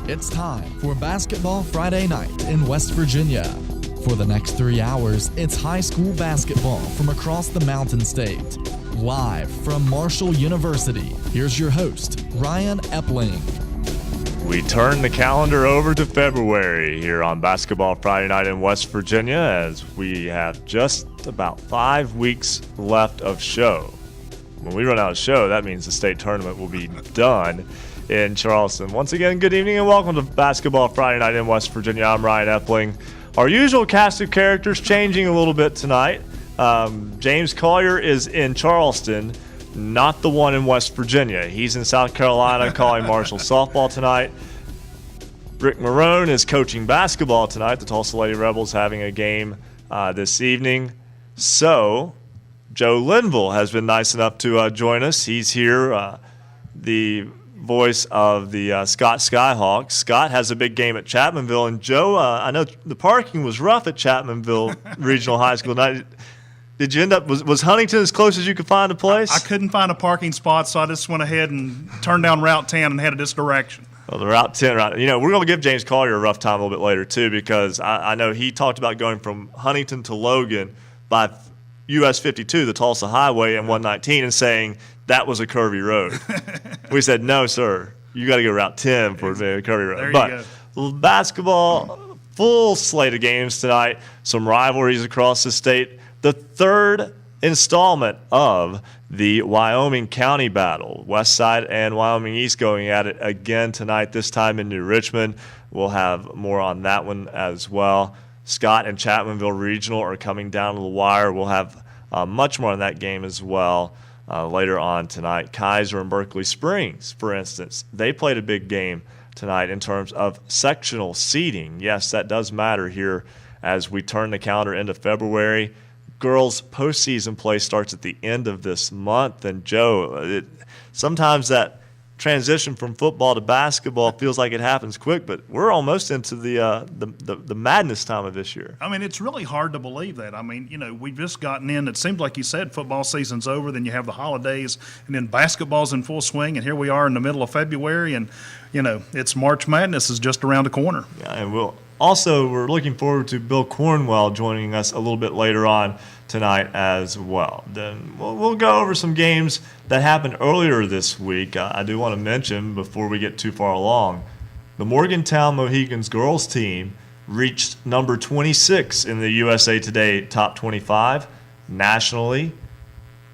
It's time for Basketball Friday Night in West Virginia. For the next 3 hours, it's high school basketball from across the Mountain State. Live from Marshall University, here's your host, Ryan Epling. We turn the calendar over to February here on Basketball Friday Night in West Virginia as we have just about 5 weeks left of show. When we run out of show, that means the state tournament will be done in Charleston. Once again, good evening and welcome to Basketball Friday Night in West Virginia. I'm Ryan Epling. Our usual cast of characters changing a little bit tonight. James Collier is in Charleston, not the one in West Virginia. He's in South Carolina calling Marshall softball tonight. Rick Marrone is coaching basketball tonight. The Tulsa Lady Rebels having a game this evening. So Joe Linville has been nice enough to join us. He's here, the voice of the Scott Skyhawks. Scott has a big game at Chapmanville, and Joe, I know the parking was rough at Chapmanville Regional High School tonight. Did you end up, was Huntington as close as you could find a place? I couldn't find a parking spot, so I just went ahead and turned down Route 10 and headed this direction. Well, the Route 10 route. You know, we're going to give James Collier a rough time a little bit later, too, because I know he talked about going from Huntington to Logan by US 52, the Tulsa Highway, and 119, and saying that was a curvy road. We said, no, sir, you got to go Route 10 for the curvy road. There you go. Basketball, full slate of games tonight, some rivalries across the state. The third installment of the Wyoming County battle. West Side and Wyoming East going at it again tonight, this time in New Richmond. We'll have more on that one as well. Scott and Chapmanville Regional are coming down to the wire. We'll have much more on that game as well later on tonight. Kaiser and Berkeley Springs, for instance, they played a big game tonight in terms of sectional seeding. Yes, that does matter here as we turn the calendar into February. Girls' postseason play starts at the end of this month. And, Joe, sometimes that transition from football to basketball feels like it happens quick, but we're almost into the madness time of this year. I mean, it's really hard to believe that. I mean, you know, we've just gotten in. It seems like you said football season's over, then you have the holidays, and then basketball's in full swing, and here we are in the middle of February, and, you know, it's March Madness is just around the corner. Yeah, and we're looking forward to Bill Cornwell joining us a little bit later on tonight as well. Then we'll go over some games that happened earlier this week. I do want to mention before we get too far along, the Morgantown Mohegans girls team reached number 26 in the USA Today Top 25 nationally,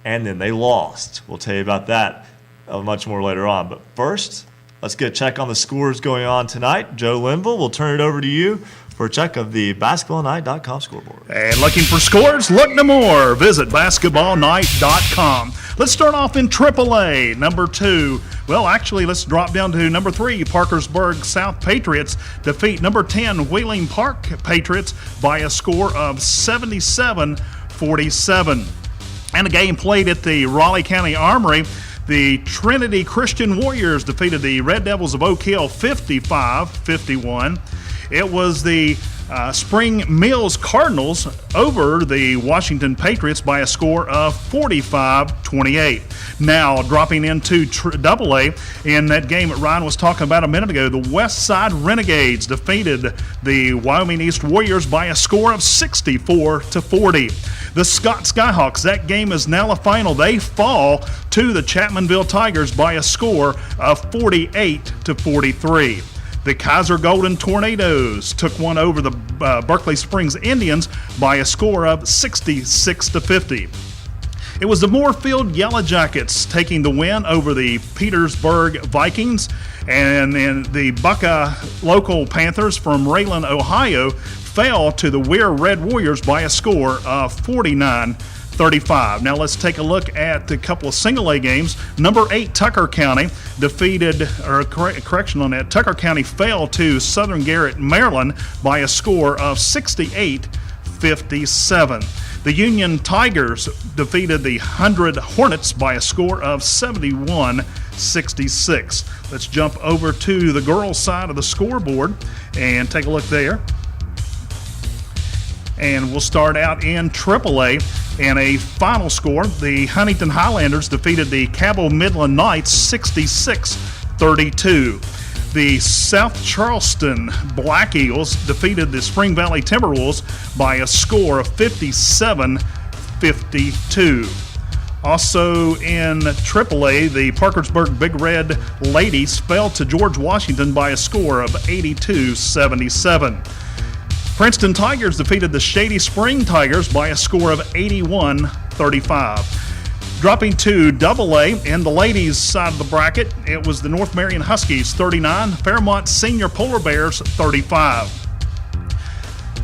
and then they lost. We'll tell you about that much more later on. But first, let's get a check on the scores going on tonight. Joe Linville, we'll turn it over to you for a check of the basketballnight.com scoreboard. And looking for scores? Look no more. Visit basketballnight.com. Let's start off in AAA, number 2. Well, actually, let's drop down to number 3. Parkersburg South Patriots defeat number 10 Wheeling Park Patriots by a score of 77-47. And a game played at the Raleigh County Armory. The Trinity Christian Warriors defeated the Red Devils of Oak Hill 55-51. It was the Spring Mills Cardinals over the Washington Patriots by a score of 45-28. Now, dropping into AA, in that game that Ryan was talking about a minute ago, the West Side Renegades defeated the Wyoming East Warriors by a score of 64-40. The Scott Skyhawks, that game is now the final. They fall to the Chapmanville Tigers by a score of 48-43. The Kaiser Golden Tornadoes took one over the Berkeley Springs Indians by a score of 66-50. It was the Moorfield Yellow Jackets taking the win over the Petersburg Vikings, and then the Buckeye local Panthers from Rayland, Ohio, fell to the Weir Red Warriors by a score of 49-35. Now let's take a look at a couple of single-A games. Number 8, Tucker County Tucker County fell to Southern Garrett, Maryland by a score of 68-57. The Union Tigers defeated the 100 Hornets by a score of 71-66. Let's jump over to the girls' side of the scoreboard and take a look there. And we'll start out in AAA. In a final score, the Huntington Highlanders defeated the Cabell Midland Knights 66-32. The South Charleston Black Eagles defeated the Spring Valley Timberwolves by a score of 57-52. Also in AAA, the Parkersburg Big Red Ladies fell to George Washington by a score of 82-77. Princeton Tigers defeated the Shady Spring Tigers by a score of 81-35. Dropping to AA in the ladies' side of the bracket, it was the North Marion Huskies 39, Fairmont Senior Polar Bears 35.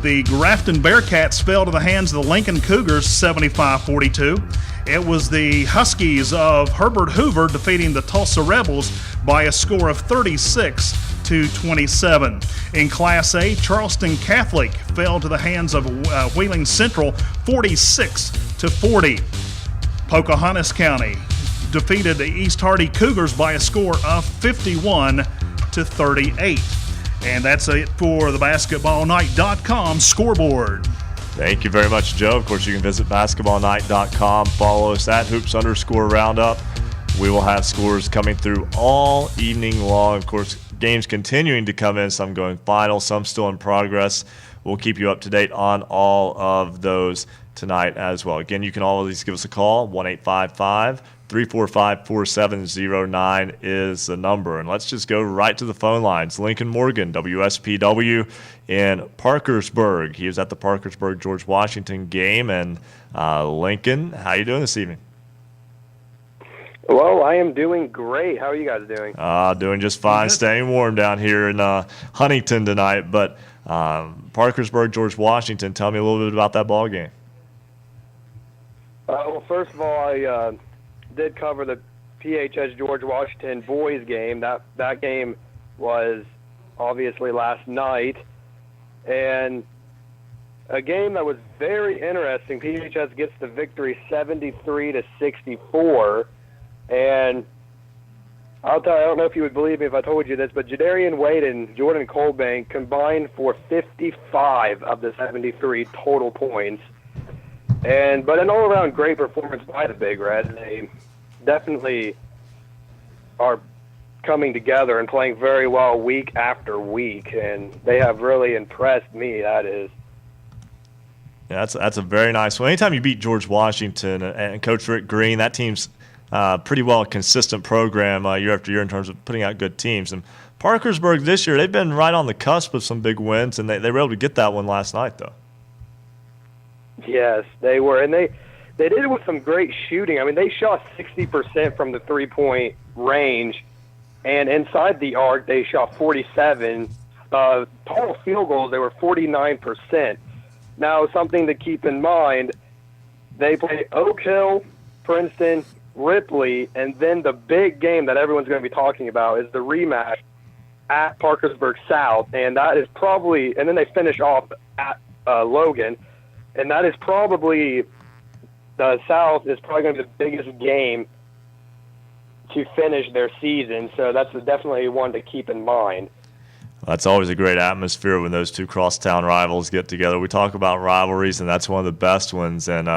The Grafton Bearcats fell to the hands of the Lincoln Cougars 75-42. It was the Huskies of Herbert Hoover defeating the Tulsa Rebels by a score of 36-27. In Class A, Charleston Catholic fell to the hands of Wheeling Central 46-40. Pocahontas County defeated the East Hardy Cougars by a score of 51-38. And that's it for the basketballnight.com scoreboard. Thank you very much, Joe. Of course, you can visit basketballnight.com. Follow us at hoops_roundup. We will have scores coming through all evening long. Of course, games continuing to come in, some going final, some still in progress. We'll keep you up to date on all of those tonight as well. Again, you can always give us a call. 1-855-345-4709 is the number. And let's just go right to the phone lines. Lincoln Morgan, WSPW in Parkersburg. He was at the Parkersburg George Washington game. And Lincoln, how you doing this evening? Well, I am doing great. How are you guys doing? Doing just fine. Staying warm down here in Huntington tonight. But Parkersburg George Washington, tell me a little bit about that ball game. Well, first of all, I did cover the PHS George Washington boys game. That game was obviously last night, and a game that was very interesting. PHS gets the victory 73-64, and I'll tell you, I don't know if you would believe me if I told you this, but Jadarian Wade and Jordan Colbank combined for 55 of the 73 total points. But an all-around great performance by the Big Red. They definitely are coming together and playing very well week after week, and they have really impressed me, that is. Yeah, that's a very nice one. Anytime you beat George Washington and Coach Rick Green, that team's pretty well a consistent program year after year in terms of putting out good teams. And Parkersburg this year, they've been right on the cusp of some big wins, and they were able to get that one last night, though. Yes, they were, and they did it with some great shooting. I mean, they shot 60% from the three-point range, and inside the arc, they shot 47. Total field goals, they were 49%. Now, something to keep in mind, they play Oak Hill, Princeton, Ripley, and then the big game that everyone's going to be talking about is the rematch at Parkersburg South, and that is probably, and then they finish off at Logan. And that is probably, the South is probably going to be the biggest game to finish their season. So that's definitely one to keep in mind. That's always a great atmosphere when those two crosstown rivals get together. We talk about rivalries, and that's one of the best ones. And,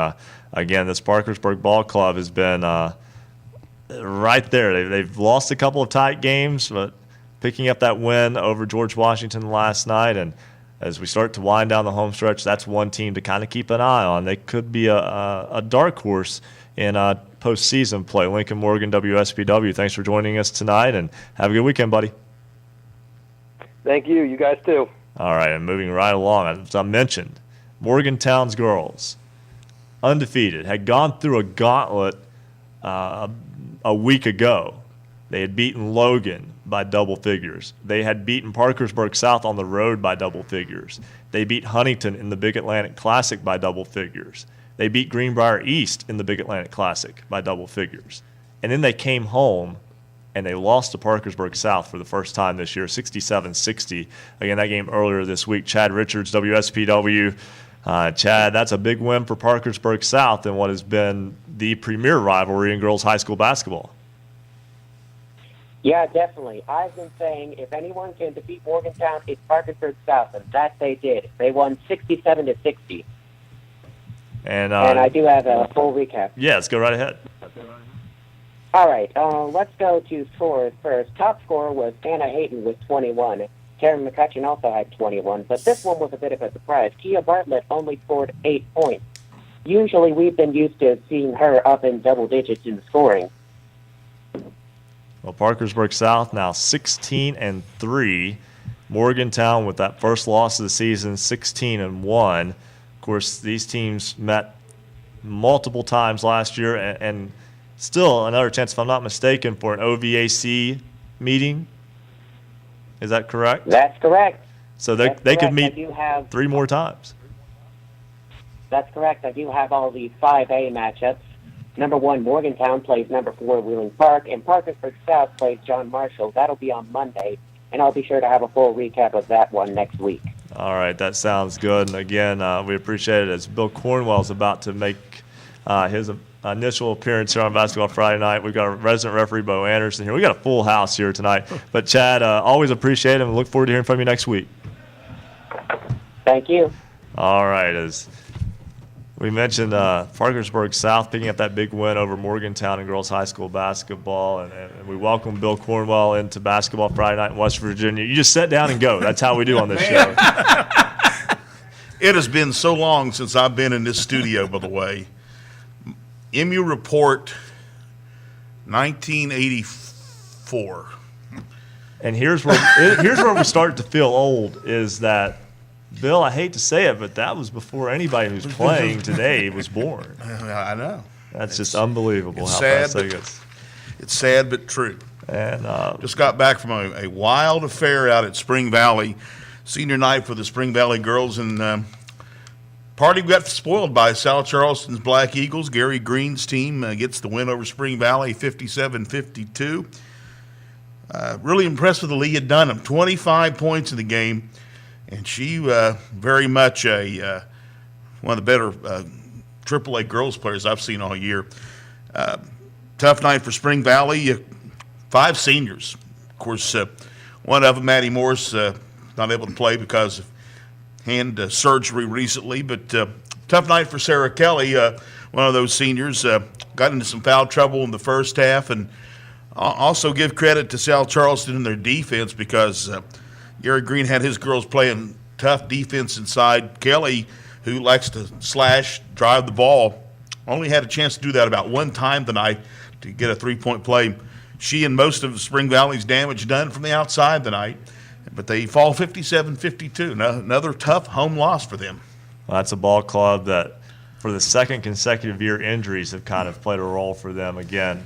again, this Parkersburg Ball Club has been right there. They've lost a couple of tight games, but picking up that win over George Washington last night, and as we start to wind down the home stretch, that's one team to kind of keep an eye on. They could be a dark horse in postseason play. Lincoln Morgan, WSPW, thanks for joining us tonight, and have a good weekend, buddy. Thank you. You guys too. All right, and moving right along, as I mentioned, Morgantown's girls, undefeated, had gone through a gauntlet a week ago. They had beaten Logan by double figures. They had beaten Parkersburg South on the road by double figures. They beat Huntington in the Big Atlantic Classic by double figures. They beat Greenbrier East in the Big Atlantic Classic by double figures. And then they came home and they lost to Parkersburg South for the first time this year, 67-60. Again, that game earlier this week. Chad Richards, WSPW. Chad, that's a big win for Parkersburg South in what has been the premier rivalry in girls high school basketball. Yeah, definitely. I've been saying if anyone can defeat Morgantown, it's Parkersburg South, and that they did. They won 67-60. And I do have a full recap. Yeah, let's go right ahead. All right, let's go to scores first. Top scorer was Anna Hayden with 21. Karen McCutcheon also had 21, but this one was a bit of a surprise. Kia Bartlett only scored 8 points. Usually we've been used to seeing her up in double digits in scoring. Well, Parkersburg South now 16-3. Morgantown with that first loss of the season, 16-1. Of course, these teams met multiple times last year, and still another chance, if I'm not mistaken, for an OVAC meeting. Is that correct? That's correct. So they could meet 3 more times. That's correct. I do have all the 5A matchups. Number 1, Morgantown plays number 4, Wheeling Park, and Parkersburg South plays John Marshall. That'll be on Monday, and I'll be sure to have a full recap of that one next week. All right, that sounds good. And again, we appreciate it as Bill Cornwell's about to make his initial appearance here on Basketball Friday Night. We've got our resident referee, Bo Anderson, here. We got a full house here tonight. But, Chad, always appreciate it and look forward to hearing from you next week. Thank you. All right, as we mentioned, Parkersburg South picking up that big win over Morgantown in girls high school basketball, and we welcome Bill Cornwell into Basketball Friday Night in West Virginia. You just sit down and go. That's how we do on this show. It has been so long since I've been in this studio, by the way. MU Report 1984. And here's where we start to feel old is that, Bill, I hate to say it, but that was before anybody who's playing today was born. I know. That's just unbelievable how sad, fast it gets. It's sad but true. And just got back from a wild affair out at Spring Valley, senior night for the Spring Valley girls, and party got spoiled by South Charleston's Black Eagles. Gary Green's team gets the win over Spring Valley, 57-52. Really impressed with Aaliyah Dunham, 25 points in the game. And she very much one of the better AAA girls players I've seen all year. Tough night for Spring Valley. 5 seniors. Of course, one of them, Maddie Morris, not able to play because of hand surgery recently. But tough night for Sarah Kelly, one of those seniors. Got into some foul trouble in the first half. And also give credit to South Charleston and their defense because Gary Green had his girls playing tough defense inside. Kelly, who likes to slash, drive the ball, only had a chance to do that about one time tonight to get a 3-point play. She and most of Spring Valley's damage done from the outside tonight, but they fall 57-52. Another tough home loss for them. Well, that's a ball club that for the second consecutive year, injuries have kind of played a role for them. Again,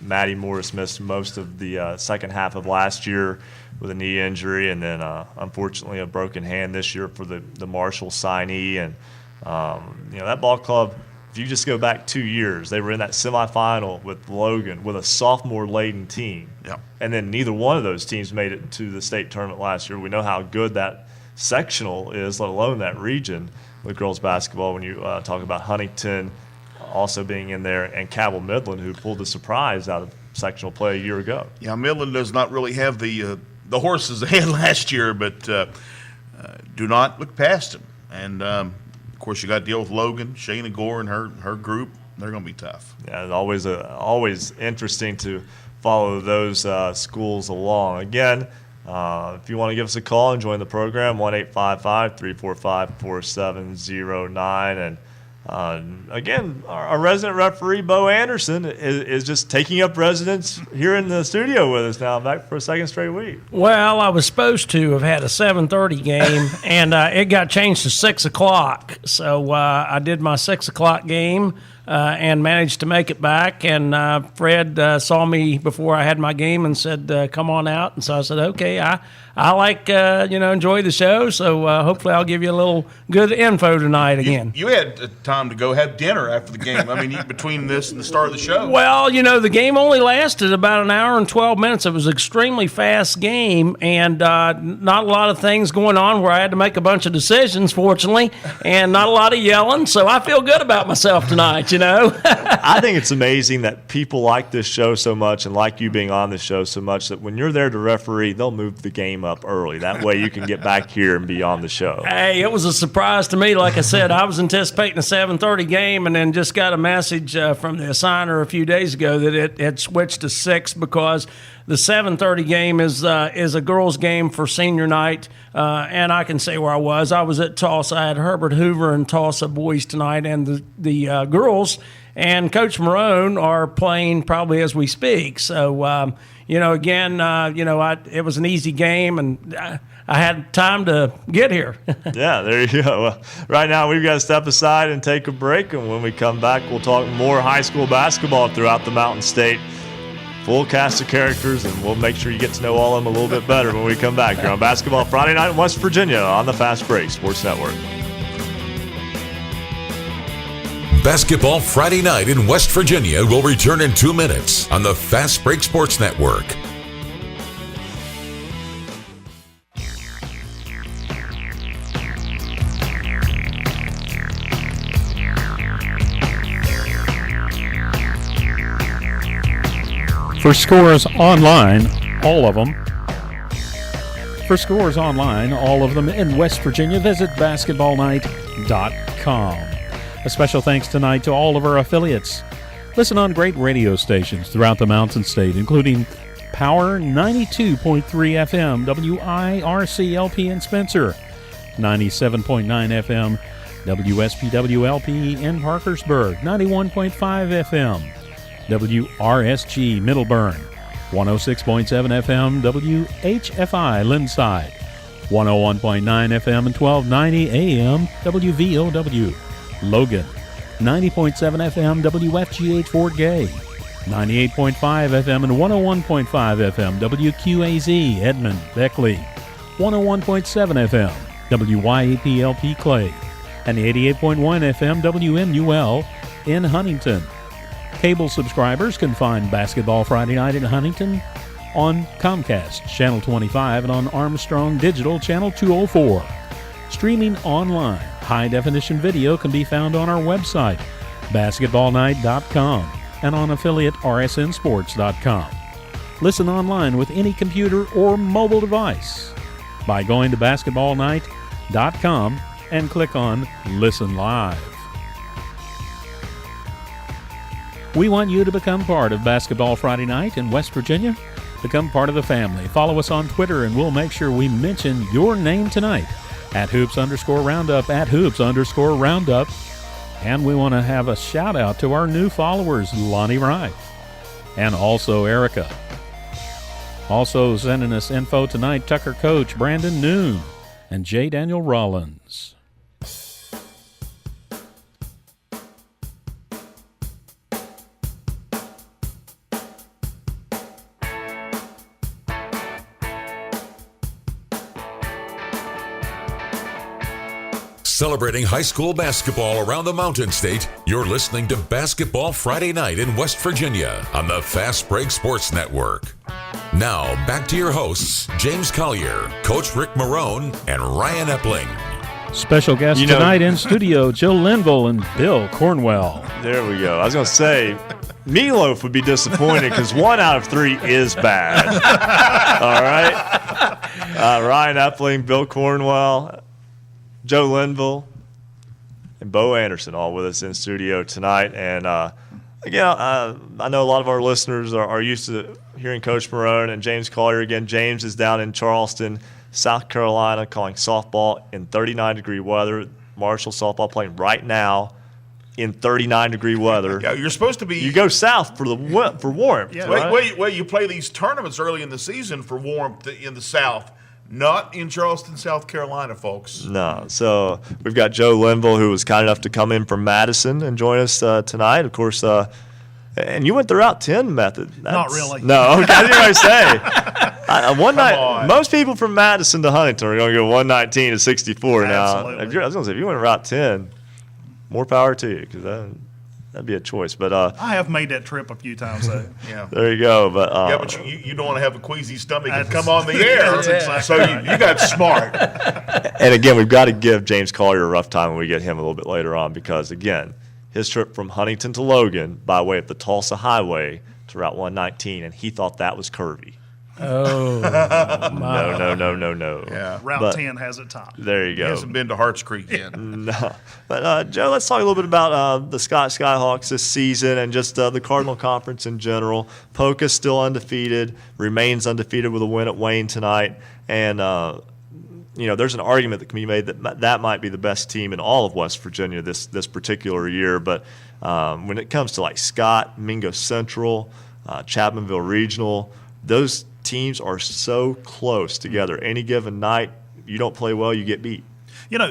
Maddie Morris missed most of the second half of last year with a knee injury, and then unfortunately a broken hand this year for the Marshall signee. And that ball club, if you just go back 2 years, they were in that semifinal with Logan with a sophomore-laden team. Yeah. And then neither one of those teams made it to the state tournament last year. We know how good that sectional is, let alone that region with girls basketball. When you talk about Huntington also being in there and Cabell Midland, who pulled the surprise out of sectional play a year ago. Yeah, Midland does not really have the horses they had last year, but do not look past them. And, of course, you got to deal with Logan, Shayna Gore, and her group. They're going to be tough. Yeah, it's always interesting to follow those schools along. Again, if you want to give us a call and join the program, 1-855-345-4709. And again, our resident referee, Bo Anderson, is just taking up residence here in the studio with us now, back for a second straight week. Well, I was supposed to have had a 7:30 game, and it got changed to 6 o'clock. So I did my 6 o'clock game and managed to make it back. And Fred saw me before I had my game and said, come on out. And so I said, okay, I like, enjoy the show. So hopefully I'll give you a little good info tonight again. You had time to go have dinner after the game. I mean, between this and the start of the show. Well, the game only lasted about an hour and 12 minutes. It was an extremely fast game and not a lot of things going on where I had to make a bunch of decisions, fortunately, and not a lot of yelling. So I feel good about myself tonight, I think it's amazing that people like this show so much and like you being on this show so much that when you're there to referee, they'll move the game up early. That way you can get back here and be on the show. Hey, it was a surprise to me. Like I said, I was anticipating a 7:30 game and then just got a message from the assigner a few days ago that it had switched to 6 because the 7:30 game is a girls' game for senior night, and I can say where I was. I was at Tulsa. I had Herbert Hoover and Tulsa boys tonight, and the girls and Coach Marrone are playing probably as we speak. So, again, it was an easy game, and I had time to get here. Yeah, there you go. Well, right now we've got to step aside and take a break, and when we come back, we'll talk more high school basketball throughout the Mountain State. Full cast of characters, and we'll make sure you get to know all of them a little bit better when we come back here on Basketball Friday Night in West Virginia on the Fast Break Sports Network. Basketball Friday Night in West Virginia will return in 2 minutes on the Fast Break Sports Network. For scores online, all of them. For scores online, all of them in West Virginia, visit basketballnight.com. A special thanks tonight to all of our affiliates. Listen on great radio stations throughout the Mountain State, including Power 92.3 FM, WIRC-LP in Spencer, 97.9 FM, WSPW-LP in Parkersburg, 91.5 FM. WRSG Middleburn, 106.7 FM, WHFI Linside, 101.9 FM and 1290 AM, WVOW Logan, 90.7 FM, WFGH Fort Gay, 98.5 FM and 101.5 FM, WQAZ Edmond Beckley, 101.7 FM, WYAPLP Clay, and 88.1 FM, WMUL in Huntington. Cable subscribers can find Basketball Friday Night in Huntington on Comcast Channel 25 and on Armstrong Digital Channel 204. Streaming online, high-definition video can be found on our website, basketballnight.com, and on affiliate rsnsports.com. Listen online with any computer or mobile device by going to basketballnight.com and click on Listen Live. We want you to become part of Basketball Friday Night in West Virginia. Become part of the family. Follow us on Twitter, and we'll make sure we mention your name tonight at @hoops_roundup, at @hoops_roundup. And we want to have a shout out to our new followers, Lonnie Wright, and also Erica. Also sending us info tonight, Tucker Coach, Brandon Noon, and J. Daniel Rollins. Celebrating high school basketball around the Mountain State, you're listening to Basketball Friday Night in West Virginia on the Fast Break Sports Network. Now, back to your hosts, James Collier, Coach Rick Marrone, and Ryan Epling. Special guests tonight in studio, Joe Linville and Bill Cornwell. There we go. I was going to say, Meatloaf would be disappointed because 1 out of 3 is bad. All right? Ryan Epling, Bill Cornwell, Joe Linville, and Bo Anderson all with us in studio tonight. And, again, I know a lot of our listeners are used to hearing Coach Marrone and James Collier. Again, James is down in Charleston, South Carolina, calling softball in 39-degree weather. Marshall softball playing right now in 39-degree weather. Yeah, you're supposed to be. You go south for warmth. Yeah. Right? Wait, you play these tournaments early in the season for warmth in the South. Not in Charleston, South Carolina, folks. No. So we've got Joe Linville, who was kind enough to come in from Madison and join us tonight. Of course, and you went the Route 10 method. Not really. No, okay, I didn't even say. One night, most people from Madison to Huntington are going to go 119 to 64 Absolutely. now. I was going to say, if you went Route 10, more power to you, because that'd be a choice. But I have made that trip a few times, though. Yeah. There you go. But but you don't want to have a queasy stomach and come on the air. That's exactly so you got smart. And again, we've got to give James Collier a rough time when we get him a little bit later on, because again, his trip from Huntington to Logan by way of the Tulsa Highway to Route 119, and he thought that was curvy. Oh, my. No. Yeah. Route 10 has it topped. There you He go. hasn't been to Harts Creek yet. No. But, Joe, let's talk a little bit about the Scott Skyhawks this season and just the Cardinal Conference in general. Polka's still undefeated, remains undefeated with a win at Wayne tonight. And, there's an argument that can be made that might be the best team in all of West Virginia this particular year. But when it comes to, like, Scott, Mingo Central, Chapmanville Regional, those teams are so close together. Any given night, you don't play well, you get beat.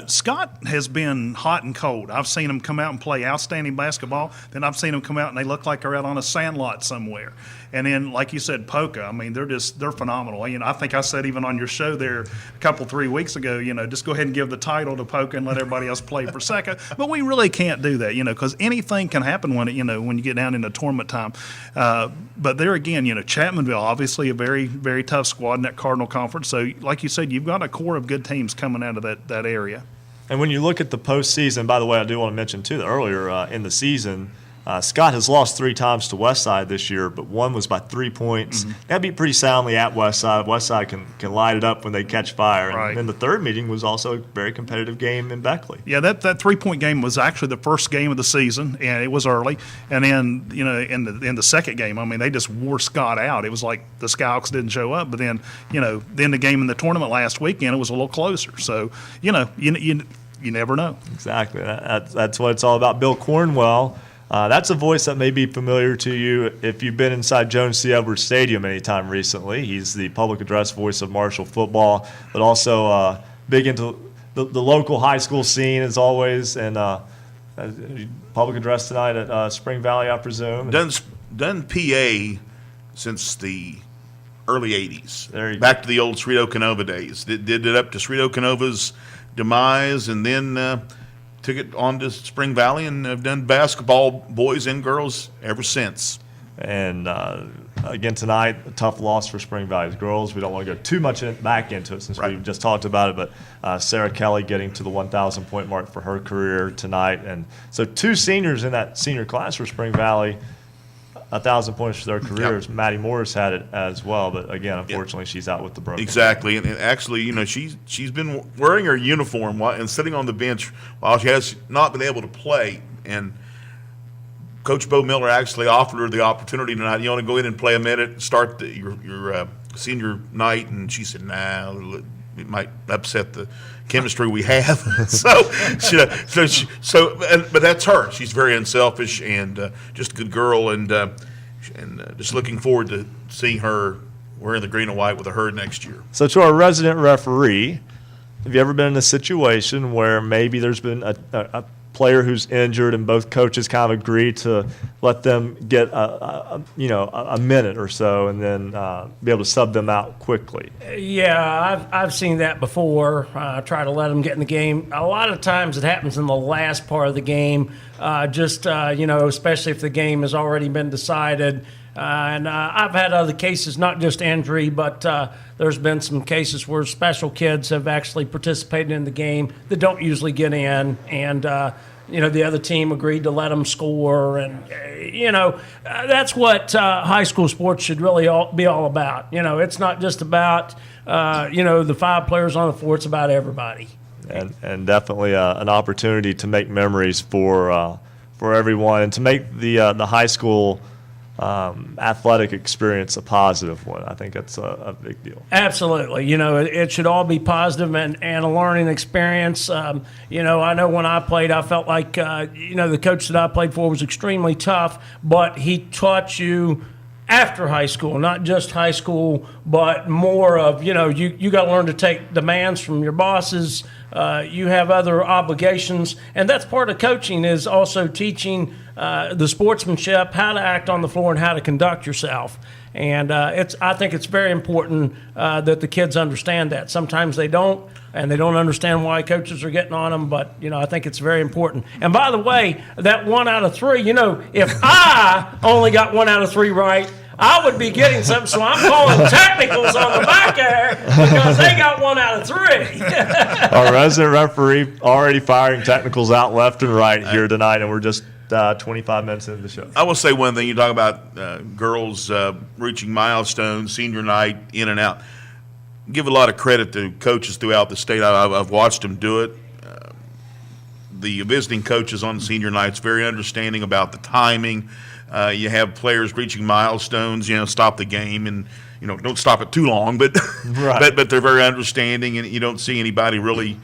Scott has been hot and cold. I've seen them come out and play outstanding basketball. Then I've seen them come out and they look like they're out on a sandlot somewhere. And then, like you said, Polka, I mean, they're phenomenal. I think I said even on your show there a 3 weeks ago, just go ahead and give the title to Polka and let everybody else play for second. But we really can't do that, because anything can happen when you get down into tournament time. But there again, Chapmanville, obviously a very, very tough squad in that Cardinal Conference. So, like you said, you've got a core of good teams coming out of that area. And when you look at the postseason, by the way, I do want to mention, too, that earlier in the season, Scott has lost 3 times to Westside this year, but one was by 3 points. Mm-hmm. That beat pretty soundly at Westside. Westside can light it up when they catch fire. Right. And then the third meeting was also a very competitive game in Beckley. Yeah, that 3-point game was actually the first game of the season, and it was early. And then, in the second game, I mean, they just wore Scott out. It was like the Skyhawks didn't show up. But then, then the game in the tournament last weekend, it was a little closer. So, you never know. Exactly. That's what it's all about. Bill Cornwell. That's a voice that may be familiar to you if you've been inside Jones C. Edwards Stadium anytime recently. He's the public address voice of Marshall football, but also big into the local high school scene as always. And public address tonight at Spring Valley, I presume. Done PA since the early 80s. There you Back to the old Cerrito Canova days. Did it up to Cerrito Canova's demise, and then took it on to Spring Valley, and have done basketball, boys and girls, ever since. And again tonight, a tough loss for Spring Valley's girls. We don't want to go too much back into it since we've just talked about it, but Sarah Kelly getting to the 1,000-point mark for her career tonight. And so 2 seniors in that senior class for Spring Valley, 1,000 points for their careers. Yep. Maddie Morris had it as well, but again, unfortunately, she's out with the broken. Exactly, and actually, she's been wearing her uniform and sitting on the bench while she has not been able to play. And Coach Bo Miller actually offered her the opportunity tonight. You want to go in and play a minute, and start your senior night, and she said, "Nah, it might upset the chemistry we have." But that's her. She's very unselfish and just a good girl, and just looking forward to seeing her wearing the green and white with a herd next year. So to our resident referee, have you ever been in a situation where maybe there's been a player who's injured and both coaches kind of agree to let them get a minute or so and then be able to sub them out quickly? Yeah, I've seen that before. Try to let them get in the game. A lot of times it happens in the last part of the game, especially if the game has already been decided. And I've had other cases, not just injury, but there's been some cases where special kids have actually participated in the game that don't usually get in, and the other team agreed to let them score, and that's what high school sports should really be all about. It's not just about the 5 players on the floor; it's about everybody. And definitely an opportunity to make memories for everyone, and to make the high school athletic experience a positive one. I think that's a big deal. Absolutely. It should all be positive and a learning experience. I know when I played, I felt like, the coach that I played for was extremely tough, but he taught you after high school, not just high school, but more of, you got to learn to take demands from your bosses. You have other obligations, and that's part of coaching, is also teaching the sportsmanship, how to act on the floor and how to conduct yourself. And I think it's very important that the kids understand that. Sometimes they don't, and they don't understand why coaches are getting on them, but, I think it's very important. And by the way, that 1 out of 3, if I only got 1 out of 3 right, I would be getting something, so I'm calling technicals on the back there because they got 1 out of 3. Our resident referee already firing technicals out left and right here tonight, and we're just 25 minutes into the show. I will say one thing. You talk about girls reaching milestones, senior night, in and out. Give a lot of credit to coaches throughout the state. I've watched them do it. The visiting coaches on senior nights very understanding about the timing. You have players reaching milestones. Stop the game and don't stop it too long, but Right. but they're very understanding, and you don't see anybody really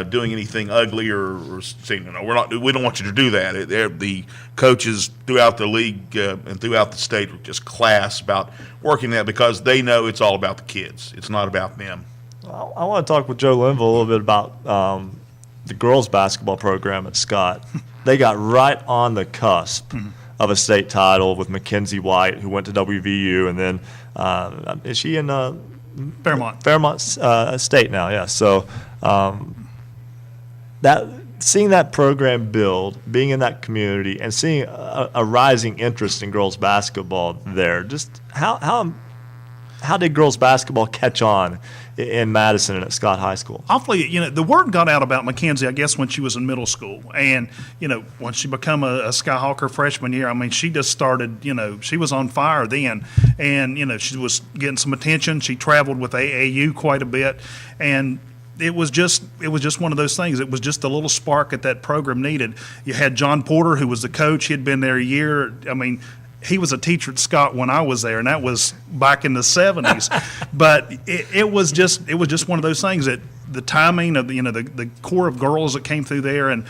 doing anything ugly or saying, we don't want you to do that. The coaches throughout the league and throughout the state are just class about working that because they know it's all about the kids. It's not about them. I want to talk with Joe Linville a little bit about the girls basketball program at Scott. They got right on the cusp of a state title with Mackenzie White, who went to WVU, and then is she in Fairmont State now? Yeah. So seeing that program build, being in that community, and seeing a rising interest in girls basketball there, just how did girls basketball catch on in Madison and at Scott High School? Hopefully, the word got out about Mackenzie, I guess, when she was in middle school. And, once she became a Skyhawker freshman year, I mean, she just started, she was on fire then. And, she was getting some attention. She traveled with AAU quite a bit. And it was just one of those things. It was just a little spark that program needed. You had John Porter, who was the coach. He'd been there a year. I mean, he was a teacher at Scott when I was there, and that was back in the 70s. But it was just one of those things that the timing of the core of girls that came through there, and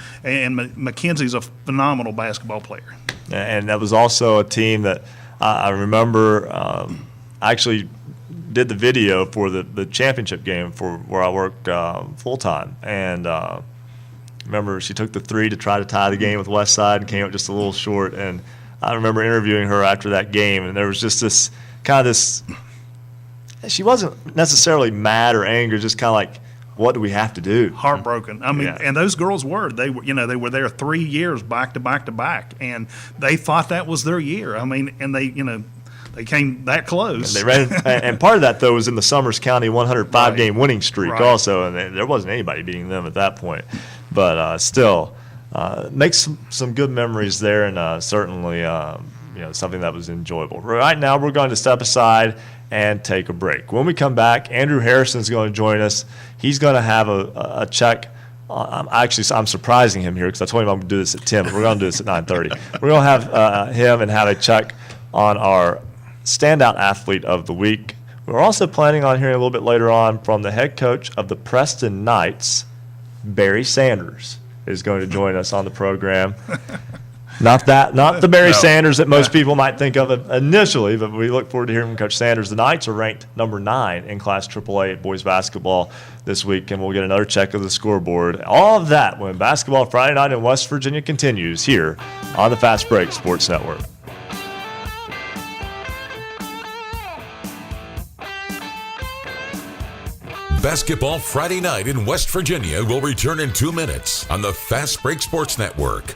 Mackenzie's a phenomenal basketball player. And that was also a team that I remember actually did the video for the championship game for where I worked full time, and remember she took the three to try to tie the game with Westside and came up just a little short. And I remember interviewing her after that game, and there was just this she wasn't necessarily mad or angry, just kind of like, what do we have to do? Heartbroken. I mean, Yeah. And those girls they were there 3 years back to back to back, and they thought that was their year. I mean, and they came that close. And they ran, and part of that though was in the Summers County 105 game winning streak also, and there wasn't anybody beating them at that point. But still, makes some good memories there, and certainly something that was enjoyable. Right now, we're going to step aside and take a break. When we come back, Andrew Harrison is going to join us. He's going to have a check. I'm surprising him here because I told him I'm going to do this at 10, but we're going to do this at 9:30. We're going to have him and have a check on our standout athlete of the week. We're also planning on hearing a little bit later on from the head coach of the Preston Knights, Barry Sanders, is going to join us on the program. Not the Barry Sanders that most people might think of initially, but we look forward to hearing from Coach Sanders. The Knights are ranked number 9 in Class AAA boys basketball this week, and we'll get another check of the scoreboard. All of that when Basketball Friday Night in West Virginia continues here on the Fast Break Sports Network. Basketball Friday Night in West Virginia will return in 2 minutes on the Fast Break Sports Network.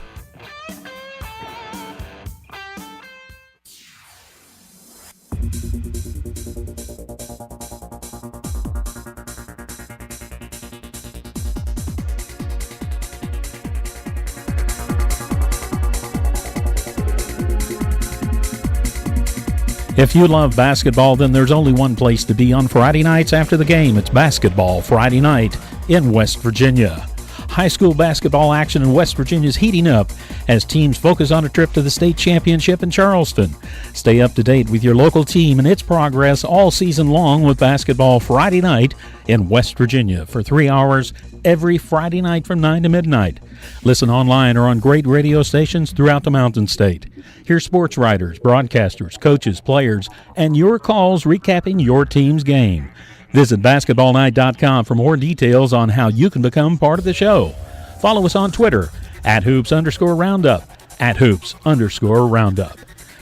If you love basketball, then there's only one place to be on Friday nights after the game. It's Basketball Friday Night in West Virginia. High school basketball action in West Virginia is heating up as teams focus on a trip to the state championship in Charleston. Stay up to date with your local team and its progress all season long with Basketball Friday Night in West Virginia for 3 hours every Friday night from 9 to midnight. Listen online or on great radio stations throughout the Mountain State. Hear sports writers, broadcasters, coaches, players, and your calls recapping your team's game. Visit basketballnight.com for more details on how you can become part of the show. Follow us on Twitter @hoops_roundup, @hoops_roundup.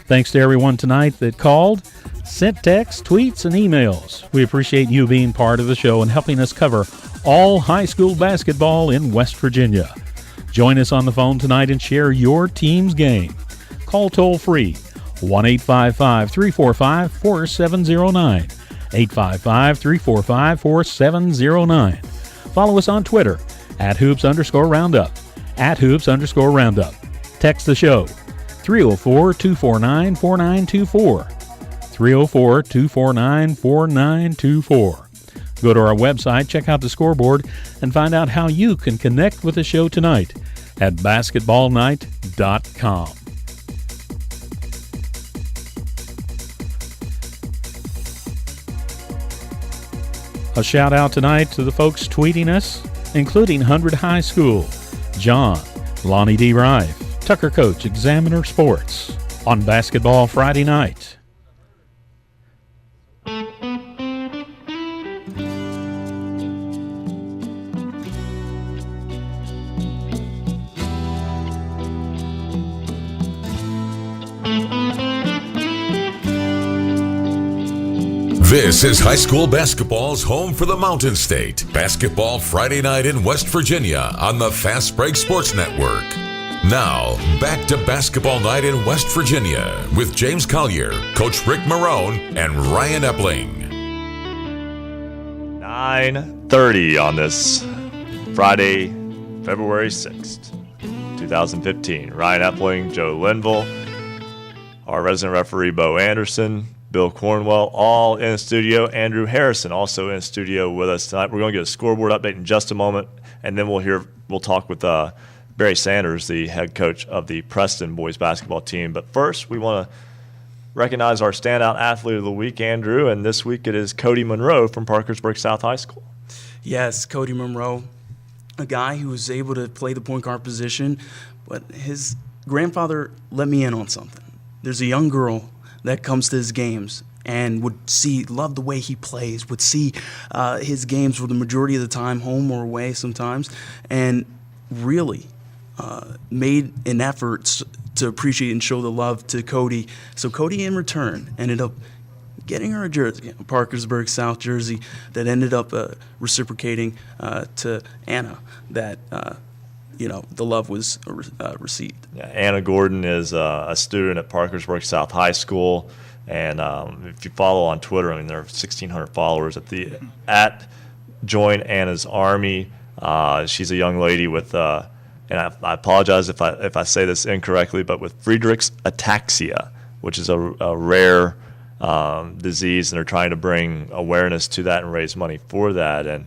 Thanks to everyone tonight that called, sent texts, tweets, and emails. We appreciate you being part of the show and helping us cover all high school basketball in West Virginia. Join us on the phone tonight and share your team's game. Call toll-free 1-855-345-4709, 855-345-4709. Follow us on Twitter @hoops_roundup, @hoops_roundup. Text the show 304-249-4924. 304-249-4924. Go to our website, check out the scoreboard, and find out how you can connect with the show tonight at basketballnight.com. A shout out tonight to the folks tweeting us, including 100 High School, John, Lonnie D. Rife, Tucker Coach, Examiner Sports, on Basketball Friday Night. This is high school basketball's home for the Mountain State. Basketball Friday night in West Virginia on the Fast Break Sports Network. Now, back to basketball night in West Virginia with James Collier, Coach Rick Marrone, and Ryan Epling. 9:30 on this Friday, February 6th, 2015. Ryan Epling, Joe Linville, our resident referee, Bo Anderson, Bill Cornwell, all in the studio. Andrew Harrison also in the studio with us tonight. We're going to get a scoreboard update in just a moment, and then we'll talk with Barry Sanders, the head coach of the Princeton boys basketball team. But first, we want to recognize our standout athlete of the week, Andrew, and this week it is Cody Monroe from Parkersburg South High School. Yes, Cody Monroe, a guy who was able to play the point guard position, but his grandfather let me in on something. There's a young girl that comes to his games and would love the way he plays, would see his games for the majority of the time, home or away sometimes, and really made an effort to appreciate and show the love to Cody. So Cody, in return, ended up getting her a jersey, a Parkersburg South jersey, that ended up reciprocating to Anna that the love was received. Yeah, Anna Gordon is a student at Parkersburg South High School, and if you follow on Twitter, I mean, there are 1,600 followers at Join Anna's Army. She's a young lady with, and I apologize if I say this incorrectly, but with Friedreich's ataxia, which is a rare disease, and they're trying to bring awareness to that and raise money for that. And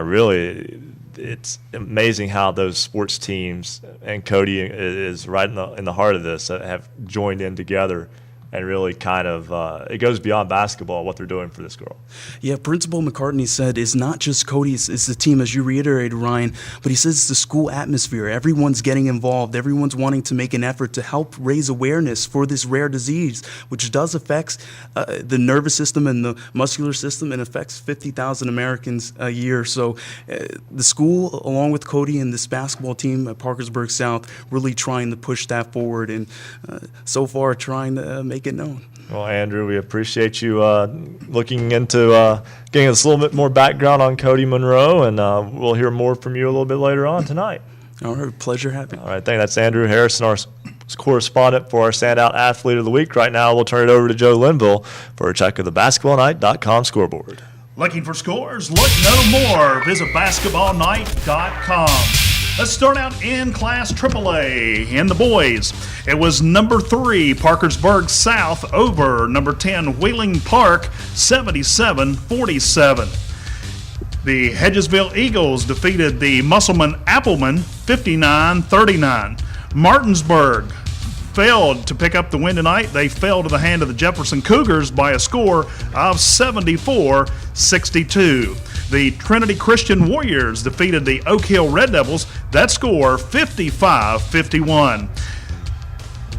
really, it's amazing how those sports teams, and Cody is right in the heart of this, have joined in together and really kind of it goes beyond basketball what they're doing for this girl. Yeah, Principal McCartney said it's not just Cody, it's the team, as you reiterated, Ryan, but he says it's the school atmosphere. Everyone's getting involved. Everyone's wanting to make an effort to help raise awareness for this rare disease, which does affect the nervous system and the muscular system, and affects 50,000 Americans a year. So the school, along with Cody and this basketball team at Parkersburg South, really trying to push that forward, and so far trying to make it known. Well, Andrew, we appreciate you looking into getting us a little bit more background on Cody Monroe, and we'll hear more from you a little bit later on tonight. All right, pleasure having you. All right, that's Andrew Harrison, our correspondent for our Standout Athlete of the Week. Right now, we'll turn it over to Joe Linville for a check of the basketballnight.com scoreboard. Looking for scores? Look no more. Visit basketballnight.com. Let's start out in Class AAA. In the boys, it was number 3, Parkersburg South over number 10, Wheeling Park, 77-47. The Hedgesville Eagles defeated the Musselman Appleman, 59-39. Martinsburg failed to pick up the win tonight. They fell to the hand of the Jefferson Cougars by a score of 74-62. The Trinity Christian Warriors defeated the Oak Hill Red Devils. That score, 55-51.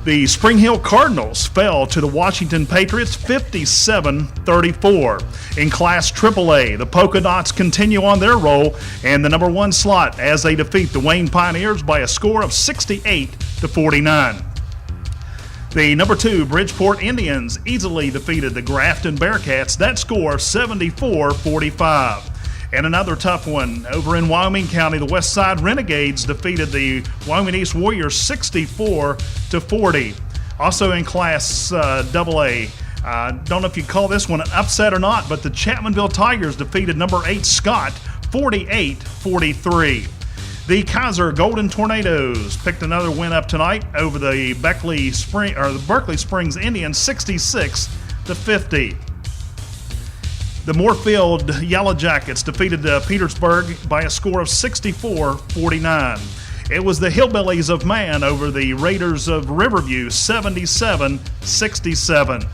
The Spring Hill Cardinals fell to the Washington Patriots, 57-34. In Class AAA, the Polka Dots continue on their roll and the number 1 slot as they defeat the Wayne Pioneers by a score of 68-49. The number 2 Bridgeport Indians easily defeated the Grafton Bearcats. That score, 74-45. And another tough one over in Wyoming County, the West Side Renegades defeated the Wyoming East Warriors 64-40. Also in Class AA, don't know if you call this one an upset or not, but the Chapmanville Tigers defeated number 8 Scott 48-43. The Kaiser Golden Tornadoes picked another win up tonight over the Berkeley Springs Indians, 66-50. The Moorfield Yellow Jackets defeated Petersburg by a score of 64-49. It was the Hillbillies of Man over the Raiders of Riverview, 77-67.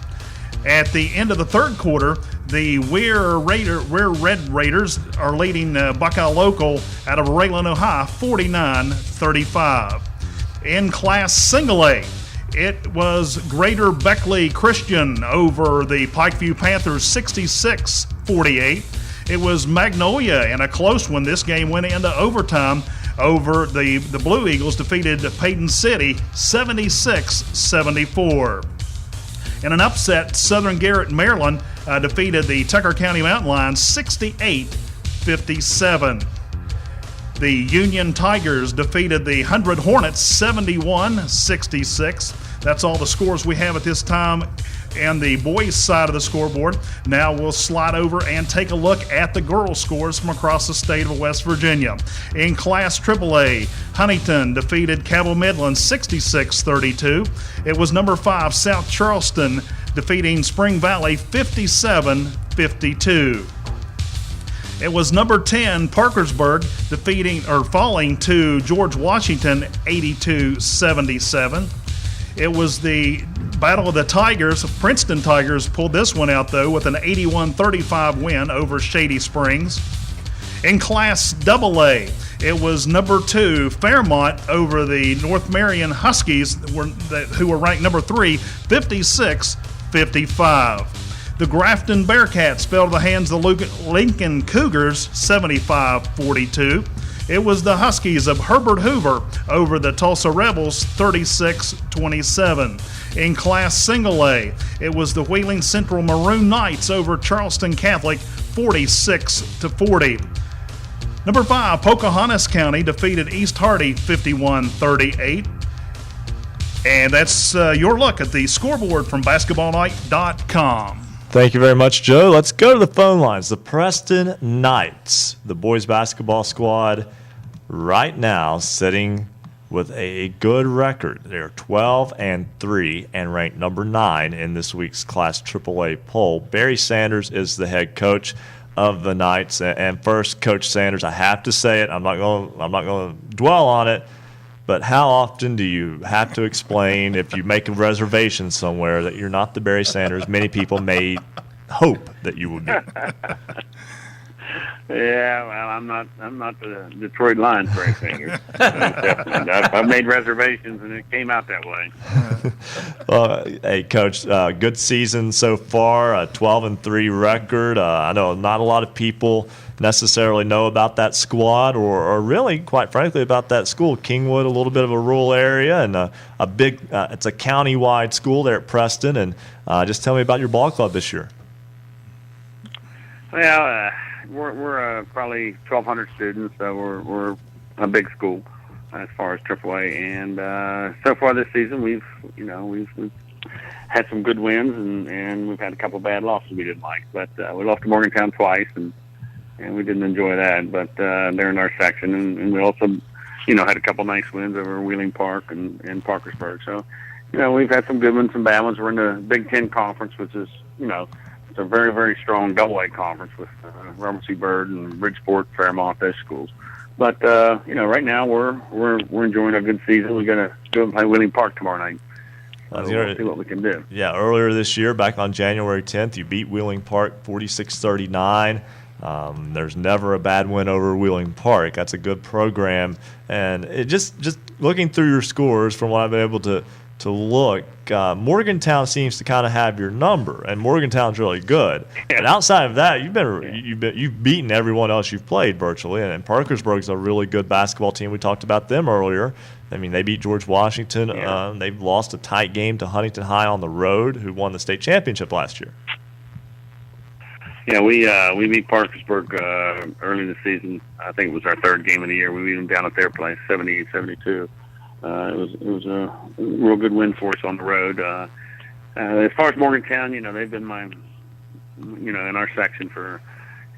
At the end of the third quarter, the Weir Red Raiders are leading Buckeye Local out of Raylan, Ohio, 49-35. In Class Single A, it was Greater Beckley Christian over the Pikeview Panthers, 66-48. It was Magnolia in a close one. This game went into overtime over the Blue Eagles, defeated Payton City, 76-74. In an upset, Southern Garrett, Maryland defeated the Tucker County Mountain Lions 68-57. The Union Tigers defeated the 100 Hornets 71-66. That's all the scores we have at this time and the boys' side of the scoreboard. Now we'll slide over and take a look at the girls' scores from across the state of West Virginia. In Class AAA, Huntington defeated Cabell Midland 66-32. It was number 5 South Charleston defeating Spring Valley 57-52. It was number 10 Parkersburg falling to George Washington 82-77. It was the Battle of the Tigers. Princeton Tigers pulled this one out, though, with an 81-35 win over Shady Springs. In Class AA, it was number 2 Fairmont over the North Marion Huskies, who were ranked number 3, 56-55. The Grafton Bearcats fell to the hands of the Lincoln Cougars, 75-42. It was the Huskies of Herbert Hoover over the Tulsa Rebels, 36-27. In Class Single A, it was the Wheeling Central Maroon Knights over Charleston Catholic, 46-40. Number 5, Pocahontas County defeated East Hardy, 51-38. And that's your look at the scoreboard from basketballnight.com. Thank you very much, Joe. Let's go to the phone lines. The Preston Knights, the boys basketball squad, right now sitting with a good record. They're 12-3 and ranked number 9 in this week's Class AAA poll. Barry Sanders is the head coach of the Knights. And first, Coach Sanders, I have to say it. I'm not going to dwell on it. But how often do you have to explain, if you make a reservation somewhere, that you're not the Barry Sanders many people may hope that you would be? Yeah, well, I'm not the Detroit Lions Barry Sanders. I've made reservations, and it came out that way. Hey, Coach, good season so far, a 12-3 record. I know not a lot of people necessarily know about that squad or really, quite frankly, about that school. Kingwood, a little bit of a rural area, and a big it's a county-wide school there at Preston. And just tell me about your ball club this year. Well, we're probably 1,200 students, so we're a big school as far as AAA. And so far this season, we've had some good wins, and we've had a couple bad losses we didn't like. But we lost to Morgantown twice, and we didn't enjoy that. But they're in our section, and we also, had a couple nice wins over Wheeling Park and Parkersburg. So, we've had some good ones, some bad ones. We're in the Big Ten Conference, which is, it's a very, very strong double-A conference with Robert C. Byrd and Bridgeport, Fairmont, those schools. But right now we're enjoying a good season. We're going to go and play Wheeling Park tomorrow night. So we'll see what we can do. Yeah, earlier this year, back on January 10th, you beat Wheeling Park 46-39. There's never a bad win over Wheeling Park. That's a good program. And it just looking through your scores from what I've been able to look, Morgantown seems to kind of have your number, and Morgantown's really good. Yeah. And outside of that, you've beaten everyone else you've played virtually. And Parkersburg's a really good basketball team. We talked about them earlier. I mean, they beat George Washington. Yeah. They've lost a tight game to Huntington High on the road, who won the state championship last year. Yeah, we beat Parkersburg early in the season. I think it was our third game of the year. We beat them down at their place, 78-72. It was a real good win for us on the road. As far as Morgantown, they've been in our section for,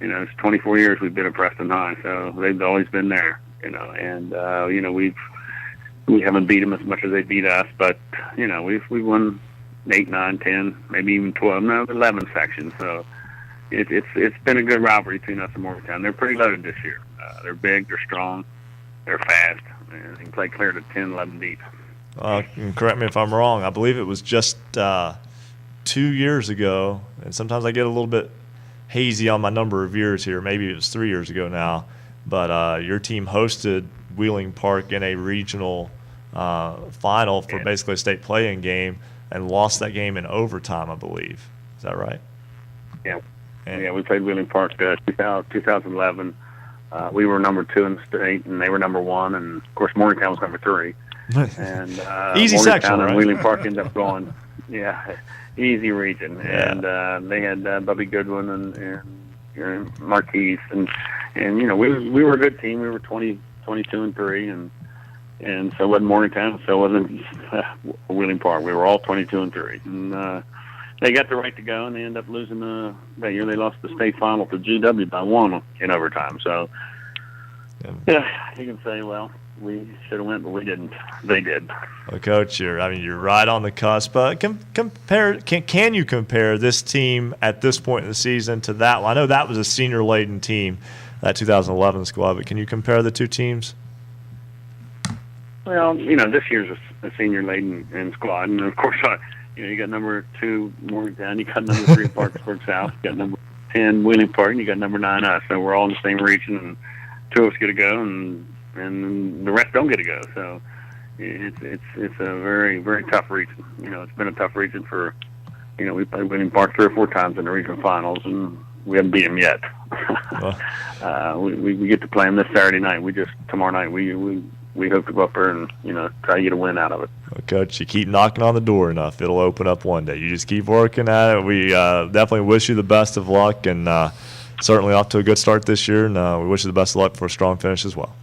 it's 24 years we've been at Preston High, so they've always been there. And we haven't beat them as much as they beat us, but we won 8, 9, 10, maybe even 12, 11 sections. So it's been a good rivalry between us and Morgantown. They're pretty loaded this year. They're big, they're strong, they're fast, and they can play clear to 10, 11 deep. Correct me if I'm wrong. I believe it was just 2 years ago, and sometimes I get a little bit hazy on my number of years here. Maybe it was 3 years ago now, but your team hosted Wheeling Park in a regional final for basically a state play-in game and lost that game in overtime, I believe. Is that right? Yeah. We played Wheeling Park 2011. We were number 2 in the state, and they were number 1, and of course Morgantown was number 3. And easy Morgantown section, right? and Wheeling Park ended up going, easy region. Yeah. And they had Bubby Goodwin and Marquise, and we were a good team. We were 22-3, and so wasn't Morgantown, so wasn't Wheeling Park. We were all 22-3, and they got the right to go, and they ended up losing that year. They lost the state final to GW by 1 in overtime. So you can say, well, we should have went, but we didn't. They did. Well, Coach, you're right on the cusp. Can you compare this team at this point in the season to that one? I know that was a senior-laden team, that 2011 squad, but can you compare the two teams? Well, this year's a senior-laden squad, and of course, you got number 2 Morgantown, you got number 3 Parkersburg South, you got number 10 Wheeling Park, and you got number 9 us. So we're all in the same region, and 2 of us get to go, and the rest don't get to go. So it's a very, very tough region. It's been a tough region for, we played Wheeling Park 3 or 4 times in the regional finals, and we haven't beat them yet. We get to play them this Saturday night. Tomorrow night we hope to go up there and try to get a win out of it. Well, Coach, you keep knocking on the door enough, it'll open up one day. You just keep working at it. We definitely wish you the best of luck, and certainly off to a good start this year, and we wish you the best of luck for a strong finish as well.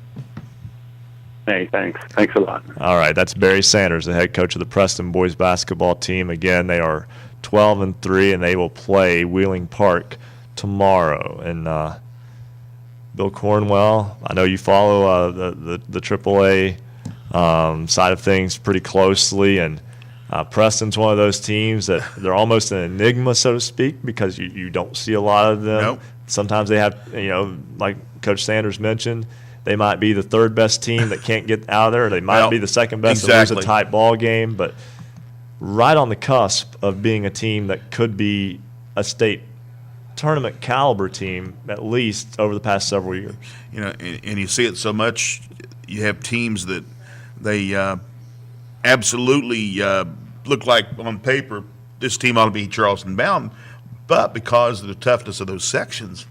Hey, thanks. Thanks a lot. All right, that's Barry Sanders, the head coach of the Preston boys basketball team. Again, they are 12-3, and they will play Wheeling Park tomorrow. And Bill Cornwell, I know you follow the AAA side of things pretty closely, and Preston's one of those teams that they're almost an enigma, so to speak, because you don't see a lot of them. Nope. Sometimes they have, like Coach Sanders mentioned, they might be the third best team that can't get out of there. Or they might be the second best to lose a tight ball game, but right on the cusp of being a team that could be a state tournament caliber team, at least over the past several years. And you see it so much. You have teams that they absolutely look like on paper this team ought to be Charleston bound, but because of the toughness of those sections,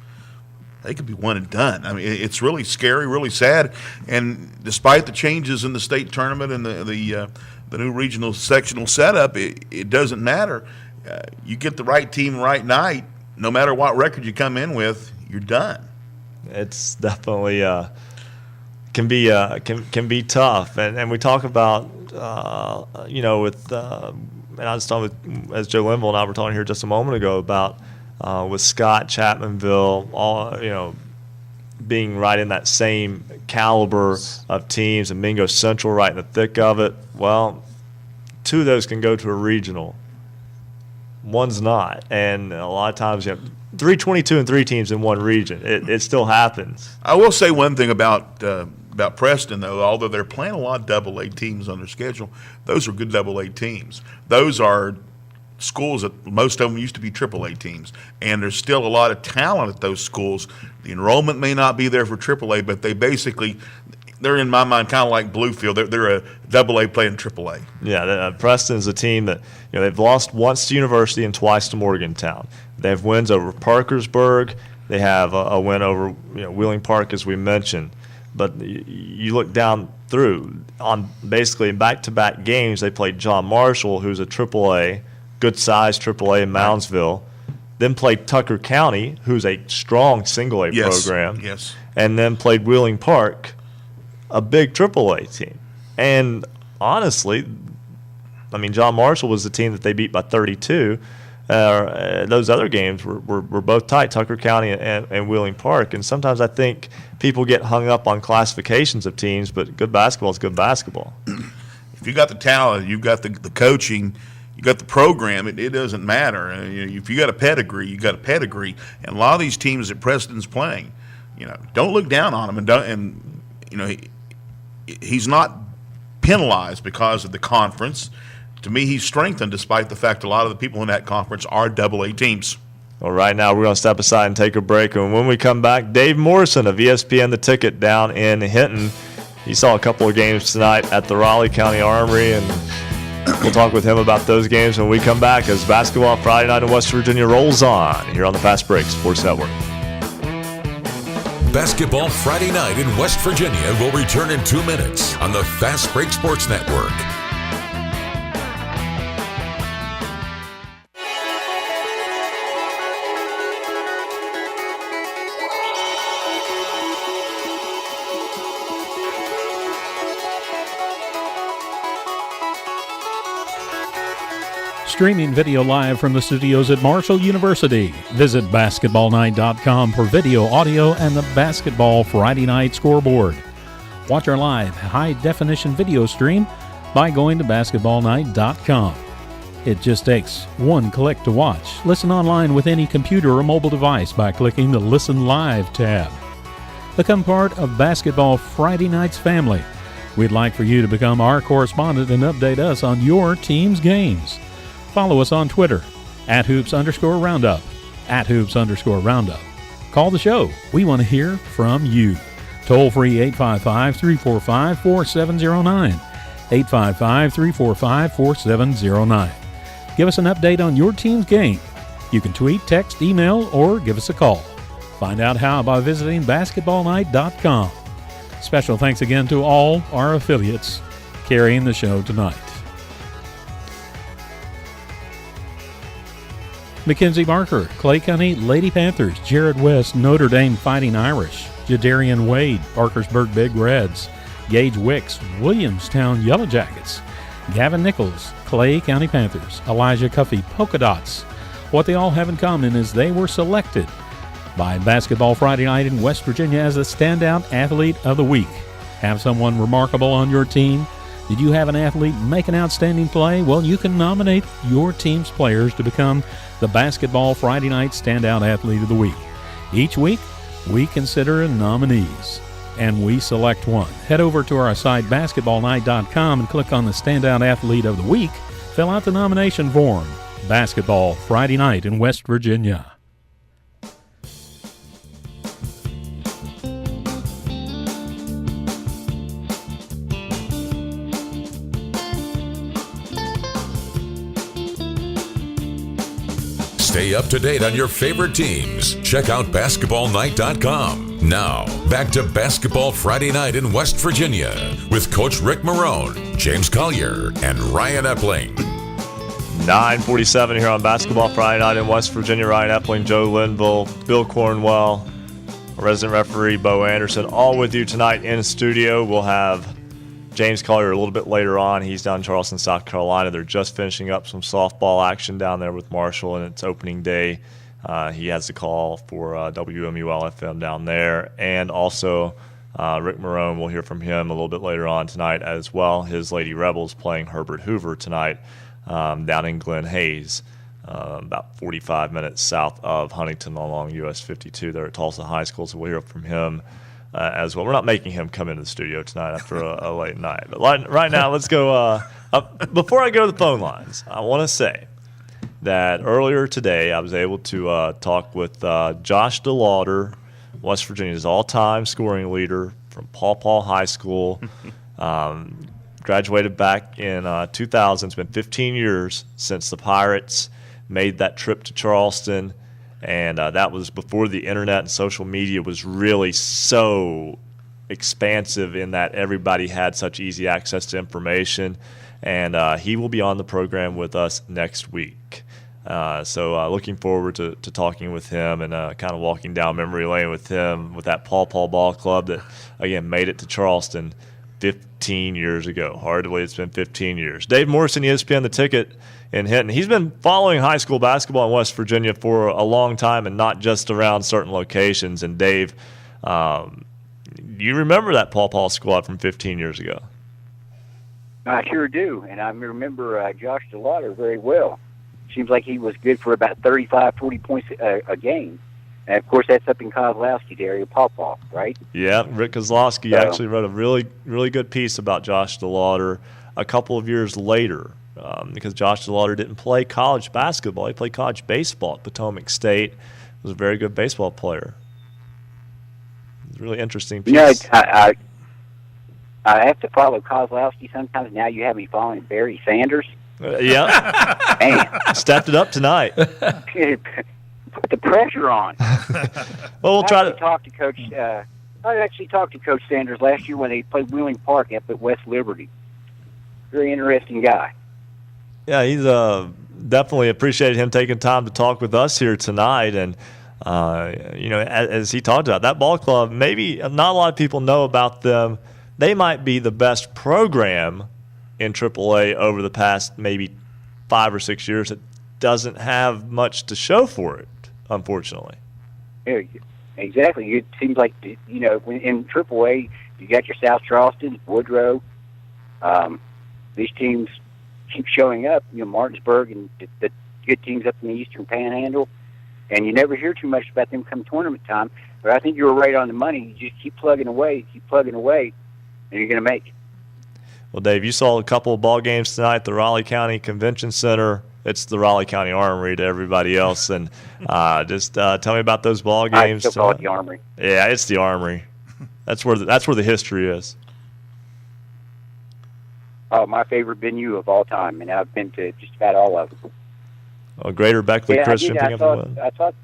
they could be one and done. I mean, it's really scary, really sad. And despite the changes in the state tournament and the new regional sectional setup, it doesn't matter. You get the right team right night, no matter what record you come in with, you're done. It's definitely can be tough, and we talk about with and I was talking as Joe Linville and I were talking here just a moment ago about with Scott, Chapmanville, all being right in that same caliber of teams, and Mingo Central right in the thick of it. Well, 2 of those can go to a regional. One's not, and a lot of times you have 3 22-3 teams in one region. It still happens. I will say one thing about Preston, though. Although they're playing a lot of Double-A teams on their schedule, those are good Double-A teams. Those are schools that most of them used to be Triple-A teams, and there's still a lot of talent at those schools. The enrollment may not be there for Triple-A, but they're in my mind kind of like Bluefield. They're a Double-A playing Triple-A. Yeah, Preston's a team that they've lost once to University and twice to Morgantown. They have wins over Parkersburg. They have a win over Wheeling Park, as we mentioned. But you look down through on basically back-to-back games. They played John Marshall, who's a Triple-A, good-sized Triple-A in Moundsville. Then played Tucker County, who's a strong single-A program. Yes. And then played Wheeling Park, a big AAA team. And honestly, I mean, John Marshall was the team that they beat by 32. those other games were both tight, Tucker County and Wheeling Park. And sometimes I think people get hung up on classifications of teams, but good basketball is good basketball. If you got the talent, you've got the coaching, you got the program, it doesn't matter. If you got a pedigree, you got a pedigree. And a lot of these teams that Preston's playing, don't look down on him. He's not penalized because of the conference. To me, he's strengthened despite the fact a lot of the people in that conference are AA teams. Well, right now we're going to step aside and take a break. And when we come back, Dave Morrison of ESPN The Ticket down in Hinton. He saw a couple of games tonight at the Raleigh County Armory, and we'll talk with him about those games when we come back as Basketball Friday Night in West Virginia rolls on here on the Fast Break Sports Network. Basketball Friday Night in West Virginia will return in 2 minutes on the Fast Break Sports Network. Streaming video live from the studios at Marshall University. Visit basketballnight.com for video, audio, and the Basketball Friday Night Scoreboard. Watch our live high-definition video stream by going to basketballnight.com. It just takes one click to watch. Listen online with any computer or mobile device by clicking the Listen Live tab. Become part of Basketball Friday Night's family. We'd like for you to become our correspondent and update us on your team's games. Follow us on Twitter, @hoops_roundup, @hoops_roundup. Call the show. We want to hear from you. Toll free 855-345-4709, 855-345-4709. Give us an update on your team's game. You can tweet, text, email, or give us a call. Find out how by visiting basketballnight.com. Special thanks again to all our affiliates carrying the show tonight. Mackenzie Barker, Clay County Lady Panthers, Jared West, Notre Dame Fighting Irish, Jadarian Wade, Parkersburg Big Reds, Gage Wicks, Williamstown Yellow Jackets, Gavin Nichols, Clay County Panthers, Elijah Cuffey, Polka Dots. What they all have in common is they were selected by Basketball Friday Night in West Virginia as the Standout Athlete of the Week. Have someone remarkable on your team? Did you have an athlete make an outstanding play? Well, you can nominate your team's players to become the Basketball Friday Night Standout Athlete of the Week. Each week, we consider nominees, and we select one. Head over to our site, basketballnight.com, and click on the Standout Athlete of the Week. Fill out the nomination form. Basketball Friday Night in West Virginia. Stay up to date on your favorite teams. Check out basketballnight.com. Now, back to Basketball Friday Night in West Virginia with Coach Rick Marrone, James Collier, and Ryan Epling. 9:47 here on Basketball Friday Night in West Virginia. Ryan Epling, Joe Linville, Bill Cornwell, resident referee Bo Anderson, all with you tonight in the studio. We'll have James Collier a little bit later on. He's down in Charleston, South Carolina. They're just finishing up some softball action down there with Marshall, and it's opening day. He has the call for WMUL-FM down there. And also Rick Marrone, we'll hear from him a little bit later on tonight as well. His Lady Rebels playing Herbert Hoover tonight down in Glen Hayes, about 45 minutes south of Huntington along US 52 there at Tulsa High School. So we'll hear from him as well. We're not making him come into the studio tonight after a late night. But right now, let's go. Before I go to the phone lines, I want to say that earlier today I was able to talk with Josh DeLauder, West Virginia's all-time scoring leader from Paw Paw High School. Graduated back in 2000. It's been 15 years since the Pirates made that trip to Charleston. And that was before the internet and social media was really so expansive in that everybody had such easy access to information. And he will be on the program with us next week. So looking forward to talking with him and kind of walking down memory lane with him with that Paw Paw Ball Club that, again, made it to Charleston 15 years ago. Hard to believe it's been 15 years. Dave Morrison, ESPN The Ticket in Hinton. He's been following high school basketball in West Virginia for a long time and not just around certain locations. And Dave, you remember that Paw squad from 15 years ago? I sure do, and I remember Josh DeLauder very well. Seems like he was good for about 35, 40 points a game. And, of course, that's up in Kozlowski's area, Paw, right? Yeah, Rick Kozlowski actually wrote a really, really good piece about Josh DeLauder a couple of years later because Josh DeLauder didn't play college basketball. He played college baseball at Potomac State. He was a very good baseball player. It was a really interesting piece. You know, I have to follow Kozlowski sometimes. Now you have me following Barry Sanders. Yeah. Man. Stepped it up tonight. Put the pressure on. Well, we'll try to talk to Coach. I actually talked to Coach Sanders last year when they played Wheeling Park up at West Liberty. Very interesting guy. Yeah, he's definitely appreciated him taking time to talk with us here tonight. And, as he talked about, that ball club, maybe not a lot of people know about them. They might be the best program in AAA over the past maybe 5 or 6 years. It doesn't have much to show for it, unfortunately. Yeah, exactly. It seems like, when in AAA, you got your South Charleston, Woodrow. These teams keep showing up, Martinsburg and the good teams up in the Eastern Panhandle. And you never hear too much about them come tournament time. But I think you were right on the money. You just keep plugging away, and you're going to make it. Well, Dave, you saw a couple of ball games tonight at the Raleigh County Convention Center. It's the Raleigh County Armory to everybody else. And just tell me about those ball games. I still call it the Armory. Yeah, it's the Armory. That's where the history is. Oh, my favorite venue of all time, and I've been to just about all of them. Oh, Greater Beckley Christian picking up the win. I thought,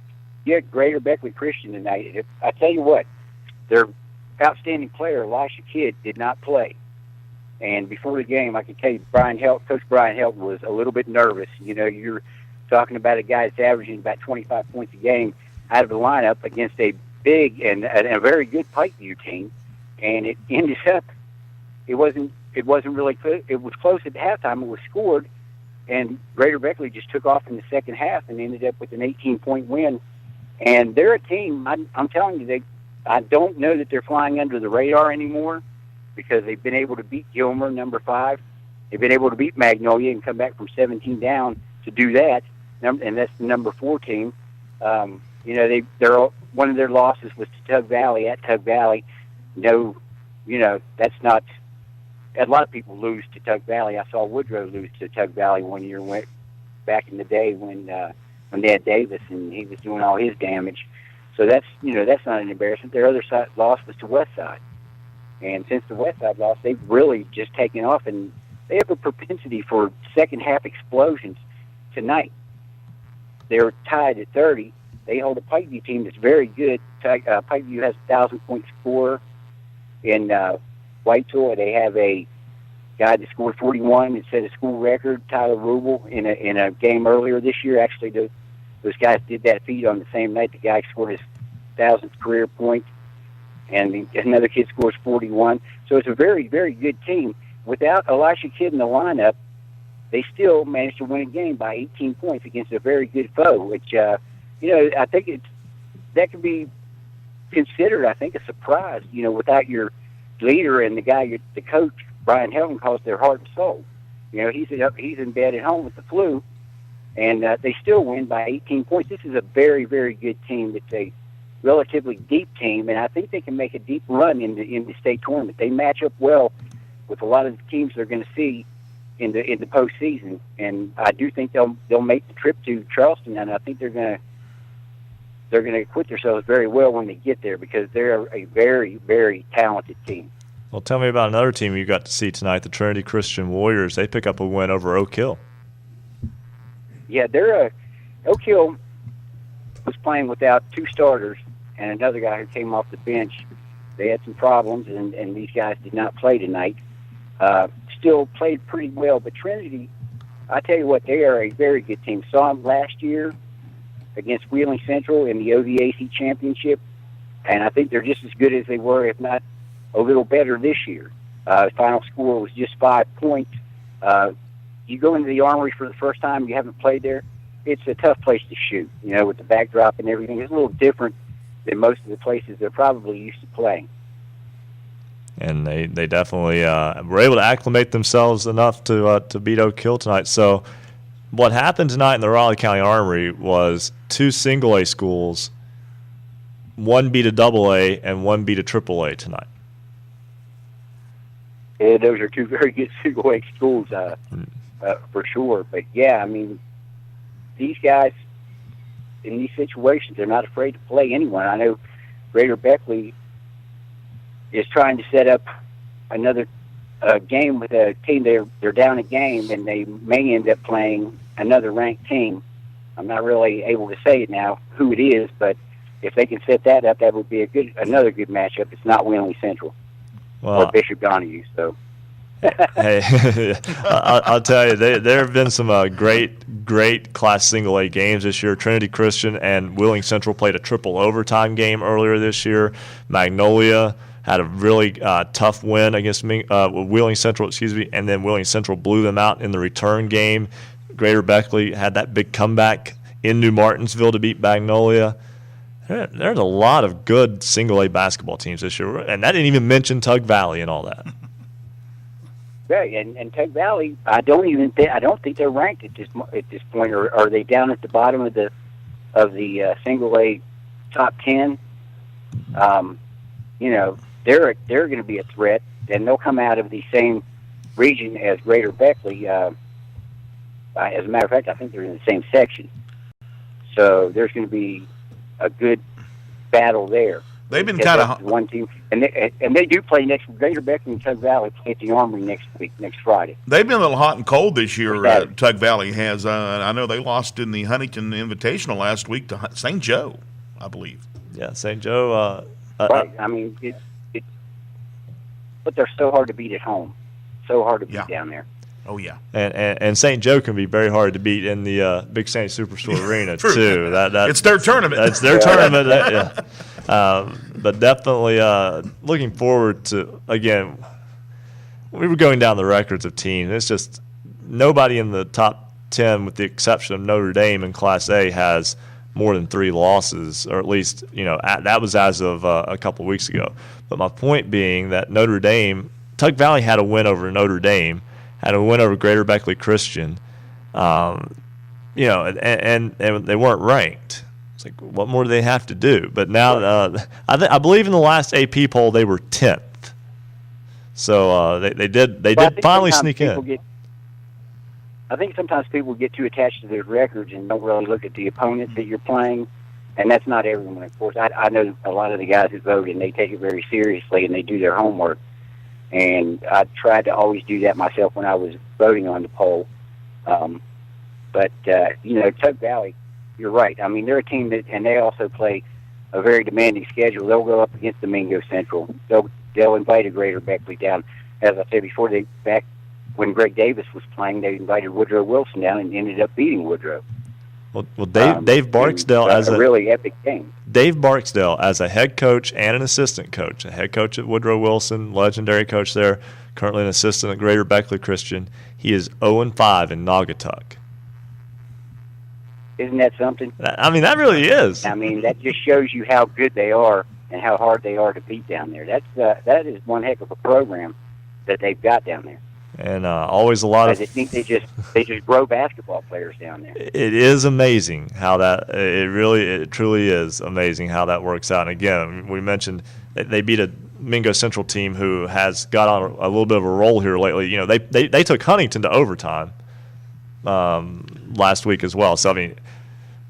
Greater Beckley Christian tonight. I tell you what, their outstanding player, Elisha Kidd, did not play. And before the game, I can tell you, Coach Brian Helt was a little bit nervous. You're talking about a guy that's averaging about 25 points a game out of the lineup against a big and a very good Pikeview team, and it ended up it wasn't really close. It was close at halftime. It was scored, and Greater Beckley just took off in the second half and ended up with an 18-point win. And they're a team. I'm telling you, I don't know that they're flying under the radar anymore, because they've been able to beat Gilmer, number 5. They've been able to beat Magnolia and come back from 17 down to do that, and that's the number 4 team. They're one of their losses was to Tug Valley at Tug Valley. That's not. A lot of people lose to Tug Valley. I saw Woodrow lose to Tug Valley one year back in the day when they had Davis and he was doing all his damage. So that's not an embarrassment. Their other side loss was to Westside. And since the Westside loss, they've really just taken off, and they have a propensity for second-half explosions tonight. They're tied at 30. They hold a Pikeview team that's very good. Pikeview has a 1,000-point scorer in Whitesville. They have a guy that scored 41 and set a school record, Tyler Rubel, in a game earlier this year. Actually, those guys did that feat on the same night. The guy scored his 1,000th career point, and another kid scores 41. So it's a very, very good team. Without Elisha Kidd in the lineup, they still managed to win a game by 18 points against a very good foe, which, I think that could be considered, I think, a surprise, without your leader and the coach, Brian Helton, calls their heart and soul. He's in bed at home with the flu, and they still win by 18 points. This is a very, very good team. It's a relatively deep team, and I think they can make a deep run in the state tournament. They match up well with a lot of the teams they're going to see in the postseason, and I do think they'll make the trip to Charleston, and I think they're going to acquit themselves very well when they get there, because they're a very, very talented team. Well, tell me about another team you got to see tonight, the Trinity Christian Warriors. They pick up a win over Oak Hill. Yeah, Oak Hill was playing without 2 starters and another guy who came off the bench. They had some problems, and these guys did not play tonight. Still played pretty well, but Trinity, I tell you what, they are a very good team. Saw them last year against Wheeling Central in the OVAC championship, and I think they're just as good as they were, if not a little better this year. Final score was just 5 points. You go into the Armory for the first time, you haven't played there, it's a tough place to shoot, with the backdrop and everything. It's a little different than most of the places they're probably used to playing. And they definitely were able to acclimate themselves enough to beat Oak Hill tonight. So what happened tonight in the Raleigh County Armory was 2 single-A schools, one beat a double-A and one beat a triple-A tonight. Yeah, those are 2 very good single-A schools for sure. But, yeah, I mean, these guys in these situations, they're not afraid to play anyone. I know Greater Beckley is trying to set up another game with a team. They're down a game, and they may end up playing another ranked team. I'm not really able to say it now who it is, but if they can set that up, that would be another good matchup. It's not Wyoming Central or Bishop Donahue. So, hey, I'll tell you, there have been some great Class Single A games this year. Trinity Christian and Wheeling Central played a triple overtime game earlier this year. Magnolia had a really tough win against Wheeling Central, and then Wheeling Central blew them out in the return game. Greater Beckley had that big comeback in New Martinsville to beat Magnolia. There's a lot of good single-A basketball teams this year, and that didn't even mention Tug Valley and all that. Yeah, and Tug Valley, I don't think they're ranked at this point, or are they down at the bottom of the single-A top 10? They're going to be a threat, and they'll come out of the same region as Greater Beckley. As a matter of fact, I think they're in the same section. So there's going to be a good battle there. They've been kind of one team, and they do play next. Greater Beckley and Tug Valley play at the Armory next Friday. They've been a little hot and cold this year. Tug Valley has. I know they lost in the Huntington Invitational last week to St. Joe, I believe. Yeah, St. Joe. Right. I mean, but they're so hard to beat at home. So hard to beat down there. Oh, yeah. And St. Joe can be very hard to beat in the Big Sandy Superstore Arena, too. It's their tournament. It's their tournament. But definitely looking forward to, again, we were going down the records of teams. It's just nobody in the top 10, with the exception of Notre Dame in Class A, has more than 3 losses, or at least, that was as of a couple weeks ago. But my point being that Notre Dame, Tug Valley had a win over Notre Dame, had a win over Greater Beckley Christian, and they weren't ranked. It's like, what more do they have to do? But now, I believe in the last AP poll they were 10th. So they did finally sneak in. I think sometimes people get too attached to their records and don't really look at the opponents that you're playing, and that's not everyone, of course. I know a lot of the guys who vote, and they take it very seriously, and they do their homework. And I tried to always do that myself when I was voting on the poll. But Tug Valley, you're right. I mean, they're a team and they also play a very demanding schedule. They'll go up against Domingo Central. They'll invite a Greater Beckley down. As I said before, back when Greg Davis was playing, they invited Woodrow Wilson down and ended up beating Woodrow. Well, Dave Barksdale as a really epic game. Dave Barksdale as a head coach and an assistant coach, a head coach at Woodrow Wilson, legendary coach there, currently an assistant at Greater Beckley Christian. He is 0-5 in Naugatuck. Isn't that something? I mean, that really is. I mean, that just shows you how good they are and how hard they are to beat down there. That is one heck of a program that they've got down there. And always a lot of. I think they just grow basketball players down there. It is amazing how that. It truly is amazing how that works out. And again, we mentioned they beat a Mingo Central team who has got on a little bit of a roll here lately. They took Huntington to overtime last week as well. So I mean,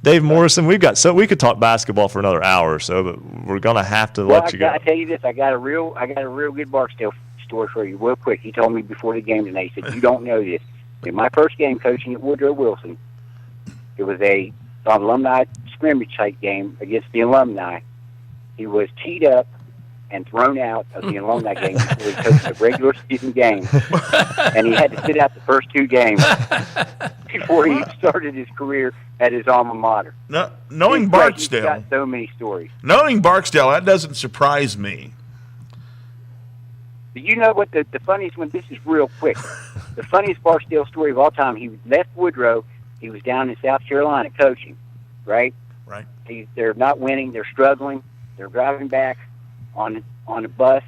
Dave Morrison, we could talk basketball for another hour or so, but we're gonna have to let you go. I tell you this, I got a real good Barksdale story for you real quick. He told me before the game today, he said, you don't know this. In my first game coaching at Woodrow Wilson, it was an alumni scrimmage type game against the alumni. He was teed up and thrown out of the alumni game before he coached a regular season game. And he had to sit out the first 2 games before he started his career at his alma mater. No, knowing Barksdale, he's got so many stories. Knowing Barksdale, that doesn't surprise me. Do you know what the funniest one? This is real quick. The funniest Barstow story of all time. He left Woodrow. He was down in South Carolina coaching, right? Right. They're not winning. They're struggling. They're driving back on a bus.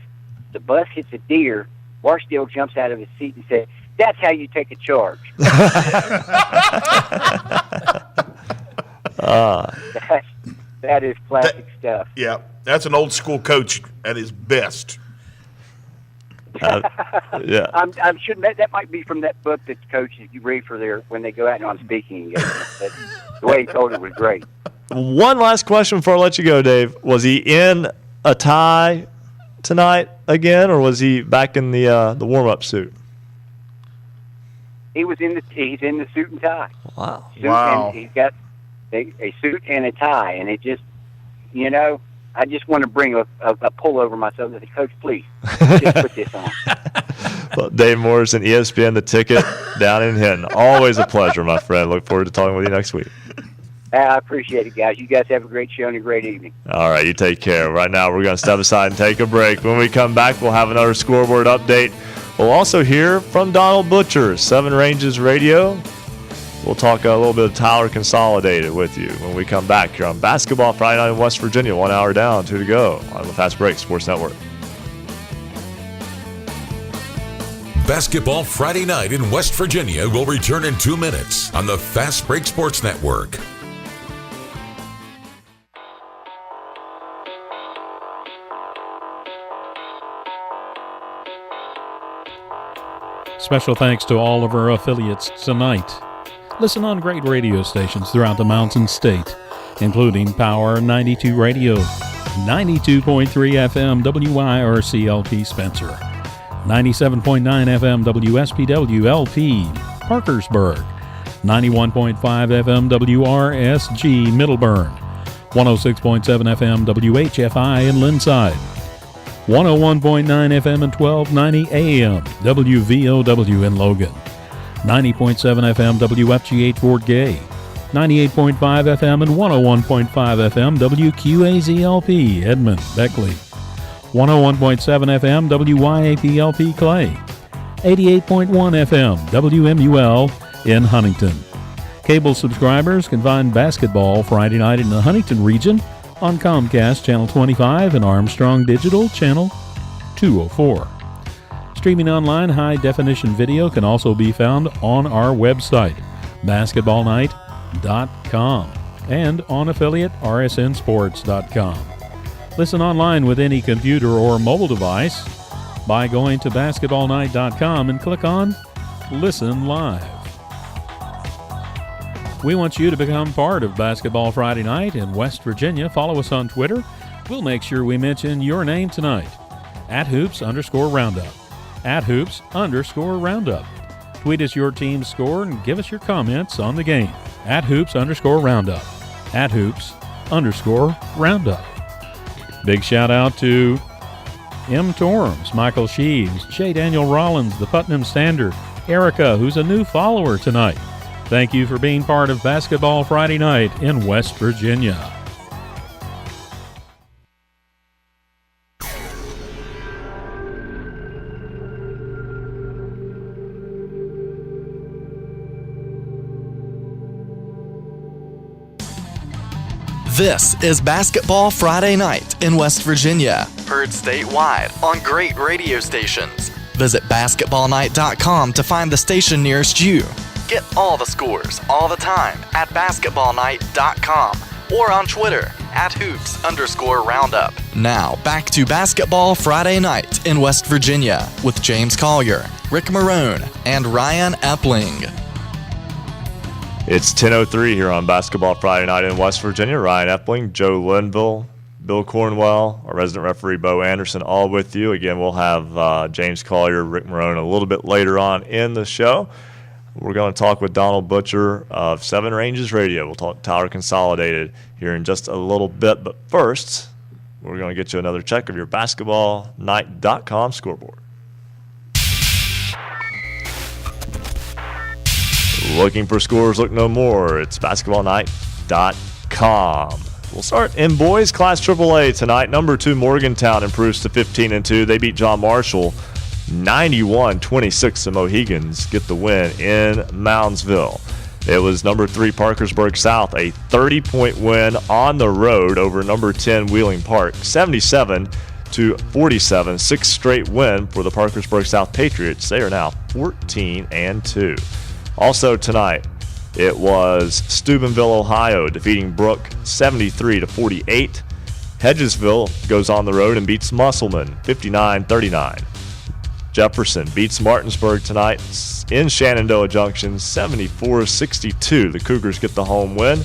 The bus hits a deer. Barstow jumps out of his seat and says, "That's how you take a charge." That is classic stuff. Yeah, that's an old school coach at his best. Yeah. I'm sure that might be from that book that coaches you read for when they go out on speaking engagements. The way he told it was great. One last question before I let you go, Dave. Was he in a tie tonight again, or was he back in the warm-up suit? He's in the suit and tie. Wow. And he's got a suit and a tie, and it just, I just want to bring a pull over myself and say, "Coach, please, just put this on." Well, Dave Morrison, ESPN, The Ticket, down in Hinton. Always a pleasure, my friend. Look forward to talking with you next week. I appreciate it, guys. You guys have a great show and a great evening. All right, you take care. Right now, we're going to step aside and take a break. When we come back, we'll have another scoreboard update. We'll also hear from Donald Butcher, Seven Ranges Radio. We'll talk a little bit of Tyler Consolidated with you when we come back here on Basketball Friday Night in West Virginia. 1 hour down, 2 to go on the Fast Break Sports Network. Basketball Friday Night in West Virginia will return in 2 minutes on the Fast Break Sports Network. Special thanks to all of our affiliates tonight. Listen on great radio stations throughout the Mountain State, including Power 92 Radio, 92.3 FM WIRC-LP Spencer, 97.9 FM WSPW-LP Parkersburg, 91.5 FM WRSG Middleburn, 106.7 FM WHFI in Linside, 101.9 FM and 1290 AM WVOW in Logan, 90.7 FM WFGH Fort Gay, 98.5 FM and 101.5 FM WQAZLP Edmond Beckley, 101.7 FM WYAPLP Clay, 88.1 FM WMUL in Huntington. Cable subscribers can find Basketball Friday Night in the Huntington region on Comcast Channel 25 and Armstrong Digital Channel 204. Streaming online high-definition video can also be found on our website, basketballnight.com, and on affiliate rsnsports.com. Listen online with any computer or mobile device by going to basketballnight.com and click on Listen Live. We want you to become part of Basketball Friday Night in West Virginia. Follow us on Twitter. We'll make sure we mention your name tonight. @hoops_roundup. @hoops_roundup. Tweet us your team's score and give us your comments on the game. @hoops_roundup. @hoops_roundup. Big shout out to M. Torms, Michael Sheaves, J. Daniel Rollins, the Putnam Standard, Erica, who's a new follower tonight. Thank you for being part of Basketball Friday Night in West Virginia. This is Basketball Friday Night in West Virginia. Heard statewide on great radio stations. Visit basketballnight.com to find the station nearest you. Get all the scores all the time at basketballnight.com or on Twitter @hoops_roundup. Now back to Basketball Friday Night in West Virginia with James Collier, Rick Marrone, and Ryan Epling. It's 10:03 here on Basketball Friday Night in West Virginia. Ryan Epling, Joe Linville, Bill Cornwell, our resident referee Bo Anderson, all with you. Again, we'll have James Collier, Rick Marrone a little bit later on in the show. We're going to talk with Donald Butcher of Seven Ranges Radio. We'll talk Tyler Consolidated here in just a little bit. But first, we're going to get you another check of your basketballnight.com scoreboard. Looking for scores, look no more. It's basketballnight.com. We'll start in boys class AAA tonight. Number 2 Morgantown improves to 15-2. They beat John Marshall 91-26, the Mohegans get the win in Moundsville. It was number 3 Parkersburg South, a 30-point win on the road over number 10 Wheeling Park, 77-47, sixth straight win for the Parkersburg South Patriots. They are now 14-2. Also tonight, it was Steubenville, Ohio, defeating Brooke 73-48. Hedgesville goes on the road and beats Musselman 59-39. Jefferson beats Martinsburg tonight in Shenandoah Junction 74-62. The Cougars get the home win.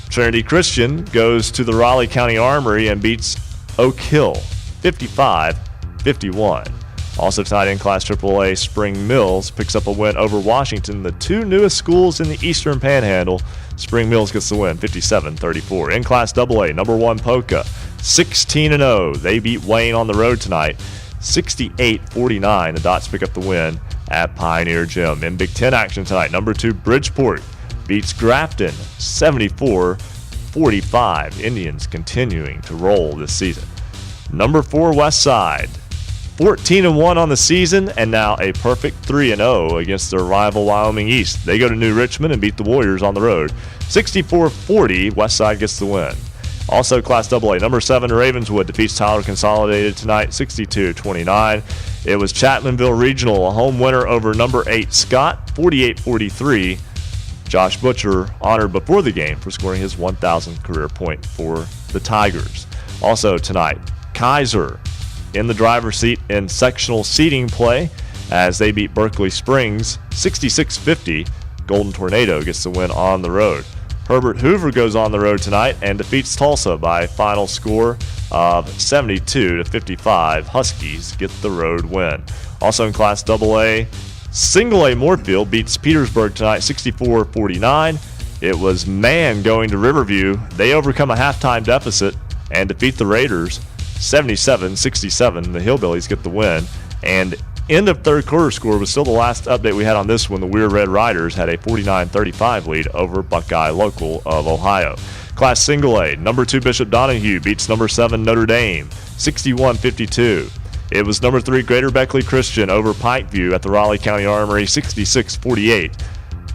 Trinity Christian goes to the Raleigh County Armory and beats Oak Hill 55-51. Also tonight in Class AAA, Spring Mills picks up a win over Washington, the 2 newest schools in the Eastern Panhandle. Spring Mills gets the win 57-34. In Class AA, number 1 Polka 16-0. They beat Wayne on the road tonight 68-49. The Dots pick up the win at Pioneer Gym. In Big Ten action tonight, number 2 Bridgeport beats Grafton 74-45. Indians continuing to roll this season. Number 4 Westside 14-1 on the season, and now a perfect 3-0 against their rival Wyoming East. They go to New Richmond and beat the Warriors on the road 64-40. Westside gets the win. Also, Class AA, number 7 Ravenswood defeats Tyler Consolidated tonight, 62-29. It was Chapmanville Regional, a home winner over number 8 Scott, 48-43. Josh Butcher honored before the game for scoring his 1,000th career point for the Tigers. Also tonight, Kaiser in the driver's seat in sectional seeding play as they beat Berkeley Springs 66-50. Golden Tornado gets the win on the road. Herbert Hoover goes on the road tonight and defeats Tulsa by a final score of 72-55. Huskies get the road win. Also in Class AA, Single A Moorfield beats Petersburg tonight 64-49. It was Man going to Riverview. They overcome a halftime deficit and defeat the Raiders 77-67. The Hillbillies get the win. And end of third quarter score was still the last update we had on this one. The Weir Red Riders had a 49-35 lead over Buckeye Local of Ohio. Class Single A, number 2 Bishop Donahue beats number 7 Notre Dame 61-52. It was number 3 Greater Beckley Christian over Pikeview at the Raleigh County Armory 66-48.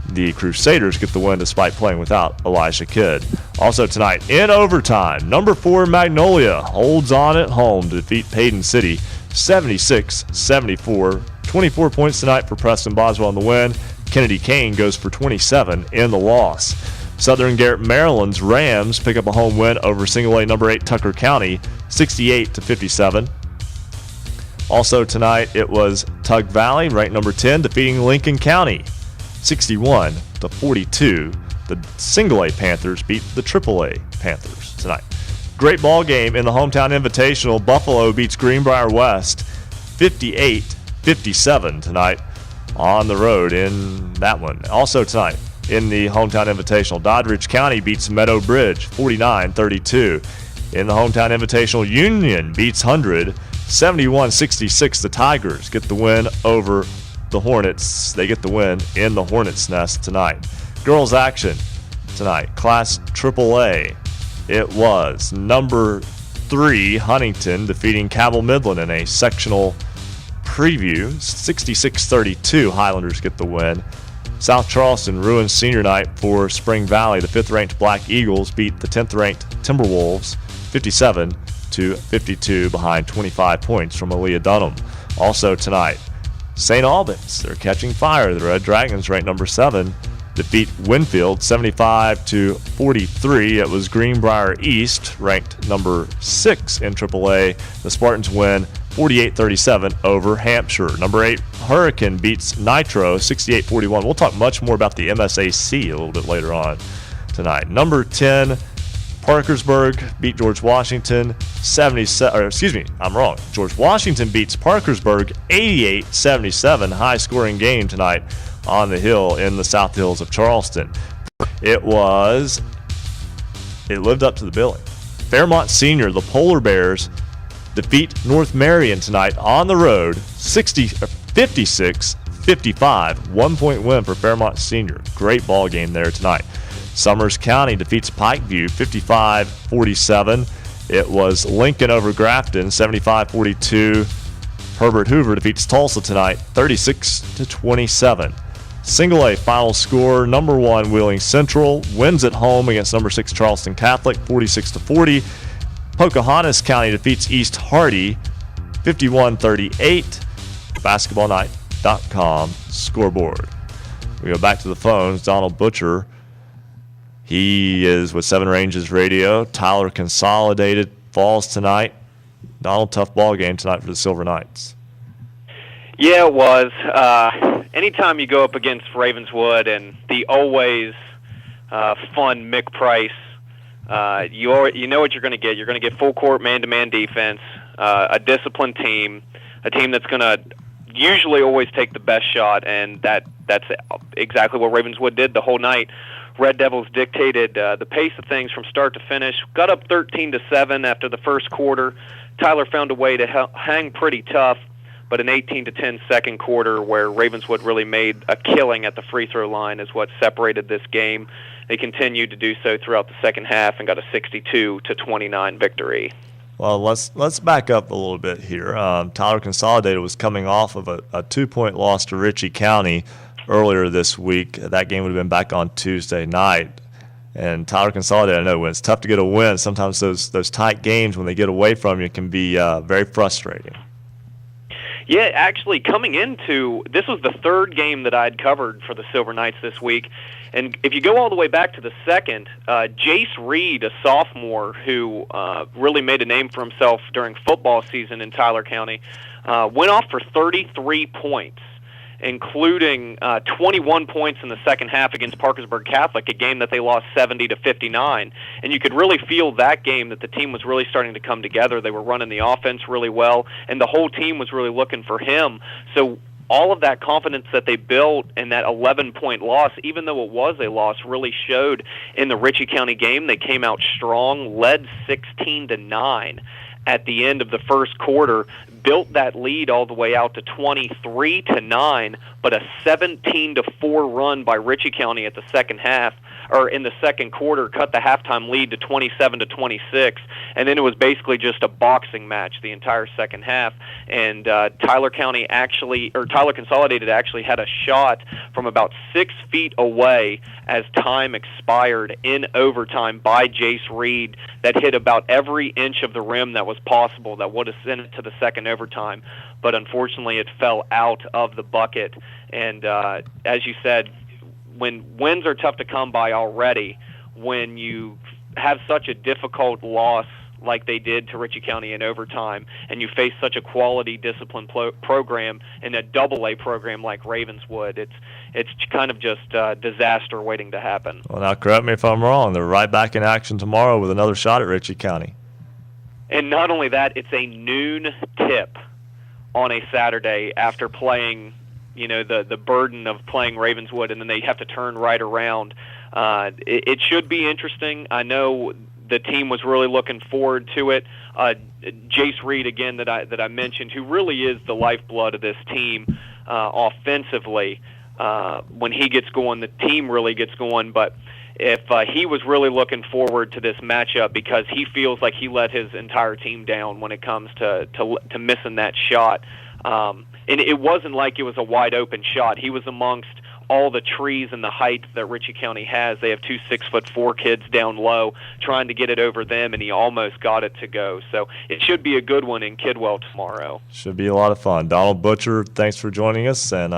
The Crusaders get the win despite playing without Elijah Kidd. Also tonight, in overtime, number 4 Magnolia holds on at home to defeat Payton City 76-74. 24 points tonight for Preston Boswell in the win. Kennedy Kane goes for 27 in the loss. Southern Garrett, Maryland's Rams pick up a home win over single A number 8 Tucker County 68-57. Also tonight, it was Tug Valley, ranked number 10, defeating Lincoln County 61-42. The single A Panthers beat the triple A Panthers tonight. Great ball game in the hometown invitational. Buffalo beats Greenbrier West 58-57 tonight on the road in that one. Also tonight in the hometown invitational, Doddridge County beats Meadow Bridge 49-32. In the hometown invitational, Union beats Hundred 71-66. The Tigers get the win over the Hornets. They get the win in the Hornets' Nest tonight. Girls action tonight, Class AAA. It was number 3 Huntington defeating Cabell Midland in a sectional preview 66-32. Highlanders get the win. South Charleston ruins senior night for Spring Valley. The 5th-ranked Black Eagles beat the 10th-ranked Timberwolves 57-52 behind 25 points from Aaliyah Dunham. Also tonight, St. Albans, they're catching fire. The Red Dragons, ranked number 7, defeat Winfield 75-43. It was Greenbrier East, ranked number 6 in AAA. The Spartans win 48-37 over Hampshire. Number 8 Hurricane beats Nitro 68-41. We'll talk much more about the MSAC a little bit later on tonight. Number 10 Parkersburg beat George Washington 77. George Washington beats Parkersburg 88-77. High-scoring game tonight on the hill in the South Hills of Charleston. It lived up to the billing. Fairmont Senior, the Polar Bears, defeat North Marion tonight on the road 56-55. 1-point win for Fairmont Senior. Great ball game there tonight. Summers County defeats Pikeview 55-47. It was Lincoln over Grafton 75-42. Herbert Hoover defeats Tulsa tonight 36-27. Single A final score, number 1 Wheeling Central wins at home against number 6 Charleston Catholic 46-40. Pocahontas County defeats East Hardy 51-38. BasketballNight.com scoreboard. We go back to the phones. Donald Butcher, he is with Seven Ranges Radio. Tyler Consolidated falls tonight. Donald, tough ball game tonight for the Silver Knights. Yeah, it was. Anytime you go up against Ravenswood and the always fun Mick Price, you know what you're going to get. You're going to get full court man-to-man defense, a disciplined team, a team that's going to usually always take the best shot, and that's exactly what Ravenswood did the whole night. Red Devils dictated the pace of things from start to finish. Got up 13-7 after the first quarter. Tyler found a way to hang pretty tough, but an 18-10 second quarter where Ravenswood really made a killing at the free throw line is what separated this game. They continued to do so throughout the second half and got a 62-29 victory. Well, let's back up a little bit here. Tyler Consolidated was coming off of a 2-point loss to Ritchie County earlier this week. That game would have been back on Tuesday night. And Tyler Consolidated, I know when it's tough to get a win, sometimes those tight games, when they get away from you, can be very frustrating. Yeah, actually, coming into this was the third game that I'd covered for the Silver Knights this week. And if you go all the way back to the second, Jace Reed, a sophomore who really made a name for himself during football season in Tyler County, went off for 33 points, including 21 points in the second half against Parkersburg Catholic, a game that they lost 70-59. And you could really feel that game that the team was really starting to come together. They were running the offense really well, and the whole team was really looking for him. So all of that confidence that they built in that 11-point loss, even though it was a loss, really showed in the Ritchie County game. They came out strong, led 16-9 at the end of the first quarter, built that lead all the way out to 23-9, but a 17-4 run by Ritchie County at the second half, or in the second quarter, cut the halftime lead to 27-26, and then it was basically just a boxing match the entire second half. And Tyler Consolidated actually had a shot from about 6 feet away as time expired in overtime by Jace Reed that hit about every inch of the rim that was possible that would have sent it to the second overtime. But unfortunately, it fell out of the bucket. And as you said, when wins are tough to come by already, when you have such a difficult loss like they did to Ritchie County in overtime, and you face such a quality, disciplined program in a double-A program like Ravenswood, it's kind of just disaster waiting to happen. Well, now correct me if I'm wrong. They're right back in action tomorrow with another shot at Ritchie County. And not only that, it's a noon tip on a Saturday after playing, the burden of playing Ravenswood, and then they have to turn right around. It should be interesting. I know the team was really looking forward to it. Jace Reed, again, that I mentioned, who really is the lifeblood of this team offensively. When he gets going, the team really gets going. But if he was really looking forward to this matchup because he feels like he let his entire team down when it comes to missing that shot. And it wasn't like it was a wide-open shot. He was amongst all the trees and the height that Ritchie County has. They have 2 6'4" kids down low trying to get it over them, and he almost got it to go. So it should be a good one in Kidwell tomorrow. Should be a lot of fun. Donald Butcher, thanks for joining us, and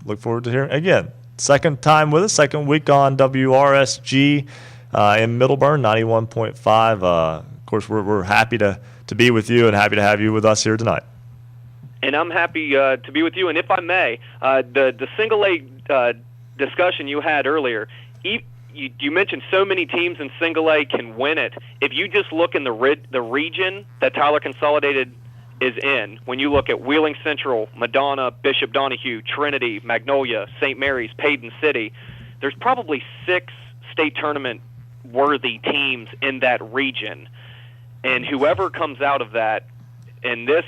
look forward to hearing again. Second time with us, second week on WRSG in Middleburn, 91.5. Of course, we're happy to be with you and happy to have you with us here tonight. And I'm happy to be with you. And if I may, the single A discussion you had earlier, you mentioned so many teams in single A can win it. If you just look in the region that Tyler Consolidated is in, when you look at Wheeling Central, Madonna, Bishop Donahue, Trinity, Magnolia, St. Mary's, Paden City, there's probably 6 state tournament-worthy teams in that region. And whoever comes out of that, and this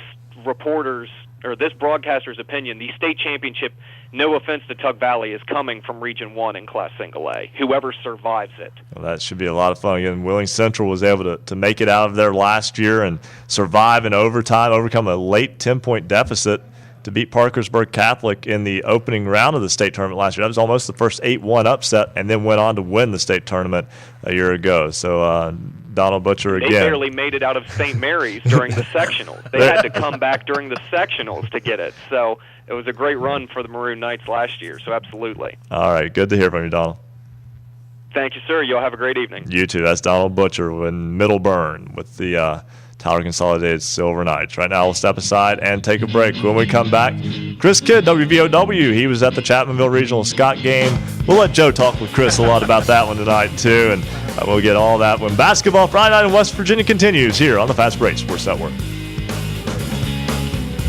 reporter's this broadcaster's opinion, the state championship, no offense to Tug Valley, is coming from Region 1 in Class Single A, whoever survives it. Well, that should be a lot of fun. Again, Wheeling Central was able to make it out of there last year and survive in overtime, overcome a late 10-point deficit to beat Parkersburg Catholic in the opening round of the state tournament last year. That was almost the first 8-1 upset, and then went on to win the state tournament a year ago. So Donald Butcher again. They barely made it out of St. Mary's during the sectionals. They had to come back during the sectionals to get it. So it was a great run for the Maroon Knights last year, so absolutely. All right, good to hear from you, Donald. Thank you, sir. You'll have a great evening. You too. That's Donald Butcher in Middleburn with the Tyler Consolidated Silver Knights. Right now, we'll step aside and take a break. When we come back, Chris Kidd, WVOW. He was at the Chapmanville Regional Scott game. We'll let Joe talk with Chris a lot about that one tonight, too, and we'll get all that when Basketball Friday Night in West Virginia continues here on the Fast Break Sports Network.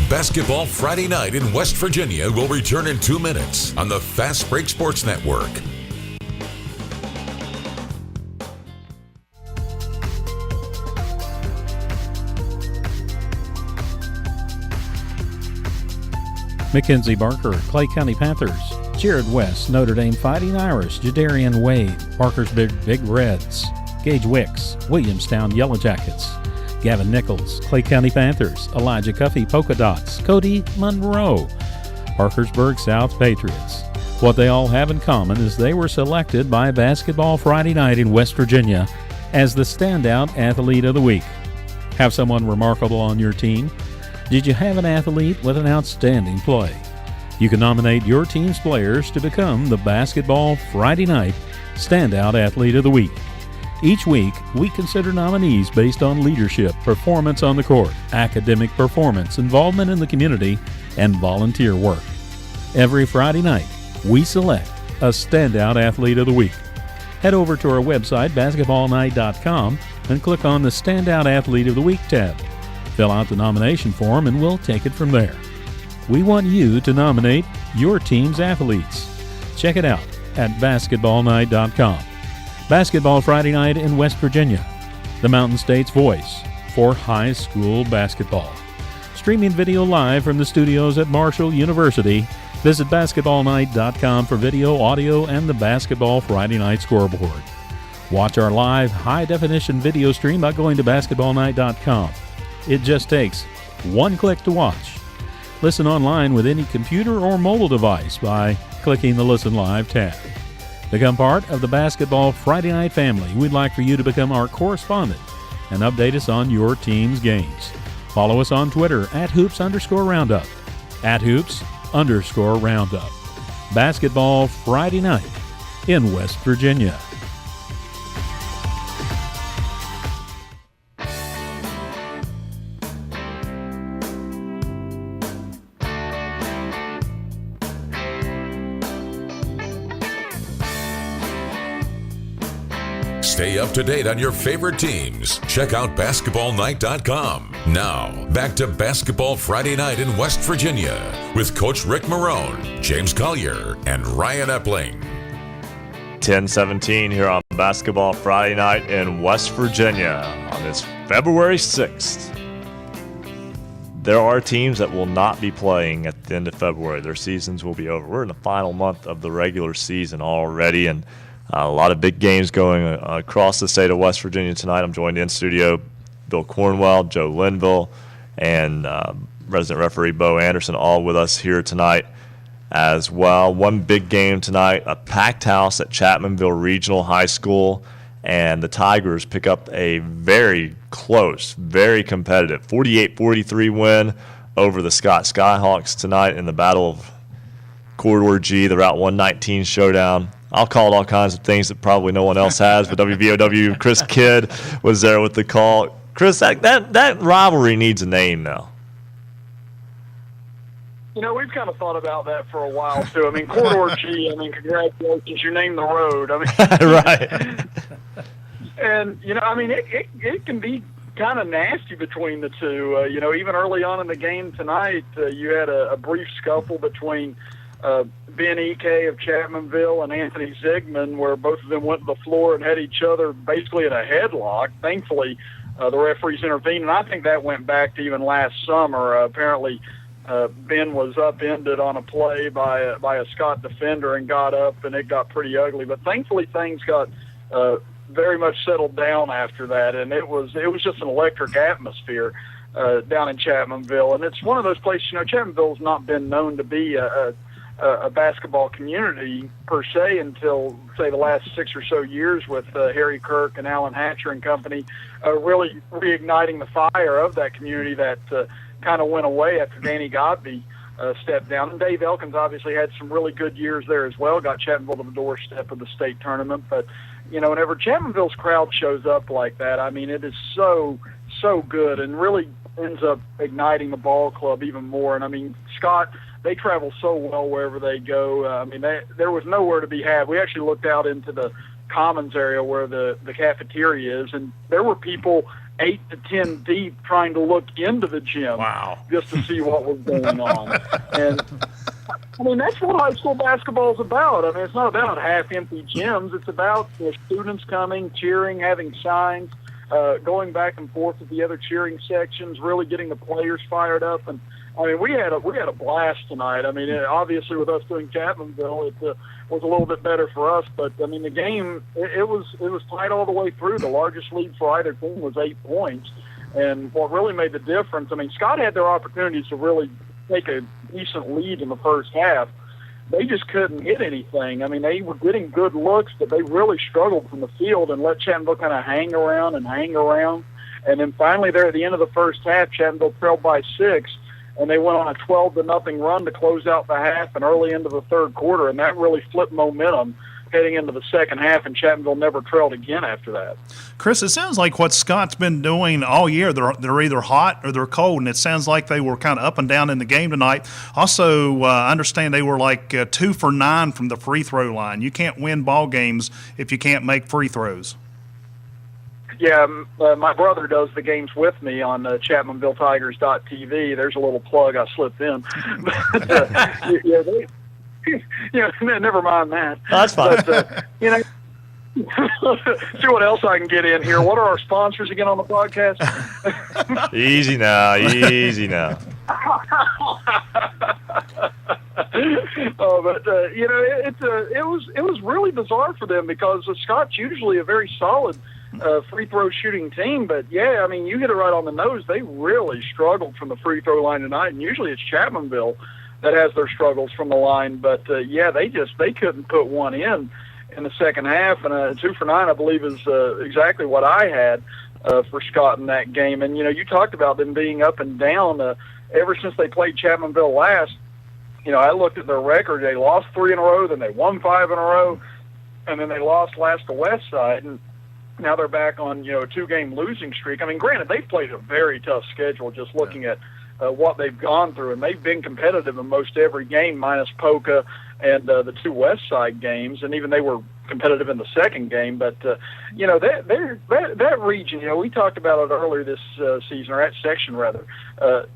Basketball Friday Night in West Virginia will return in 2 minutes on the Fast Break Sports Network. Mackenzie Barker, Clay County Panthers. Jared West, Notre Dame Fighting Irish. Jadarian Wade, Parkersburg Big Reds. Gage Wicks, Williamstown Yellow Jackets. Gavin Nichols, Clay County Panthers. Elijah Cuffey, Polka Dots. Cody Monroe, Parkersburg South Patriots. What they all have in common is they were selected by Basketball Friday Night in West Virginia as the standout athlete of the week. Have someone remarkable on your team? Did you have an athlete with an outstanding play? You can nominate your team's players to become the Basketball Friday Night Standout Athlete of the Week. Each week, we consider nominees based on leadership, performance on the court, academic performance, involvement in the community, and volunteer work. Every Friday night, we select a Standout Athlete of the Week. Head over to our website, basketballnight.com, and click on the Standout Athlete of the Week tab. Fill out the nomination form and we'll take it from there. We want you to nominate your team's athletes. Check it out at basketballnight.com. Basketball Friday Night in West Virginia, the Mountain State's voice for high school basketball. Streaming video live from the studios at Marshall University. Visit basketballnight.com for video, audio, and the Basketball Friday Night Scoreboard. Watch our live high-definition video stream by going to basketballnight.com. It just takes one click to watch. Listen online with any computer or mobile device by clicking the Listen Live tab. Become part of the Basketball Friday Night family. We'd like for you to become our correspondent and update us on your team's games. Follow us on Twitter at @hoops_roundup, @hoops_roundup. Basketball Friday Night in West Virginia. Stay up to date on your favorite teams. Check out basketballnight.com. Now, back to Basketball Friday Night in West Virginia with Coach Rick Marrone, James Collier, and Ryan Epling. 10:17 here on Basketball Friday Night in West Virginia on this February 6th. There are teams that will not be playing at the end of February. Their seasons will be over. We're in the final month of the regular season already, and a lot of big games going across the state of West Virginia tonight. I'm joined in studio, Bill Cornwell, Joe Linville, and resident referee Bo Anderson, all with us here tonight as well. One big game tonight, a packed house at Chapmanville Regional High School, and the Tigers pick up a very close, very competitive 48-43 win over the Scott Skyhawks tonight in the Battle of Corridor G, the Route 119 showdown. I'll call it all kinds of things that probably no one else has, but WVOW, Chris Kidd was there with the call. Chris, that rivalry needs a name now. You know, we've kind of thought about that for a while, too. I mean, Corridor G, congratulations, you named the road. Right. And, it can be kind of nasty between the two. Even early on in the game tonight, you had a brief scuffle between Ben Ike of Chapmanville and Anthony Zigman, where both of them went to the floor and had each other basically in a headlock. Thankfully, the referees intervened, and I think that went back to even last summer. Apparently, Ben was upended on a play by a Scott defender and got up, and it got pretty ugly. But thankfully, things got very much settled down after that, and it was just an electric atmosphere down in Chapmanville. And it's one of those places, Chapmanville's not been known to be a basketball community per se until, say, the last 6 or so years with Harry Kirk and Alan Hatcher and company really reigniting the fire of that community that kind of went away after Danny Godby stepped down. And Dave Elkins obviously had some really good years there as well, got Chapmanville to the doorstep of the state tournament. But, whenever Chapmanville's crowd shows up like that, I mean, it is so good and really ends up igniting the ball club even more. And, I mean, Scott, they travel so well wherever they go. I mean, there was nowhere to be had. We actually looked out into the commons area where the cafeteria is, and there were people 8 to 10 deep trying to look into the gym just to see what was going on. And I mean, that's what high school basketball is about. I mean, it's not about half-empty gyms. It's about students coming, cheering, having signs, going back and forth with the other cheering sections, really getting the players fired up. And I mean, we had a blast tonight. I mean, obviously with us doing Chapmanville, it was a little bit better for us. But I mean, the game it was tight all the way through. The largest lead for either team was 8 points, and what really made the difference. I mean, Scott had their opportunities to really take a decent lead in the first half. They just couldn't hit anything. I mean, they were getting good looks, but they really struggled from the field and let Chapmanville kind of hang around. And then finally, there at the end of the first half, Chapmanville trailed by 6. And they went on a 12-0 run to close out the half and early into the third quarter, and that really flipped momentum heading into the second half, and Chapmanville never trailed again after that. Chris, it sounds like what Scott's been doing all year, they're either hot or they're cold, and it sounds like they were kind of up and down in the game tonight. Also, I understand they were like 2 for 9 from the free throw line. You can't win ball games if you can't make free throws. Yeah, my brother does the games with me on ChapmanvilleTigers.tv. There's a little plug I slipped in. But, never mind that. That's fine. But, see what else I can get in here. What are our sponsors again on the podcast? Easy now. It was really bizarre for them because Scott's usually a very solid free throw shooting team, but yeah, I mean, you hit it right on the nose. They really struggled from the free throw line tonight, and usually it's Chapmanville that has their struggles from the line. But they couldn't put one in the second half, and 2 for 9, I believe, is exactly what I had for Scott in that game. And you talked about them being up and down ever since they played Chapmanville last. I looked at their record. They lost 3 in a row, then they won 5 in a row, and then they lost last to West Side. And now they're back on, a 2-game losing streak. I mean, granted, they've played a very tough schedule just looking at what they've gone through, and they've been competitive in most every game minus Polka and the 2 West Side games, and even they were competitive in the second game. But, that region, we talked about it earlier this season, or that section rather,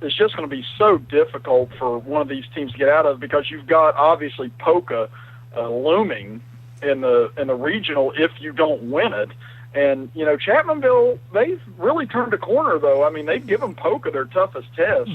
it's just going to be so difficult for one of these teams to get out of because you've got, obviously, Polka looming in the regional if you don't win it. And, Chapmanville, they've really turned a corner, though. I mean, they've given Polka their toughest test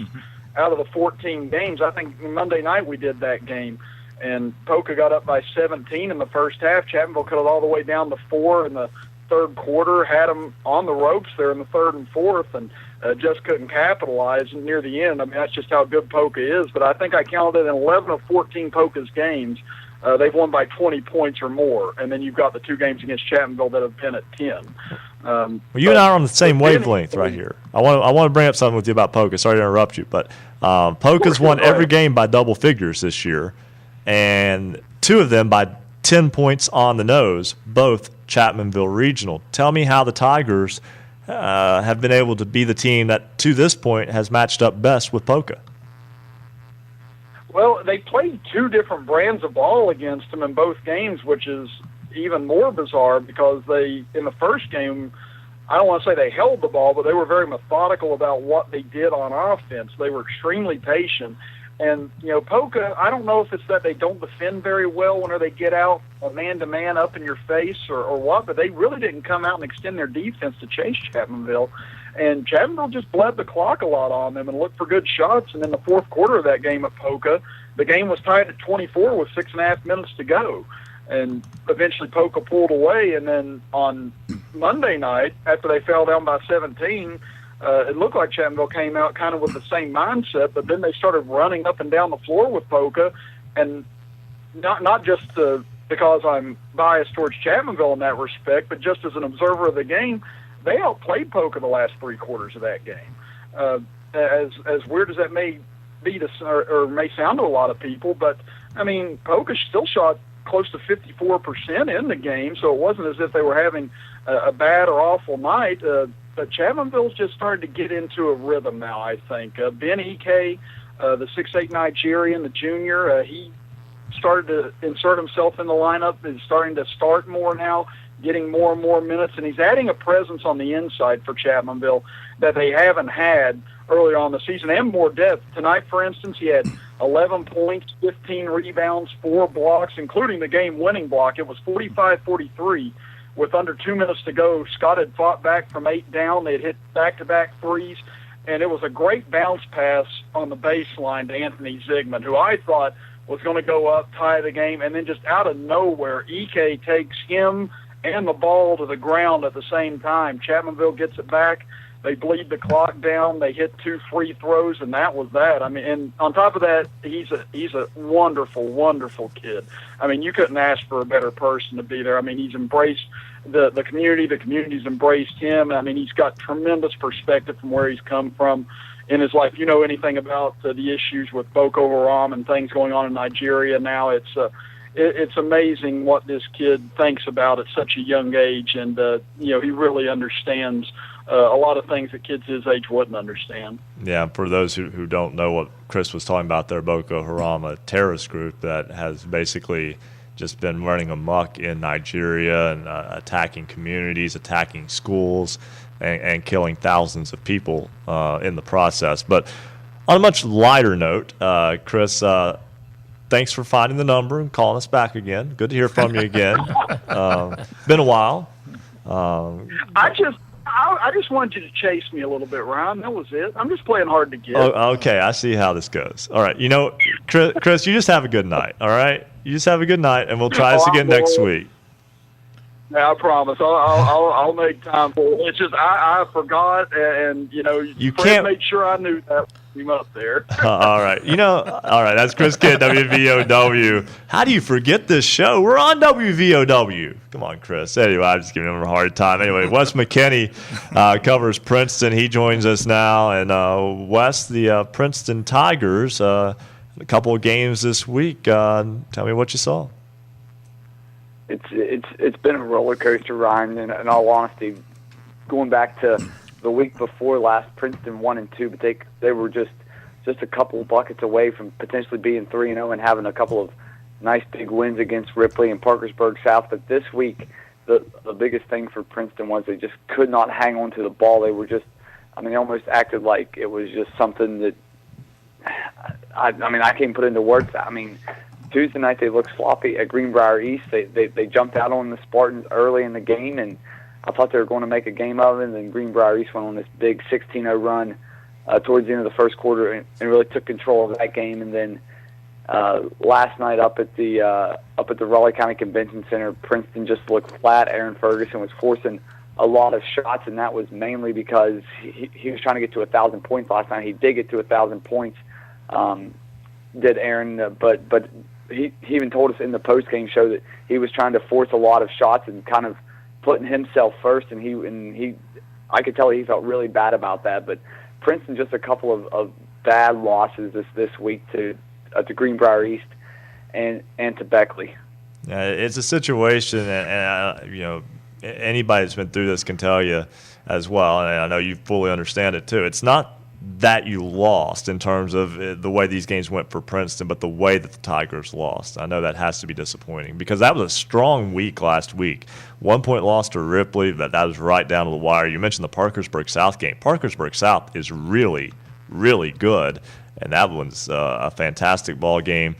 out of the 14 games. I think Monday night we did that game, and Polka got up by 17 in the first half. Chapmanville cut it all the way down to 4 in the third quarter, had them on the ropes there in the third and fourth, and just couldn't capitalize near the end. I mean, that's just how good Polka is. But I think I counted in 11 of 14 Polka's games. They've won by 20 points or more, and then you've got the 2 games against Chapmanville that have been at 10. Well, you and I are on the same wavelength right here. I want to bring up something with you about Polka. Sorry to interrupt you, but Polka's won every game by double figures this year, and 2 of them by 10 points on the nose, both Chapmanville Regional. Tell me how the Tigers have been able to be the team that, to this point, has matched up best with Polka. Well, they played 2 different brands of ball against them in both games, which is even more bizarre because in the first game, I don't want to say they held the ball, but they were very methodical about what they did on offense. They were extremely patient. And, Polka, I don't know if it's that they don't defend very well whenever they get out a man-to-man up in your face or what, but they really didn't come out and extend their defense to chase Chapmanville. And Chapmanville just bled the clock a lot on them and looked for good shots. And in the fourth quarter of that game at Polka, the game was tied at 24 with 6.5 minutes to go. And eventually Polka pulled away. And then on Monday night, after they fell down by 17, it looked like Chapmanville came out kind of with the same mindset, but then they started running up and down the floor with Polka. And not just because I'm biased towards Chapmanville in that respect, but just as an observer of the game, they outplayed Polka the last three quarters of that game. As weird as that may be or may sound to a lot of people, but I mean, Polka still shot close to 54% in the game, so it wasn't as if they were having a bad or awful night. But Chapmanville's just started to get into a rhythm now, I think. Ben Ike, the 6'8" Nigerian, the junior, he started to insert himself in the lineup. He's starting to start more now, getting more and more minutes, and he's adding a presence on the inside for Chapmanville that they haven't had earlier on in the season, and more depth. Tonight, for instance, he had 11 points, 15 rebounds, 4 blocks, including the game-winning block. It was 45-43 with under 2 minutes to go. Scott had fought back from 8 down. They had hit back-to-back threes, and it was a great bounce pass on the baseline to Anthony Zigman, who I thought was going to go up, tie the game, and then just out of nowhere, Ike takes him and the ball to the ground at the same time. Chapmanville gets it back. They bleed the clock down. They hit 2 free throws, and that was that. I mean, and on top of that, he's a wonderful, wonderful kid. I mean, you couldn't ask for a better person to be there. I mean, he's embraced the community. The community's embraced him. I mean, he's got tremendous perspective from where he's come from in his life. You know anything about the issues with Boko Haram and things going on in Nigeria now, it's amazing what this kid thinks about at such a young age, and he really understands a lot of things that kids his age wouldn't understand. Yeah, for those who don't know what Chris was talking about there, Boko Haram, a terrorist group that has basically just been running amok in Nigeria and attacking communities, attacking schools, and killing thousands of people in the process. But on a much lighter note, Chris, thanks for finding the number and calling us back again. Good to hear from you again. Been a while. I just wanted you to chase me a little bit, Ryan. That was it. I'm just playing hard to get. Oh, okay, I see how this goes. All right, Chris, you just have a good night, all right? You just have a good night, and we'll try this again next week. Yeah, I promise. I'll make time for it. It's just I forgot, and you Fred can't made sure I knew that him up there. All right. All right. That's Chris Kidd, WVOW. How do you forget this show? We're on WVOW. Come on, Chris. Anyway, I'm just giving him a hard time. Anyway, Wes McKinney covers Princeton. He joins us now. And Wes, the Princeton Tigers, a couple of games this week. Tell me what you saw. It's been a roller coaster, Ryan. In all honesty, going back to the week before last, Princeton 1-2, but they were just a couple of buckets away from potentially being 3-0 and having a couple of nice big wins against Ripley and Parkersburg South. But this week, the biggest thing for Princeton was they just could not hang on to the ball. They were just, they almost acted like it was just something that, I can't put into words. Tuesday night they looked sloppy at Greenbrier East. They jumped out on the Spartans early in the game, and I thought they were going to make a game of it, and then Greenbrier East went on this big 16-0 run towards the end of the first quarter and really took control of that game. And then last night up at the Raleigh County Convention Center, Princeton just looked flat. Aaron Ferguson was forcing a lot of shots, and that was mainly because he was trying to get to 1,000 points last night. He did get to 1,000 points, did Aaron, but he even told us in the post-game show that he was trying to force a lot of shots and kind of putting himself first, and he I could tell he felt really bad about that. But Princeton just a couple of bad losses this week to Greenbrier East and to Beckley. Yeah, it's a situation, and anybody that's been through this can tell you as well, and I know you fully understand it too. It's not that you lost in terms of the way these games went for Princeton, but the way that the Tigers lost. I know that has to be disappointing because that was a strong week last week. 1-point loss to Ripley, but that was right down to the wire. You mentioned the Parkersburg South game. Parkersburg South is really, really good, and that was a fantastic ball game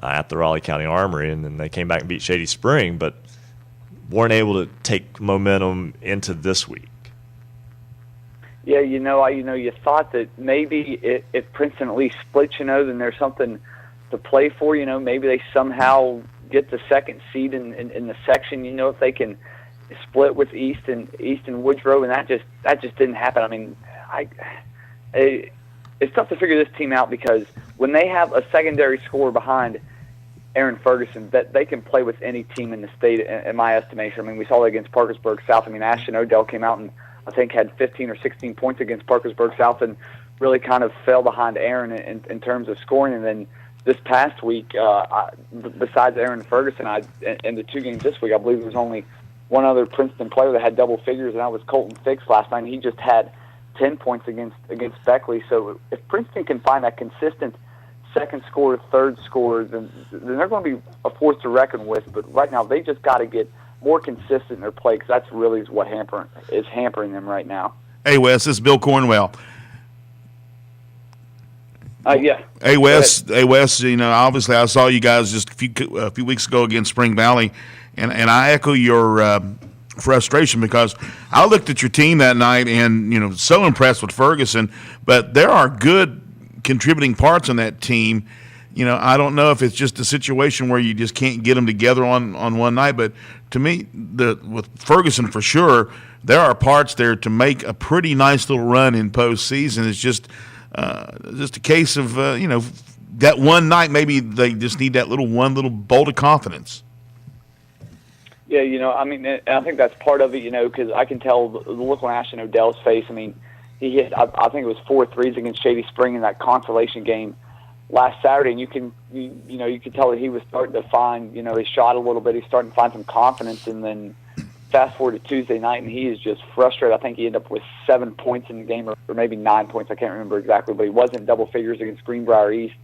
at the Raleigh County Armory, and then they came back and beat Shady Spring, but weren't able to take momentum into this week. Yeah, you thought that maybe if Princeton at least splits, then there's something to play for. Maybe they somehow get the second seed in the section. If they can split with East and Woodrow, and that just didn't happen. I mean, it's tough to figure this team out because when they have a secondary scorer behind Aaron Ferguson, that they can play with any team in the state, in my estimation. I mean, we saw that against Parkersburg South. I mean, Ashton Odell came out and I think had 15 or 16 points against Parkersburg South and really kind of fell behind Aaron in terms of scoring. And then this past week, besides Aaron Ferguson, in the 2 games this week, I believe there was only one other Princeton player that had double figures, and that was Colton Fix last night. And he just had 10 points against Beckley. So if Princeton can find that consistent second scorer, third scorer, then they're going to be a force to reckon with. But right now, they just got to get more consistent in their play because that's really what is hampering them right now. Hey, Wes, this is Bill Cornwell. Yeah. Hey, Wes. Obviously I saw you guys just a few weeks ago against Spring Valley, and I echo your frustration because I looked at your team that night and, so impressed with Ferguson, but there are good contributing parts on that team. I don't know if it's just a situation where you just can't get them together on one night, but to me, with Ferguson for sure, there are parts there to make a pretty nice little run in postseason. It's just a case of that one night maybe they just need that one little bolt of confidence. Yeah, I think that's part of it, because I can tell the look on Ashton Odell's face. I mean, he hit, I think it was 4 threes against Shady Spring in that consolation game last Saturday, and you could tell that he was starting to find, his shot a little bit. He's starting to find some confidence, and then fast forward to Tuesday night, and he is just frustrated. I think he ended up with 7 points in the game, or maybe 9 points. I can't remember exactly, but he wasn't double figures against Greenbrier East.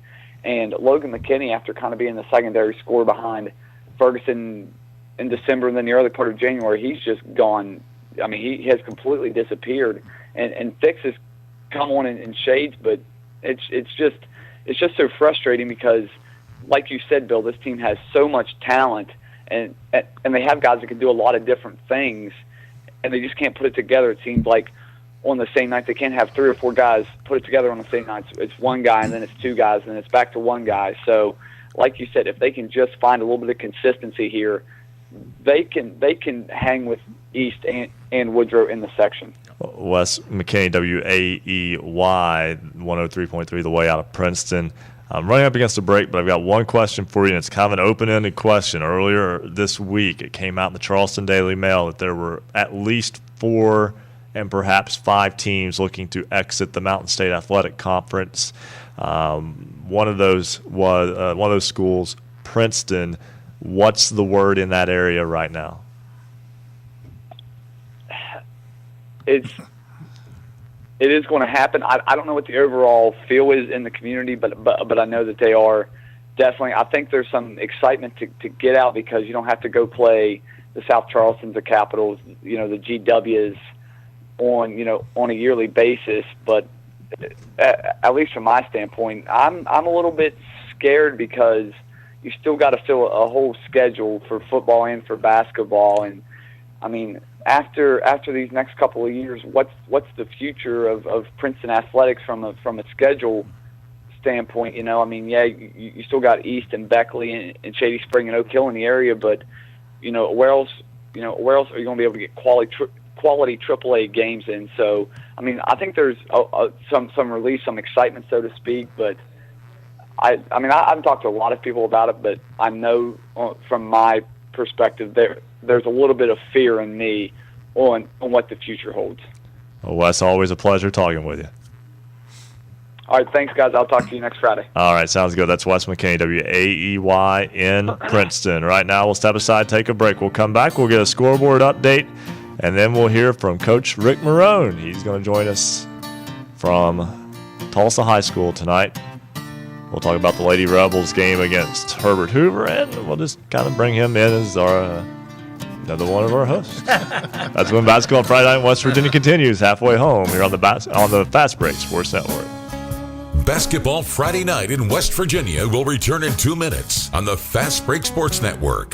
And Logan McKinney, after kind of being the secondary scorer behind Ferguson in December and then the early part of January, he's just gone. I mean, he has completely disappeared. And Fix has come on in shades, but it's just so frustrating because, like you said, Bill, this team has so much talent, and they have guys that can do a lot of different things, and they just can't put it together. It seems like on the same night they can't have 3 or 4 guys put it together on the same night. It's one guy, and then it's 2 guys, and then it's back to one guy. So, like you said, if they can just find a little bit of consistency here, they can hang with East and Woodrow in the section. Wes McKinney, WAEY, 103.3, the way out of Princeton. I'm running up against a break, but I've got one question for you, and it's kind of an open-ended question. Earlier this week, it came out in the Charleston Daily Mail that there were at least 4 and perhaps 5 teams looking to exit the Mountain State Athletic Conference. One of those was one of those schools, Princeton. What's the word in that area right now? It is going to happen. I don't know what the overall feel is in the community, but I know that they are definitely. I think there's some excitement to get out because you don't have to go play the South Charlestons, the Capitals, the GWs on a yearly basis. But at least from my standpoint, I'm a little bit scared because you still got to fill a whole schedule for football and for basketball, and I mean. After these next couple of years, what's the future of Princeton athletics from a schedule standpoint? You still got East and Beckley and Shady Spring and Oak Hill in the area, but where else are you going to be able to get quality AAA games in? So I think there's some relief, some excitement, so to speak. But I've talked to a lot of people about it, but I know from my perspective there's a little bit of fear in me on what the future holds. Well, Wes, always a pleasure talking with you. All right, thanks, guys. I'll talk to you next Friday. All right, sounds good. That's Wes McKinney, WAEY in Princeton. Right now, we'll step aside, take a break. We'll come back. We'll get a scoreboard update, and then we'll hear from Coach Rick Marrone. He's going to join us from Tulsa High School tonight. We'll talk about the Lady Rebels game against Herbert Hoover, and we'll just kind of bring him in as our another one of our hosts. That's when Basketball Friday Night in West Virginia continues halfway home here on the Fast Break Sports Network. Basketball Friday Night in West Virginia will return in 2 minutes on the Fast Break Sports Network.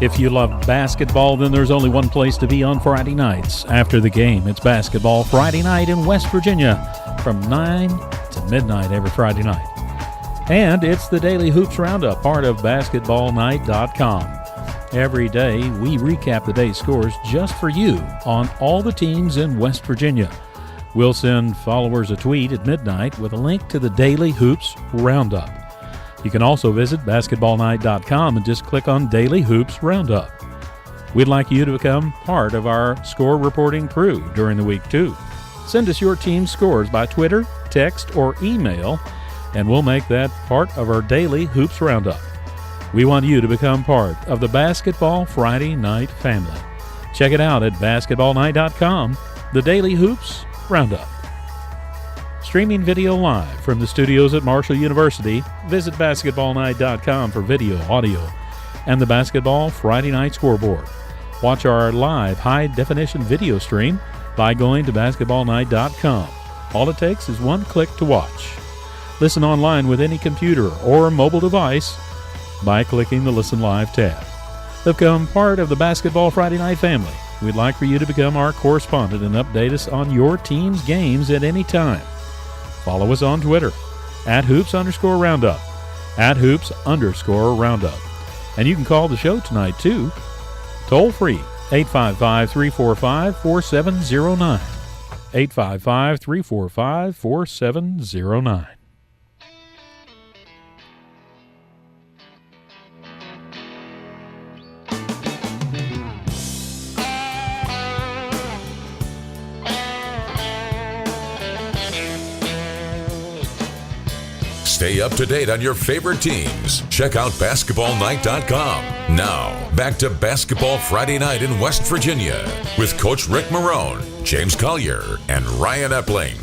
If you love basketball, then there's only one place to be on Friday nights. After the game, it's Basketball Friday Night in West Virginia from 9 to midnight every Friday night. And it's the Daily Hoops Roundup, part of BasketballNight.com. Every day, we recap the day's scores just for you on all the teams in West Virginia. We'll send followers a tweet at midnight with a link to the Daily Hoops Roundup. You can also visit BasketballNight.com and just click on Daily Hoops Roundup. We'd like you to become part of our score reporting crew during the week, too. Send us your team's scores by Twitter, text, or email, and we'll make that part of our Daily Hoops Roundup. We want you to become part of the Basketball Friday Night family. Check it out at BasketballNight.com, the Daily Hoops Roundup. Streaming video live from the studios at Marshall University, visit BasketballNight.com for video, audio, and the Basketball Friday Night Scoreboard. Watch our live high-definition video stream by going to BasketballNight.com. All it takes is one click to watch. Listen online with any computer or mobile device by clicking the Listen Live tab. Become part of the Basketball Friday Night family. We'd like for you to become our correspondent and update us on your team's games at any time. Follow us on Twitter, @Hoops_Roundup, @Hoops_Roundup. And you can call the show tonight, too. Toll free, 855-345-4709. 855-345-4709. Stay up to date on your favorite teams. Check out BasketballNight.com. Now, back to Basketball Friday Night in West Virginia with Coach Rick Marrone, James Collier, and Ryan Epling.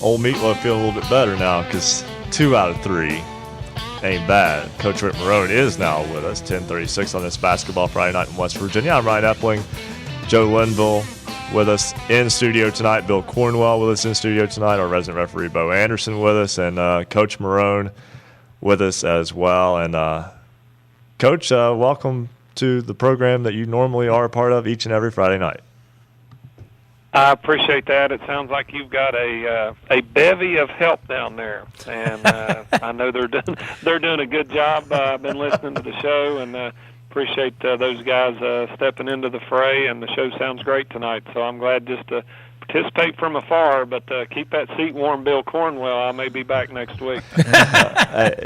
Old Meatloaf feeling a little bit better now because 2 out of 3 ain't bad. Coach Rick Marrone is now with us, 10:36 on this Basketball Friday Night in West Virginia. I'm Ryan Epling, Joe Linville with us in studio tonight, Bill Cornwell with us in studio tonight, our resident referee Bo Anderson with us, and Coach Marrone with us as well. And Coach, welcome to the program that you normally are a part of each and every Friday night. I appreciate that. It sounds like you've got a bevy of help down there, and I know they're doing a good job. I've been listening to the show, and appreciate those guys stepping into the fray, and the show sounds great tonight. So I'm glad just to participate from afar, but keep that seat warm, Bill Cornwell. I may be back next week.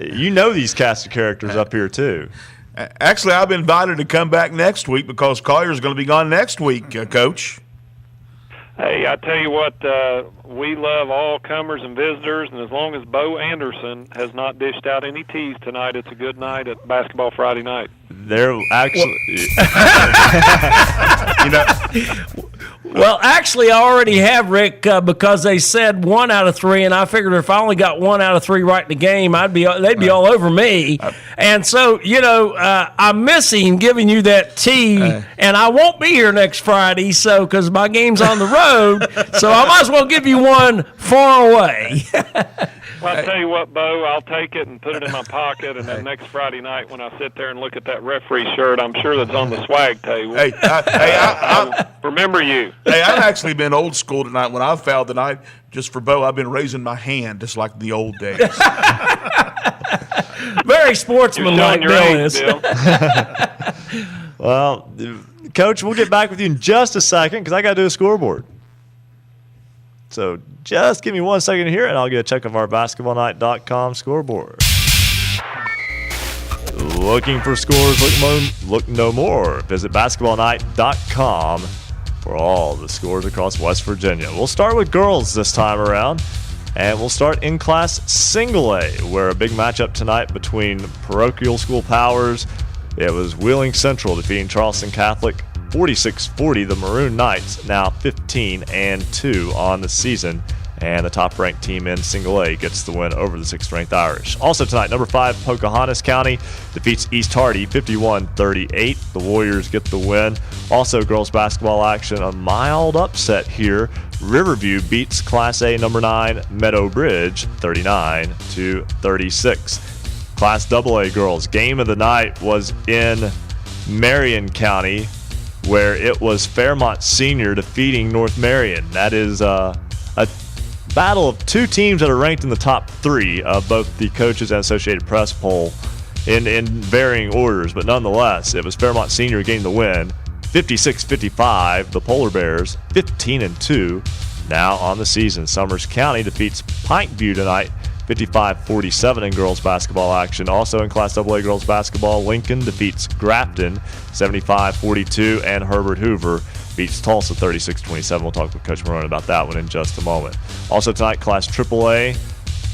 You know these cast of characters up here too. Actually, I've been invited to come back next week because Collier's going to be gone next week, Coach. Hey, I tell you what, we love all comers and visitors, and as long as Bo Anderson has not dished out any teas tonight, it's a good night at Basketball Friday Night. They're actually, Well, actually, I already have, Rick, because they said 1 out of 3, and I figured if I only got 1 out of 3 right in the game, they'd be all over me. And so, I'm missing giving you that tea, and I won't be here next Friday, so because my game's on the road, so I might as well give you one far away. Well, I'll tell you what, Bo, I'll take it and put it in my pocket, and then next Friday night when I sit there and look at that referee shirt, I'm sure that's on the swag table. I remember you. Hey, I've actually been old school tonight. When I fouled tonight, just for Bo, I've been raising my hand just like the old days. Very sportsmanlike, Bill is. Well, Coach, we'll get back with you in just a second because I got to do a scoreboard. So just give me 1 second here, and I'll get a check of our BasketballNight.com scoreboard. Looking for scores? Look no more. Visit BasketballNight.com for all the scores across West Virginia. We'll start with girls this time around, and we'll start in Class Single A, where a big matchup tonight between parochial school powers. It was Wheeling Central defeating Charleston Catholic 46-40. The Maroon Knights now 15-2 on the season And the top-ranked team in Single A gets the win over the 6th-ranked Irish. Also tonight, number 5, Pocahontas County defeats East Hardy 51-38. The Warriors get the win. Also, girls basketball action, a mild upset here. Riverview beats Class A number 9 Meadow Bridge 39-36. Class AA girls, game of the night was in Marion County, where it was Fairmont Senior defeating North Marion. That is a battle of two teams that are ranked in the top 3 of both the Coaches and Associated Press poll in varying orders, but nonetheless, it was Fairmont Senior getting the win, 56-55. The Polar Bears 15-2 now on the season. Summers County defeats Pikeview tonight, 55-47 in girls basketball action. Also in Class AA girls basketball, Lincoln defeats Grafton 75-42, and Herbert Hoover beats Tulsa 36-27. We'll talk with Coach Marrone about that one in just a moment. Also tonight, Class AAA,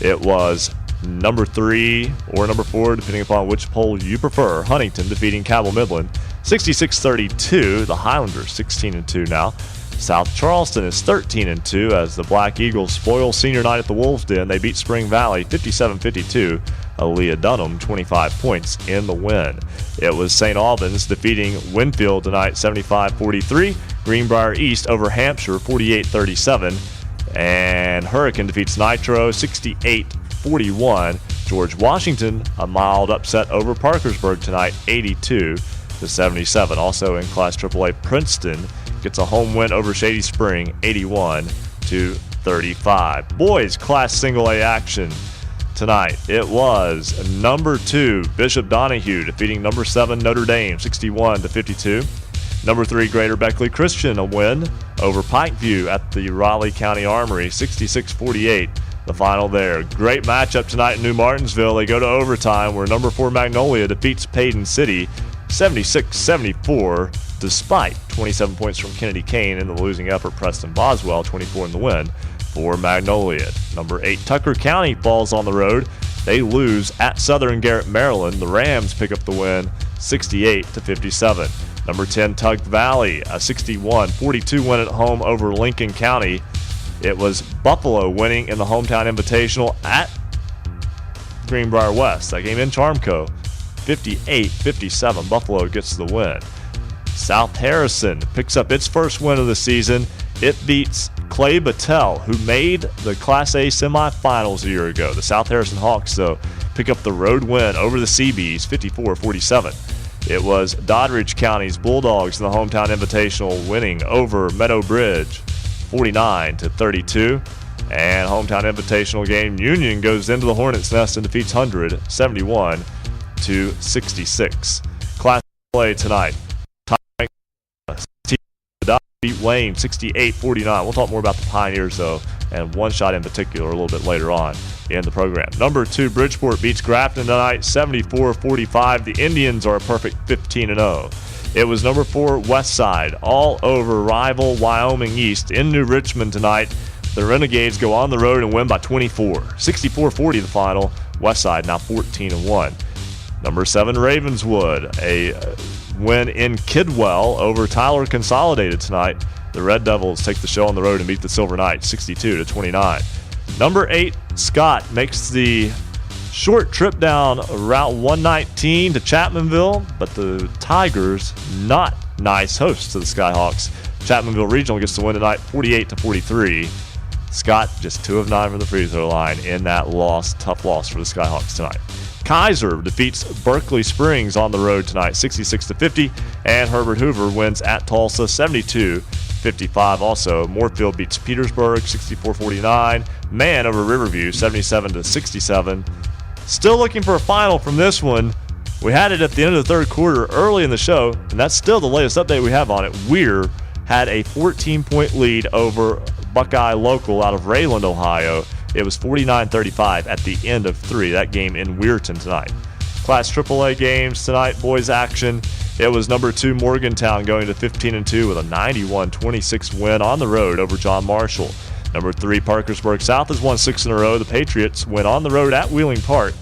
it was number 3 or number 4, depending upon which poll you prefer. Huntington defeating Cabell Midland 66-32. The Highlanders 16-2 now. South Charleston is 13-2 as the Black Eagles spoil senior night at the Wolves Den. They beat Spring Valley 57-52. Aaliyah Dunham 25 points in the win. It was St. Albans defeating Winfield tonight 75-43. Greenbrier East over Hampshire 48-37. And Hurricane defeats Nitro 68-41. George Washington, a mild upset over Parkersburg tonight 82-77. Also in Class AAA, Princeton gets a home win over Shady Spring 81-35. Boys Class Single A action tonight. It was number 2 Bishop Donahue defeating number 7 Notre Dame 61-52. Number 3 Greater Beckley Christian a win over Pikeview at the Raleigh County Armory 66-48. The final there. Great matchup tonight in New Martinsville. They go to overtime where number 4 Magnolia defeats Payton City 76-74. Despite 27 points from Kennedy Kane in the losing effort, Preston Boswell 24 in the win for Magnolia. Number 8 Tucker County falls on the road. They lose at Southern Garrett, Maryland. The Rams pick up the win 68-57. Number 10 Tug Valley, a 61-42 win at home over Lincoln County. It was Buffalo winning in the hometown invitational at Greenbrier West. That game in Charmco, 58-57. Buffalo gets the win. South Harrison picks up its first win of the season. It beats Clay Battelle, who made the Class A semifinals a year ago. The South Harrison Hawks, though, pick up the road win over the Seabees, 54-47. It was Doddridge County's Bulldogs in the hometown invitational winning over Meadow Bridge, 49-32. And hometown invitational game, Union goes into the Hornets' nest and defeats 100, 71-66. Class play tonight. Beat Wayne 68-49. We'll talk more about the Pioneers, though, and one shot in particular a little bit later on in the program. Number 2 Bridgeport beats Grafton tonight 74-45. The Indians are a perfect 15-0. It was number 4 Westside all over rival Wyoming East in New Richmond tonight. The Renegades go on the road and win by 24. 64-40 the final. Westside now 14-1. Number 7 Ravenswood, a win in Kidwell over Tyler Consolidated tonight. The Red Devils take the show on the road and beat the Silver Knights 62-29. Number 8 Scott makes the short trip down Route 119 to Chapmanville, but the Tigers not nice hosts to the Skyhawks. Chapmanville Regional gets the win tonight 48-43. Scott just 2 of 9 from the free throw line in that loss. Tough loss for the Skyhawks tonight. Kaiser defeats Berkeley Springs on the road tonight, 66-50, and Herbert Hoover wins at Tulsa, 72-55. Also, Moorfield beats Petersburg, 64-49. Man over Riverview, 77-67. Still looking for a final from this one. We had it at the end of the third quarter early in the show, and that's still the latest update we have on it. Weir had a 14-point lead over Buckeye Local out of Rayland, Ohio. It was 49-35 at the end of 3. That game in Weirton tonight. Class AAA games tonight, boys action. It was number 2 Morgantown going to 15-2 with a 91-26 win on the road over John Marshall. Number 3 Parkersburg South has won 6 in a row. The Patriots win on the road at Wheeling Park.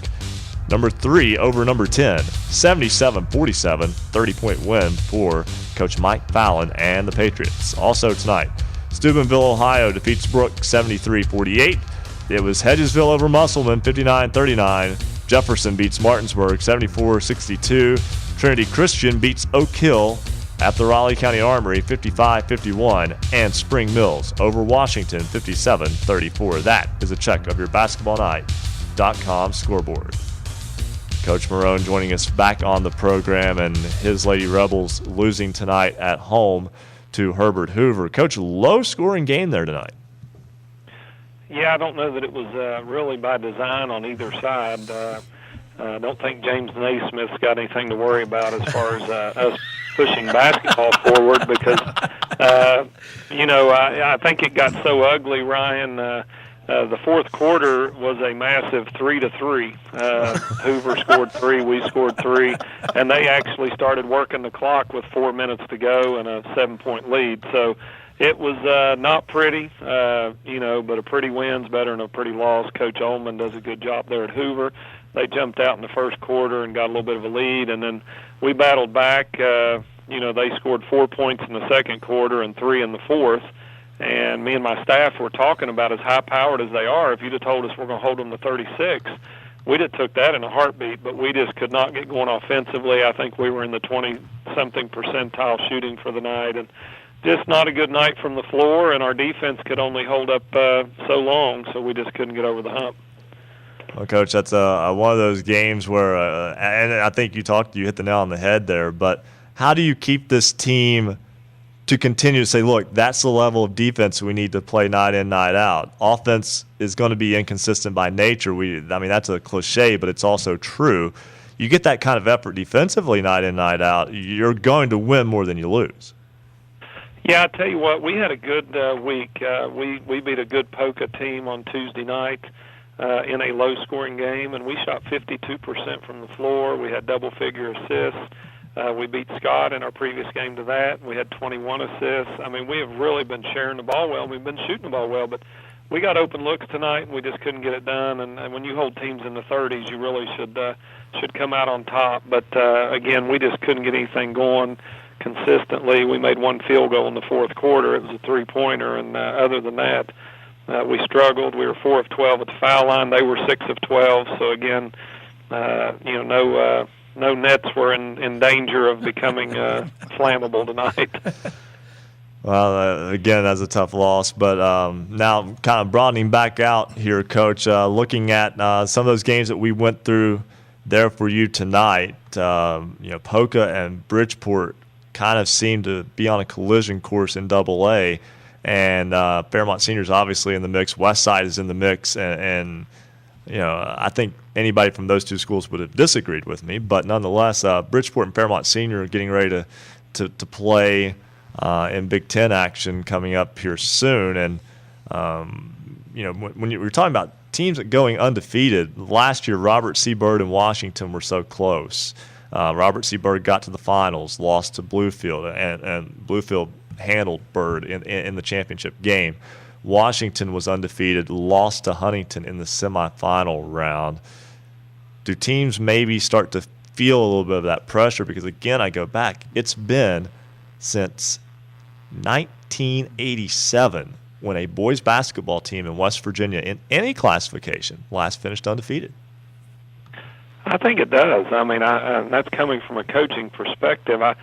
Number 3 over number 10, 77-47, 30-point win for Coach Mike Fallon and the Patriots. Also tonight, Steubenville, Ohio defeats Brooke 73-48. It was Hedgesville over Musselman 59-39. Jefferson beats Martinsburg 74-62. Trinity Christian beats Oak Hill at the Raleigh County Armory 55-51. And Spring Mills over Washington 57-34. That is a check of your basketballnight.com scoreboard. Coach Marrone joining us back on the program, and his Lady Rebels losing tonight at home to Herbert Hoover. Coach, low-scoring game there tonight. Yeah, I don't know that it was really by design on either side. I don't think James Naismith's got anything to worry about as far as us pushing basketball forward because, I think it got so ugly, Ryan. The fourth quarter was a massive 3-3. Hoover scored 3, we scored 3, and they actually started working the clock with 4 minutes to go and a 7-point lead. So it was not pretty, but a pretty win's better than a pretty loss. Coach Ullman does a good job there at Hoover. They jumped out in the first quarter and got a little bit of a lead, and then we battled back. They scored 4 points in the second quarter and 3 in the fourth. And me and my staff were talking about as high-powered as they are. If you'd have told us we're going to hold them to 36, we'd have took that in a heartbeat, but we just could not get going offensively. I think we were in the 20-something percentile shooting for the night, and just not a good night from the floor, and our defense could only hold up so long, so we just couldn't get over the hump. Well, Coach, that's one of those games where, and I think you hit the nail on the head there, but how do you keep this team to continue to say, look, that's the level of defense we need to play night in, night out? Offense is going to be inconsistent by nature. That's a cliche, but it's also true. You get that kind of effort defensively night in, night out, you're going to win more than you lose. Yeah, I tell you what, we had a good week. We beat a good Poca team on Tuesday night in a low-scoring game, and we shot 52% from the floor. We had double-figure assists. We beat Scott in our previous game to that. We had 21 assists. We have really been sharing the ball well. We've been shooting the ball well, but we got open looks tonight, and we just couldn't get it done. And when you hold teams in the 30s, you really should come out on top. But, again, we just couldn't get anything going consistently. We made one field goal in the fourth quarter. It was a three-pointer, and other than that, we struggled. We were 4 of 12 at the foul line. They were 6 of 12. So, again, no nets were in danger of becoming flammable tonight. Well, again, that's a tough loss. But now kind of broadening back out here, Coach, looking at some of those games that we went through there for you tonight, Poca and Bridgeport kind of seem to be on a collision course in AA. And Fairmont Senior's obviously in the mix. Westside is in the mix. And I think anybody from those two schools would have disagreed with me, but nonetheless, Bridgeport and Fairmont Senior are getting ready to play in Big Ten action coming up here soon. And when you were talking about teams that going undefeated last year, Robert C. Byrd and Washington were so close. Robert C. Byrd got to the finals, lost to Bluefield, and Bluefield handled Byrd in the championship game. Washington was undefeated, lost to Huntington in the semifinal round. Do teams maybe start to feel a little bit of that pressure? Because, again, I go back. It's been since 1987 when a boys basketball team in West Virginia in any classification last finished undefeated. I think it does. That's coming from a coaching perspective. I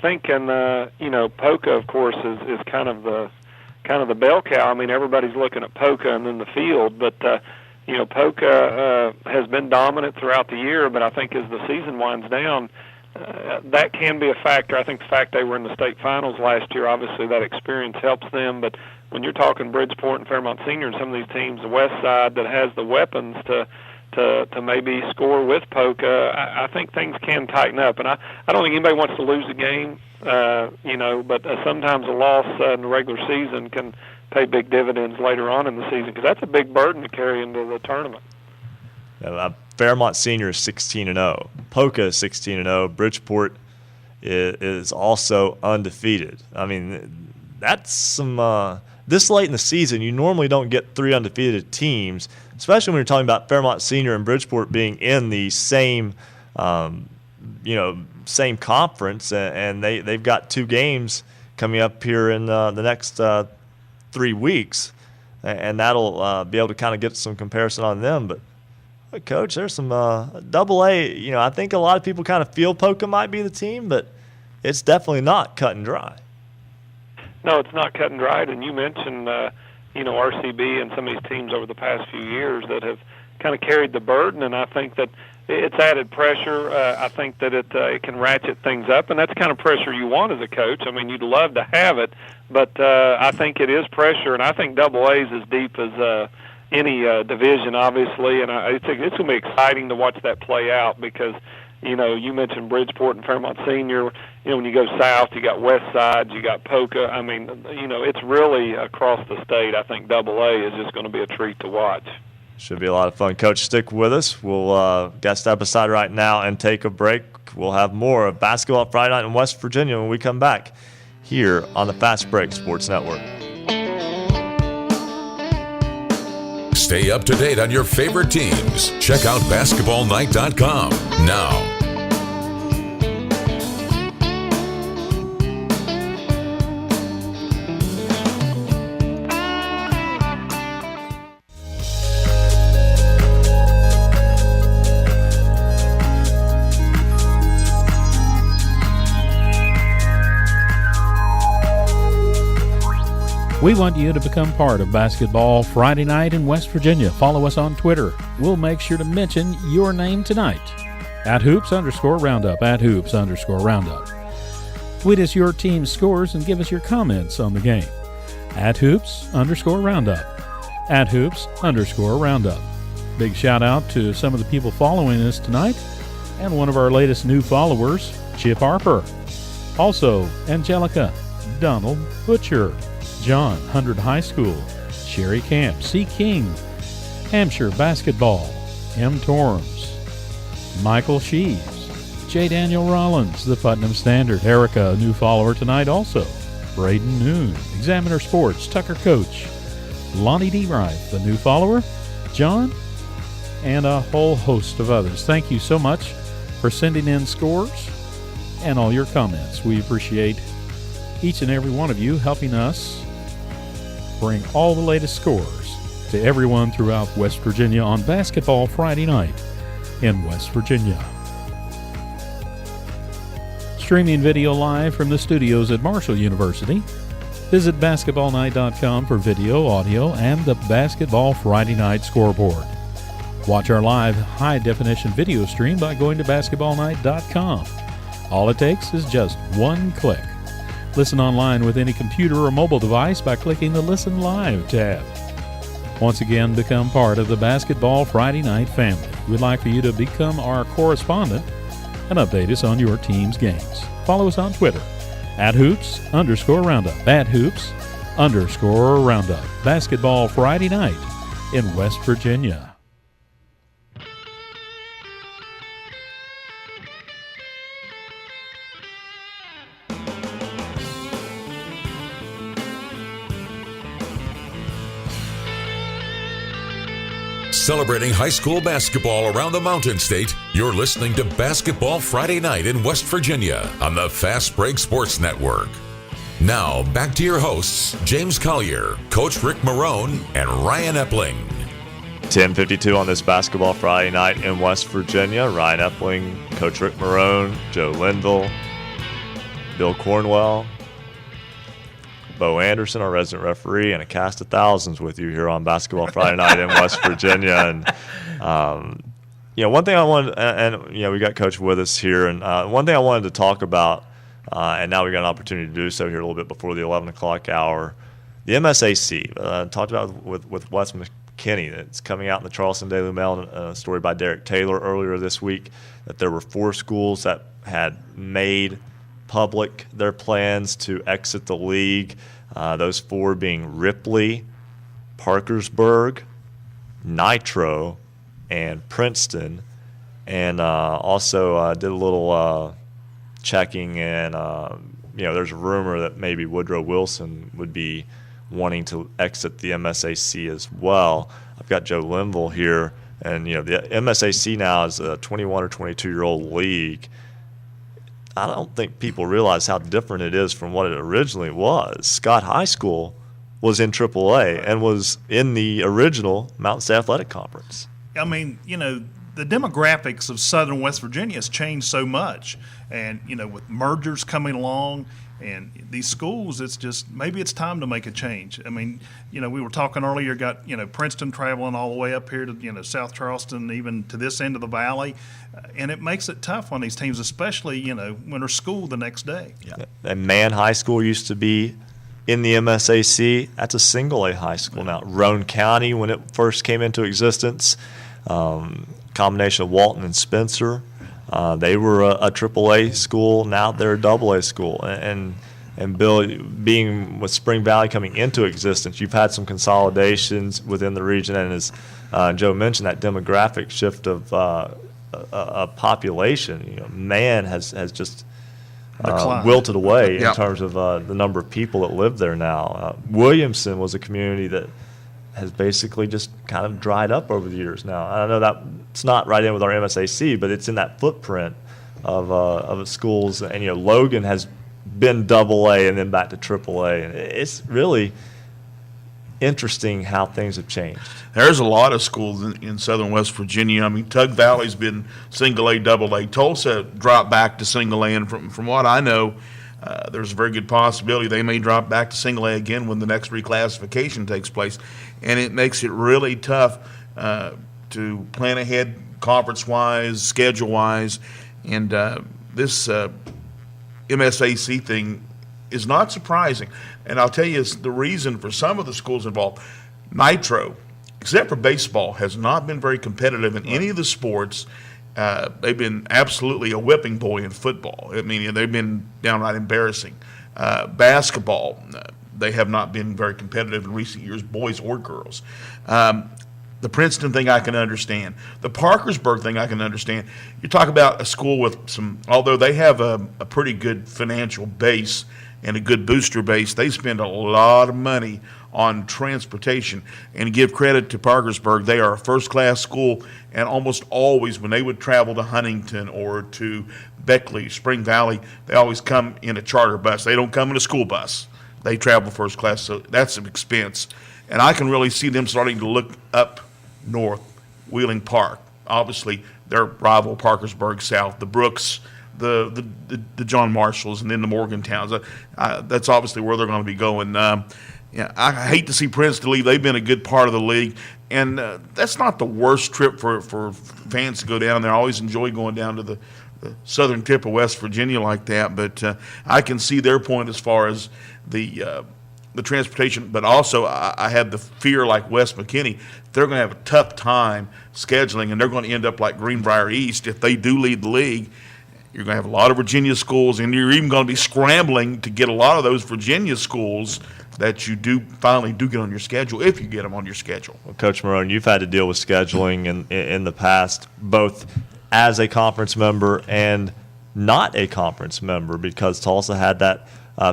think, Poca, of course, is kind of the bell cow. Everybody's looking at Poca and then the field, but Poca has been dominant throughout the year. But I think as the season winds down, that can be a factor. I think the fact they were in the state finals last year, obviously that experience helps them. But when you're talking Bridgeport and Fairmont Senior and some of these teams, the West Side that has the weapons to maybe score with Poca, I think things can tighten up. And I don't think anybody wants to lose a game. But sometimes a loss in the regular season can pay big dividends later on in the season because that's a big burden to carry into the tournament. Fairmont Senior is 16-0. Poca is 16-0. Bridgeport is also undefeated. That's some this late in the season, you normally don't get three undefeated teams, especially when you're talking about Fairmont Senior and Bridgeport being in the same same conference, and they've got two games coming up here in the next 3 weeks, and that'll be able to kind of get some comparison on them. But, Coach, there's some AA. I think a lot of people kind of feel Polka might be the team, but it's definitely not cut and dry. No, it's not cut and dried. And you mentioned, RCB and some of these teams over the past few years that have kind of carried the burden, and I think that it's added pressure. I think that it can ratchet things up, and that's the kind of pressure you want as a coach. I mean, you'd love to have it, but I think it is pressure, and I think AA is as deep as any division, obviously, and I think it's going to be exciting to watch that play out because, you mentioned Bridgeport and Fairmont Senior. When you go south, you got West Side, you got Polka. I mean, it's really across the state. I think AA is just going to be a treat to watch. Should be a lot of fun. Coach, stick with us. We'll got to step aside right now and take a break. We'll have more of Basketball Friday Night in West Virginia when we come back here on the Fast Break Sports Network. Stay up to date on your favorite teams. Check out basketballnight.com now. We want you to become part of Basketball Friday Night in West Virginia. Follow us on Twitter. We'll make sure to mention your name tonight. @hoops_roundup, @hoops_roundup. Tweet us your team's scores and give us your comments on the game. @hoops_roundup, @hoops_roundup. Big shout out to some of the people following us tonight and one of our latest new followers, Chip Harper. Also, Angelica, Donald Butcher, John, 100 High School, Sherry Camp, C. King, Hampshire Basketball, M. Torms, Michael Sheaves, J. Daniel Rollins, the Putnam Standard, Erica, a new follower tonight also, Braden Noon, Examiner Sports, Tucker Coach, Lonnie D. Wright, the new follower, John, and a whole host of others. Thank you so much for sending in scores and all your comments. We appreciate each and every one of you helping us bring all the latest scores to everyone throughout West Virginia on Basketball Friday Night in West Virginia. Streaming video live from the studios at Marshall University. Visit basketballnight.com for video, audio, and the Basketball Friday Night Scoreboard. Watch our live high-definition video stream by going to basketballnight.com. All it takes is just one click. Listen online with any computer or mobile device by clicking the Listen Live tab. Once again, become part of the Basketball Friday Night family. We'd like for you to become our correspondent and update us on your team's games. Follow us on Twitter @hoops_roundup, @hoops_roundup. Basketball Friday Night in West Virginia. Celebrating high school basketball around the Mountain State, you're listening to Basketball Friday Night in West Virginia on the Fast Break Sports Network. Now, back to your hosts, James Collier, Coach Rick Marrone, and Ryan Epling. 10:52 on this Basketball Friday Night in West Virginia. Ryan Epling, Coach Rick Marrone, Joe Linville, Bill Cornwell, Bo Anderson, our resident referee, and a cast of thousands with you here on Basketball Friday Night in West Virginia. And, one thing I wanted, and we got Coach with us here, and one thing I wanted to talk about, and now we got an opportunity to do so here a little bit before the 11 o'clock hour, the MSAC. Talked about with Wes McKinney. It's coming out in the Charleston Daily Mail, a story by Derek Taylor earlier this week, that there were 4 schools that had made public their plans to exit the league. Those 4 being Ripley, Parkersburg, Nitro, and Princeton. And also did a little checking, and there's a rumor that maybe Woodrow Wilson would be wanting to exit the MSAC as well. I've got Joe Linville here, and the MSAC now is a 21 or 22-year-old league. I don't think people realize how different it is from what it originally was. Scott High School was in AAA and was in the original Mountain State Athletic Conference. I mean, the demographics of southern West Virginia has changed so much. And, with mergers coming along and these schools, it's just maybe it's time to make a change. I mean, we were talking earlier, got, Princeton traveling all the way up here to, South Charleston, even to this end of the valley. And it makes it tough on these teams, especially, when they're schooled the next day. Yeah. And Man High School used to be in the MSAC. That's a single-A high school now. Roane County, when it first came into existence, combination of Walton and Spencer, they were a AAA school. Now they're a AA school. And Bill, being with Spring Valley coming into existence, you've had some consolidations within the region, and as Joe mentioned, that demographic shift of a population. Man has just wilted away in terms of the number of people that live there now. Williamson was a community that has basically just kind of dried up over the years now. I know that it's not right in with our MSAC, but it's in that footprint of schools. And, Logan has been AA and then back to AAA. And it's really interesting how things have changed. There's a lot of schools in southern West Virginia. I mean, Tug Valley's been single A, AA. Tulsa dropped back to single A, and from what I know, there's a very good possibility they may drop back to single A again when the next reclassification takes place. And it makes it really tough to plan ahead conference-wise, schedule-wise. And this MSAC thing is not surprising. And I'll tell you the reason for some of the schools involved. Nitro, except for baseball, has not been very competitive in any of the sports. They've been absolutely a whipping boy in football. I mean, they've been downright embarrassing. Basketball, they have not been very competitive in recent years, boys or girls. The Princeton thing I can understand. The Parkersburg thing I can understand. You talk about a school with some, although they have a pretty good financial base and a good booster base, they spend a lot of money on transportation. And give credit to Parkersburg, they are a first-class school, and almost always when they would travel to Huntington or to Beckley, Spring Valley, they always come in a charter bus. They don't come in a school bus. They travel first class, so that's an expense. And I can really see them starting to look up north, Wheeling Park. Obviously, their rival Parkersburg South, the Brooks, the John Marshalls, and then the Morgantowns. That's obviously where they're going to be going. I hate to see Princeton leave. They've been a good part of the league, and that's not the worst trip for fans to go down there. I always enjoy going down to the southern tip of West Virginia like that, but I can see their point as far as the transportation. But also, I have the fear, like West McKinney, they're going to have a tough time scheduling, and they're going to end up like Greenbrier East if they do lead the league. You're going to have a lot of Virginia schools, and you're even going to be scrambling to get a lot of those Virginia schools that you finally get on your schedule, if you get them on your schedule. Well, Coach Marrone, you've had to deal with scheduling in the past, both as a conference member and not a conference member, because Tulsa had that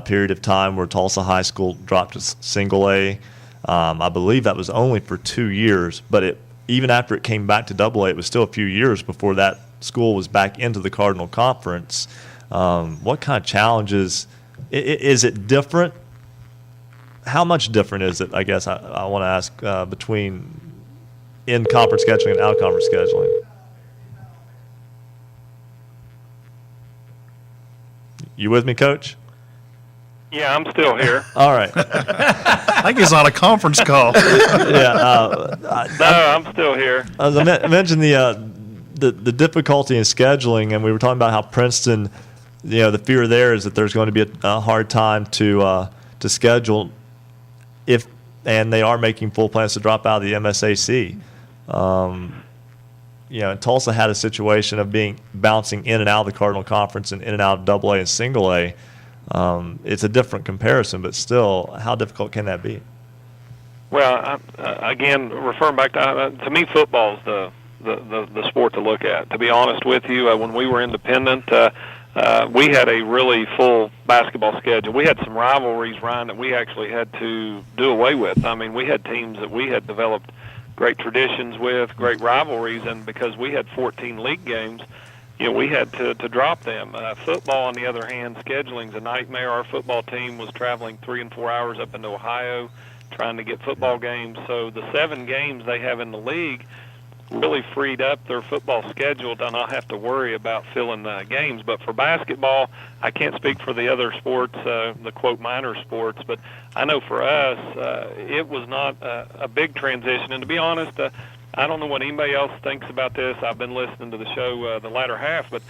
period of time where Tulsa High School dropped to single A. I believe that was only for 2 years, but even after it came back to AA, it was still a few years before that school was back into the Cardinal Conference. What kind of challenges? Is it different? How much different is it, I guess I want to ask, between in-conference scheduling and out-conference scheduling? You with me, Coach? Yeah, I'm still here. All right. I think he's on a conference call. No, I'm still here. As I mentioned the difficulty in scheduling, and we were talking about how Princeton, the fear there is that there's going to be a hard time to schedule and they are making full plans to drop out of the MSAC. Tulsa had a situation of bouncing in and out of the Cardinal Conference and in and out of AA and single A. It's a different comparison, but still, how difficult can that be? Well, again, referring back to me, football's the sport to look at. To be honest with you, when we were independent, we had a really full basketball schedule. We had some rivalries, Ryan, that we actually had to do away with. I mean, we had teams that we had developed great traditions with, great rivalries, and because we had 14 league games, we had to drop them. Football, on the other hand, scheduling's a nightmare. Our football team was traveling 3 and 4 hours up into Ohio trying to get football games. So the 7 games they have in the league really freed up their football schedule to not have to worry about filling games. But for basketball, I can't speak for the other sports, the quote minor sports, but I know for us, it was not a big transition. And to be honest, I don't know what anybody else thinks about this. I've been listening to the show the latter half, but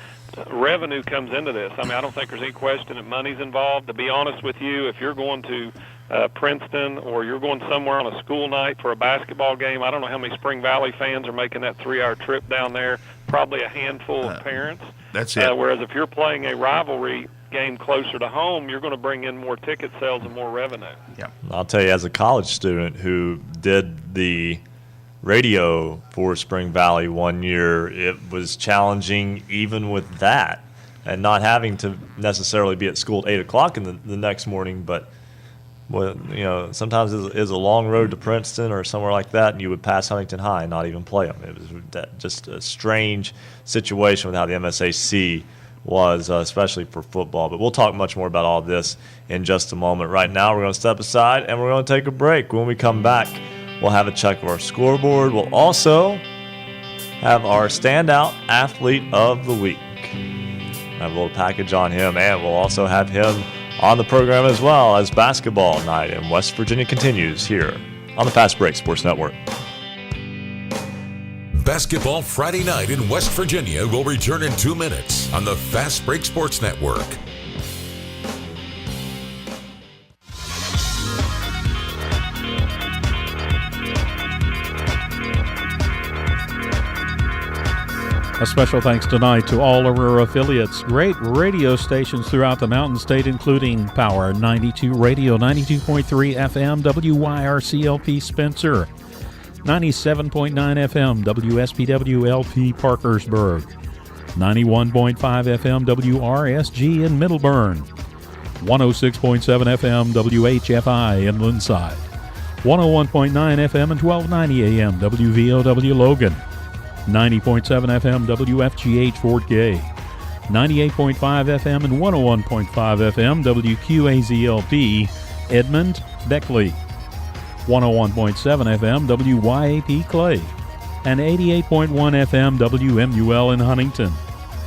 revenue comes into this. I mean, I don't think there's any question that money's involved. To be honest with you, if you're going to Princeton or you're going somewhere on a school night for a basketball game, I don't know how many Spring Valley fans are making that 3-hour trip down there, probably a handful of parents. That's it. Whereas if you're playing a rivalry game closer to home, you're going to bring in more ticket sales and more revenue. Yeah. I'll tell you, as a college student who did the radio for Spring Valley one year, it was challenging even with that and not having to necessarily be at school at 8 o'clock in the next morning. But, well, you know, sometimes it's a long road to Princeton or somewhere like that, and you would pass Huntington High and not even play them. It was just a strange situation with how the MSAC was, especially for football. But we'll talk much more about all this in just a moment. Right now, we're going to step aside and we're going to take a break. When we come back, we'll have a check of our scoreboard. We'll also have our standout athlete of the week. Have a little package on him, and we'll also have him on the program as well as basketball night in West Virginia continues here on the Fast Break Sports Network. Basketball Friday Night in West Virginia will return in 2 minutes on the Fast Break Sports Network. A special thanks tonight to all of our affiliates, great radio stations throughout the Mountain State, including Power 92 Radio, 92.3 FM, WYRCLP Spencer, 97.9 FM, WSPW-LP Parkersburg, 91.5 FM, WRSG in Middleburn, 106.7 FM, WHFI Inlandside, 101.9 FM and 1290 AM, WVOW Logan, 90.7 FM WFGH Fort Gay, 98.5 FM and 101.5 FM WQAZLP Edmond Beckley, 101.7 FM WYAP Clay, and 88.1 FM WMUL in Huntington.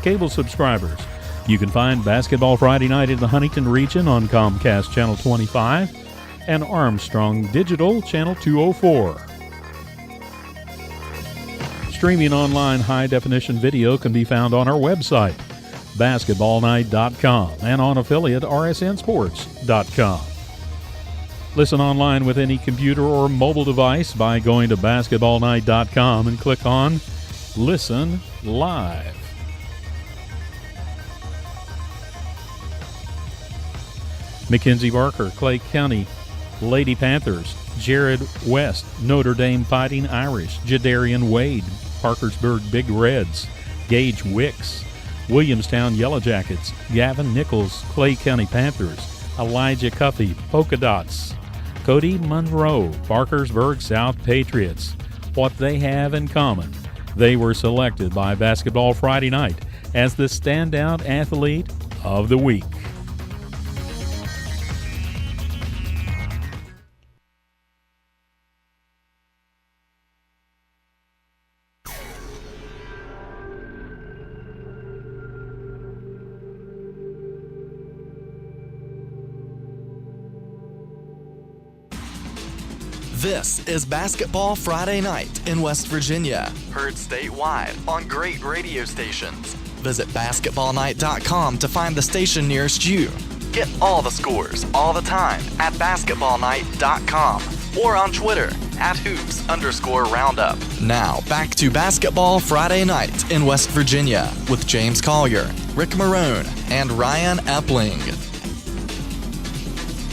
Cable subscribers, you can find Basketball Friday Night in the Huntington region on Comcast Channel 25 and Armstrong Digital Channel 204. Streaming online high-definition video can be found on our website, basketballnight.com, and on affiliate rsnsports.com. Listen online with any computer or mobile device by going to basketballnight.com and click on Listen Live. Mackenzie Barker, Clay County Lady Panthers, Jared West, Notre Dame Fighting Irish, Jadarian Wade, Parkersburg Big Reds, Gage Wicks, Williamstown Yellow Jackets, Gavin Nichols, Clay County Panthers, Elijah Cuffey, Polka Dots, Cody Monroe, Parkersburg South Patriots. What they have in common, they were selected by Basketball Friday Night as the standout athlete of the week. This is Basketball Friday Night in West Virginia, heard statewide on great radio stations. Visit basketballnight.com to find the station nearest you. Get all the scores all the time at basketballnight.com or on Twitter at @hoops_roundup. Now back to Basketball Friday Night in West Virginia with James Collier, Rick Marrone, and Ryan Epling.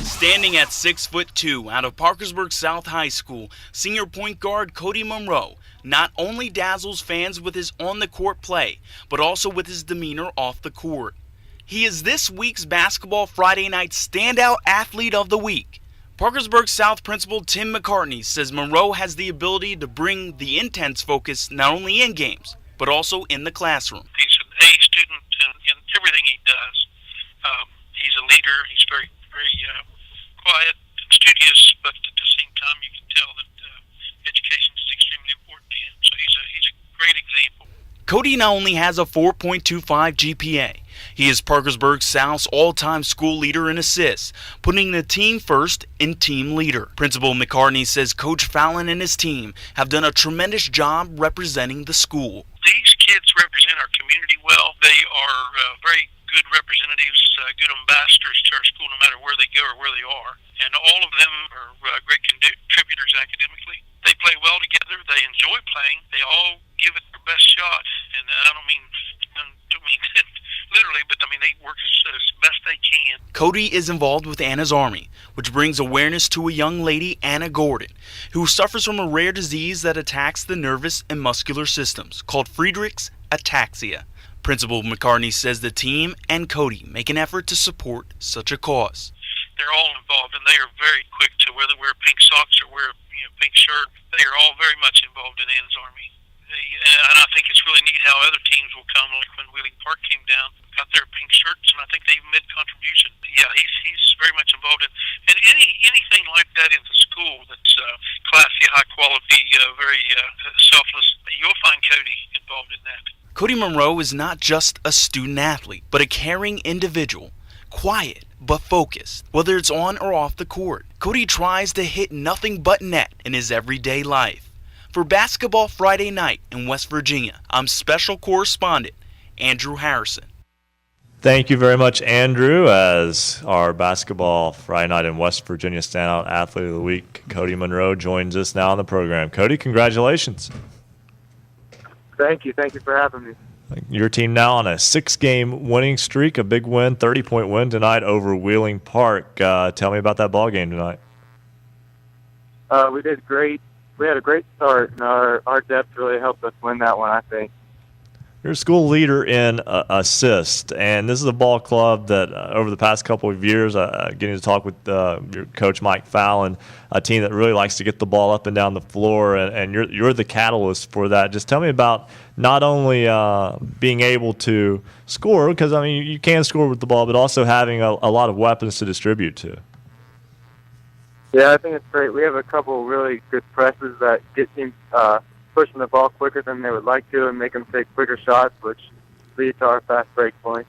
Standing at 6'2" out of Parkersburg South High School, senior point guard Cody Monroe not only dazzles fans with his on-the-court play, but also with his demeanor off the court. He is this week's Basketball Friday Night Standout Athlete of the Week. Parkersburg South Principal Tim McCartney says Monroe has the ability to bring the intense focus not only in games, but also in the classroom. He's an A student in everything he does. He's a leader. He's very quiet and studious, but at the same time, you can tell that education is extremely important to him. So he's a great example. Cody not only has a 4.25 GPA, he is Parkersburg South's all-time school leader in assists, putting the team first in team leader. Principal McCartney says Coach Fallon and his team have done a tremendous job representing the school. These kids represent our community well. They are very good representatives, good ambassadors to our school no matter where they go or where they are. And all of them are great contributors academically. They play well together. They enjoy playing. They all give it their best shot. And I don't mean literally, but I mean they work as best they can. Cody is involved with Anna's Army, which brings awareness to a young lady, Anna Gordon, who suffers from a rare disease that attacks the nervous and muscular systems called Friedreich's ataxia. Principal McCartney says the team and Cody make an effort to support such a cause. They're all involved, and they are very quick to whether wear pink socks or wear pink shirt. They are all very much involved in Anna's Army. And I think it's really neat how other teams will come, like when Wheeling Park came down, got their pink shirts, and I think they even made a contribution. Yeah, he's very much involved in, and anything like that in the school that's classy, high quality, very selfless. You'll find Cody involved in that. Cody Monroe is not just a student athlete, but a caring individual, quiet but focused, whether it's on or off the court. Cody tries to hit nothing but net in his everyday life. For Basketball Friday Night in West Virginia, I'm special correspondent Andrew Harrison. Thank you very much, Andrew, as our Basketball Friday Night in West Virginia Standout Athlete of the Week, Cody Monroe, joins us now on the program. Cody, congratulations. Thank you. Thank you for having me. Your team now on a 6-game winning streak, a big win, 30-point win tonight over Wheeling Park. Tell me about that ball game tonight. We did great. We had a great start, and our depth really helped us win that one, I think. You're a school leader in assist, and this is a ball club that over the past couple of years, getting to talk with your coach Mike Fallon, a team that really likes to get the ball up and down the floor, and you're the catalyst for that. Just tell me about not only being able to score, because I mean you can score with the ball, but also having a lot of weapons to distribute to. Yeah, I think it's great. We have a couple really good presses that get teams pushing the ball quicker than they would like to and make them take quicker shots, which leads to our fast break point.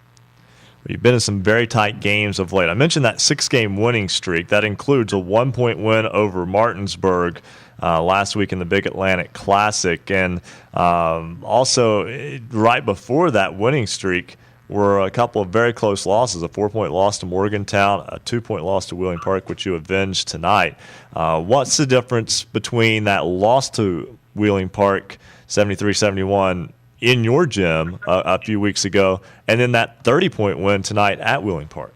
You've been in some very tight games of late. I mentioned that 6-game winning streak. That includes a 1-point win over Martinsburg last week in the Big Atlantic Classic. And also, right before that winning streak, were a couple of very close losses, a 4-point loss to Morgantown, a 2-point loss to Wheeling Park, which you avenged tonight. What's the difference between that loss to Wheeling Park, 73-71, in your gym a few weeks ago, and then that 30-point win tonight at Wheeling Park?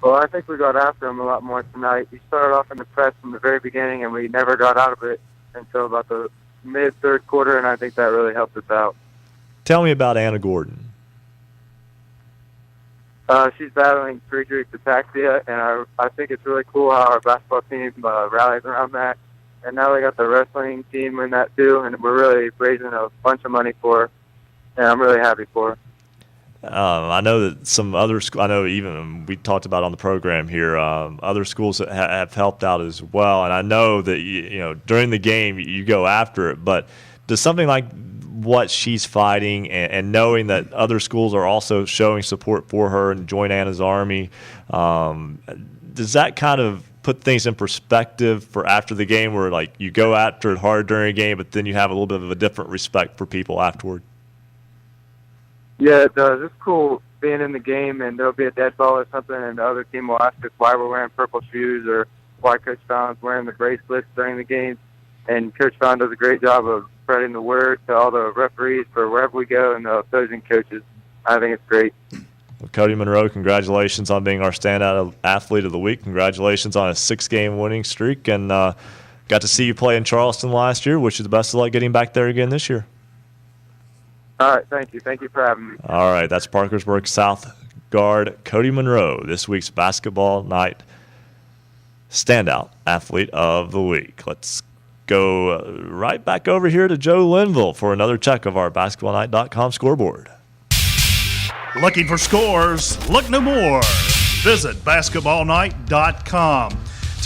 Well, I think we got after him a lot more tonight. We started off in the press from the very beginning, and we never got out of it until about the mid-third quarter, and I think that really helped us out. Tell me about Anna Gordon. She's battling Friedreich's ataxia, and I think it's really cool how our basketball team rallies around that. And now they got the wrestling team in that too, and we're really raising a bunch of money for her, and I'm really happy for her. I know that some other I know even we talked about on the program here, other schools that have helped out as well. And I know that you know during the game you go after it, but does something like what she's fighting and knowing that other schools are also showing support for her and join Anna's Army, does that kind of put things in perspective for after the game where like you go after it hard during a game, but then you have a little bit of a different respect for people afterward? Yeah, it does. It's cool being in the game and there'll be a dead ball or something and the other team will ask us why we're wearing purple shoes or why Coach Fallon's wearing the bracelets during the game. And Coach Fallon does a great job of spreading the word to all the referees for wherever we go and the opposing coaches. I think it's great. Well, Cody Monroe, congratulations on being our standout athlete of the week. Congratulations on a 6-game winning streak. And got to see you play in Charleston last year. Wish you the best of luck getting back there again this year. All right, thank you. Thank you for having me. All right, that's Parkersburg South guard Cody Monroe, this week's Basketball Night Standout Athlete of the Week. Let's go right back over here to Joe Linville for another check of our basketballnight.com scoreboard. Looking for scores? Look no more. Visit basketballnight.com.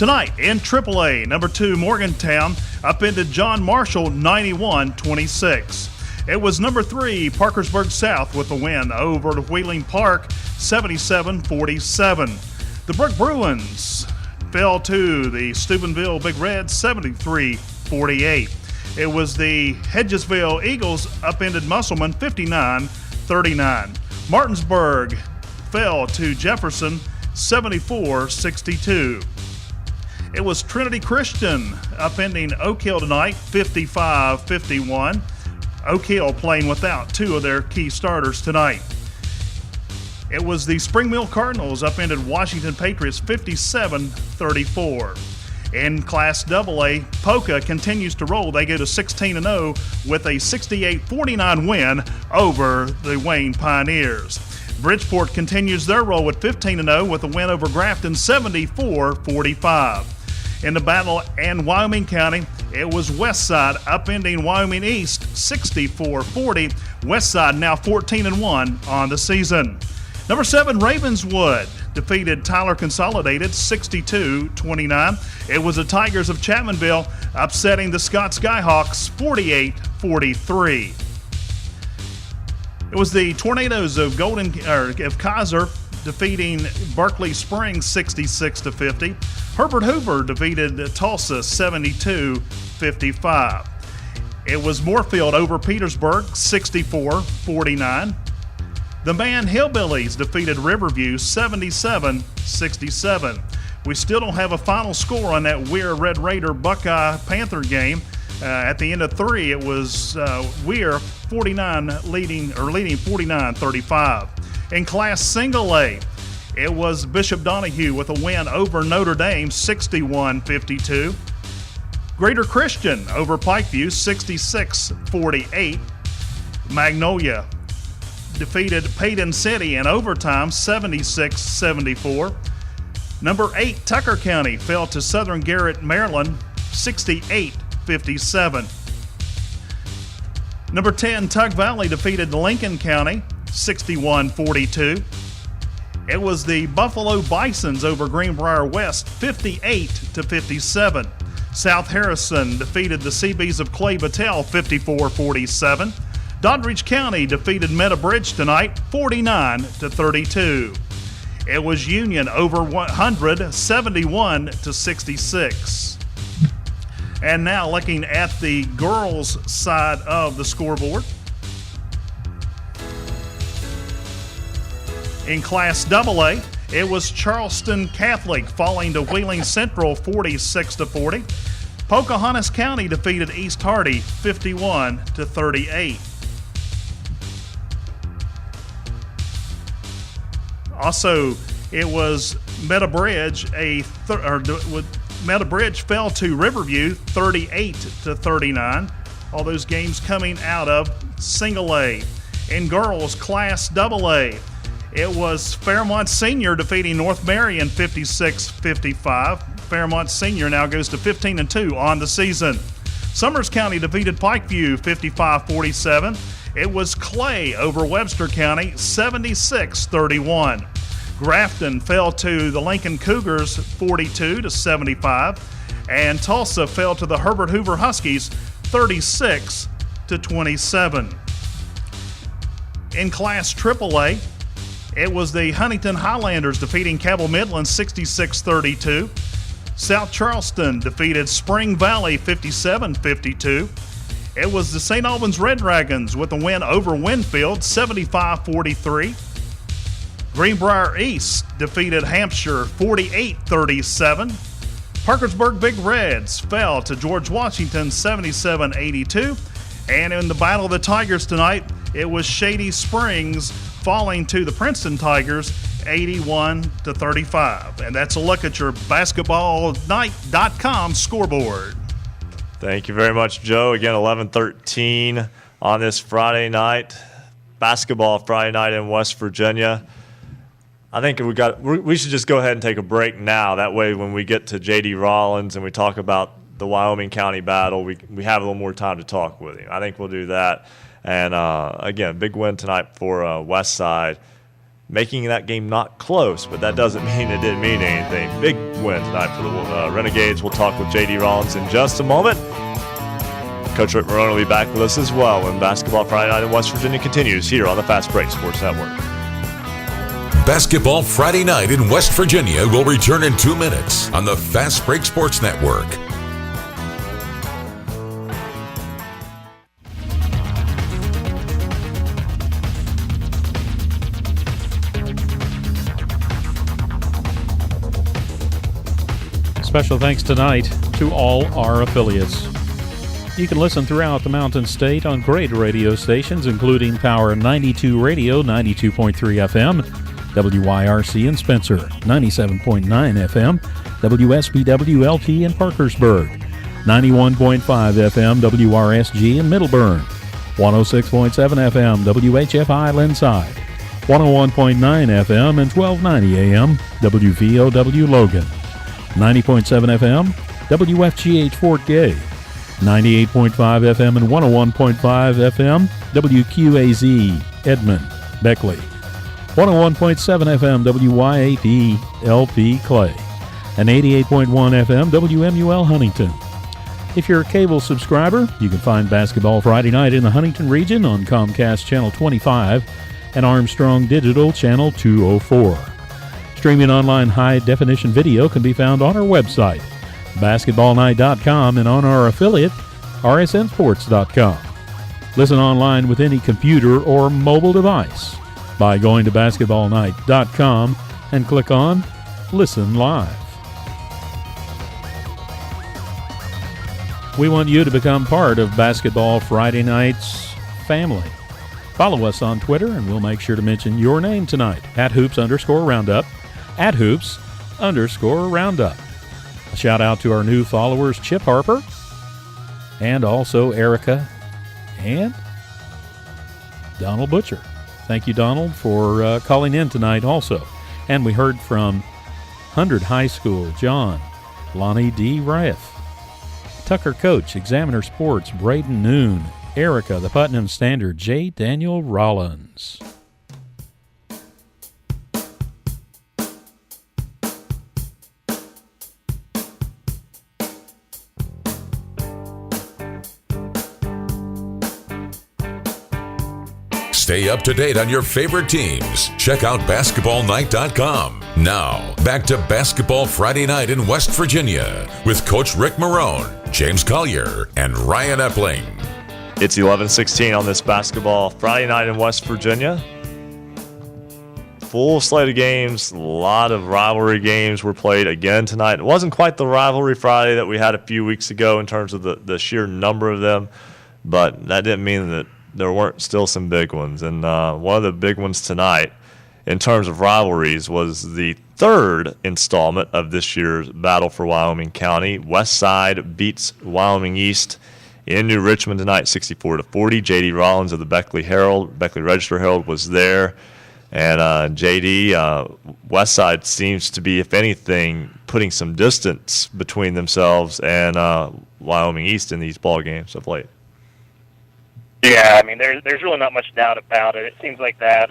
Tonight in AAA, number 2 Morgantown upended John Marshall 91-26. It was number 3 Parkersburg South with the win over Wheeling Park 77-47. The Brook Bruins fell to the Steubenville Big Reds 73-48. It was the Hedgesville Eagles upended Musselman 59-39. Martinsburg fell to Jefferson 74-62. It was Trinity Christian upending Oak Hill tonight 55-51. Oak Hill playing without 2 of their key starters tonight. It was the Spring Mill Cardinals upended Washington Patriots 57-34. In Class AA, Polka continues to roll. They go to 16-0 with a 68-49 win over the Wayne Pioneers. Bridgeport continues their roll with 15-0 with a win over Grafton 74-45. In the battle in Wyoming County, it was Westside upending Wyoming East 64-40. Westside now 14-1 on the season. Number 7 Ravenswood defeated Tyler Consolidated 62-29. It was the Tigers of Chapmanville upsetting the Scott Skyhawks 48-43. It was the Tornadoes of Kaiser defeating Berkeley Springs 66-50. Herbert Hoover defeated Tulsa 72-55. It was Moorfield over Petersburg 64-49. The Man Hillbillies defeated Riverview 77-67. We still don't have a final score on that Weir Red Raider Buckeye Panther game. At the end of 3, it was Weir leading 49-35. In Class Single A, it was Bishop Donahue with a win over Notre Dame 61-52. Greater Christian over Pikeview 66-48. Magnolia defeated Payton City in overtime 76-74. Number 8 Tucker County fell to Southern Garrett, Maryland 68-57. Number 10 Tug Valley defeated Lincoln County 61-42. It was the Buffalo Bisons over Greenbrier West 58-57. South Harrison defeated the Seabees of Clay Battelle 54-47. Doddridge County defeated Meta Bridge tonight 49-32. It was Union over 100 71-66. And now looking at the girls' side of the scoreboard. In Class AA, it was Charleston Catholic falling to Wheeling Central 46-40. Pocahontas County defeated East Hardy 51-38. Also, it was Meta Bridge. Meta Bridge fell to Riverview 38-39. All those games coming out of Single A. In girls Class AA, it was Fairmont Senior defeating North Marion 56-55. Fairmont Senior now goes to 15-2 on the season. Summers County defeated Pikeview 55-47. It was Clay over Webster County 76-31. Grafton fell to the Lincoln Cougars 42-75. And Tulsa fell to the Herbert Hoover Huskies 36-27. In Class AAA, it was the Huntington Highlanders defeating Cabell Midland 66-32. South Charleston defeated Spring Valley 57-52. It was the St. Albans Red Dragons with a win over Winfield 75-43. Greenbrier East defeated Hampshire 48-37. Parkersburg Big Reds fell to George Washington 77-82. And in the Battle of the Tigers tonight, it was Shady Springs falling to the Princeton Tigers 81-35. And that's a look at your basketballnight.com scoreboard. Thank you very much, Joe. Again, 11:13 on this Friday night. Basketball Friday night in West Virginia. I think we should just go ahead and take a break now. That way when we get to J.D. Rollins and we talk about the Wyoming County battle, we have a little more time to talk with him. I think we'll do that. And, again, big win tonight for Westside. making that game not close, but that doesn't mean it didn't mean anything. Big win tonight for the Renegades. We'll talk with J.D. Rollins in just a moment. Coach Rick Marrone will be back with us as well when Basketball Friday Night in West Virginia continues here on the Fast Break Sports Network. Basketball Friday Night in West Virginia will return in 2 minutes on the Fast Break Sports Network. Special thanks tonight to all our affiliates. You can listen throughout the Mountain State on great radio stations, including Power 92 Radio, 92.3 FM, WYRC in Spencer, 97.9 FM, WSBW-LP in Parkersburg, 91.5 FM, WRSG in Middleburn, 106.7 FM, WHFI Linside, 101.9 FM and 1290 AM, WVOW Logan, 90.7 FM, WFGH Fort Gay, 98.5 FM and 101.5 FM, WQAZ Edmond, Beckley, 101.7 FM, WYAP LP Clay, and 88.1 FM, WMUL Huntington. If you're a cable subscriber, you can find Basketball Friday Night in the Huntington region on Comcast Channel 25 and Armstrong Digital Channel 204. Streaming online high-definition video can be found on our website, basketballnight.com, and on our affiliate, rsnsports.com. Listen online with any computer or mobile device by going to basketballnight.com and click on Listen Live. We want you to become part of Basketball Friday Night's family. Follow us on Twitter, and we'll make sure to mention your name tonight, @hoops_roundup, @hoops_roundup. A shout out to our new followers, Chip Harper, and also Erica and Donald Butcher. Thank you, Donald, for calling in tonight also. And we heard from 100 High School, John, Lonnie D. Riff, Tucker Coach, Examiner Sports, Braden Noon, Erica, the Putnam Standard, J. Daniel Rollins. Stay up to date on your favorite teams. Check out basketballnight.com. Now, back to Basketball Friday Night in West Virginia with Coach Rick Marrone, James Collier, and Ryan Epling. It's 11:16 on this Basketball Friday Night in West Virginia. Full slate of games. A lot of rivalry games were played again tonight. It wasn't quite the rivalry Friday that we had a few weeks ago in terms of the sheer number of them, but that didn't mean that there weren't still some big ones. And one of the big ones tonight in terms of rivalries was the third installment of this year's battle for Wyoming County. West Side beats Wyoming East in New Richmond tonight, 64-40. J.D. Rollins of the Beckley Register Herald was there. And J.D., West Side seems to be, if anything, putting some distance between themselves and Wyoming East in these ball games of late. Yeah, I mean, there's really not much doubt about it. It seems like that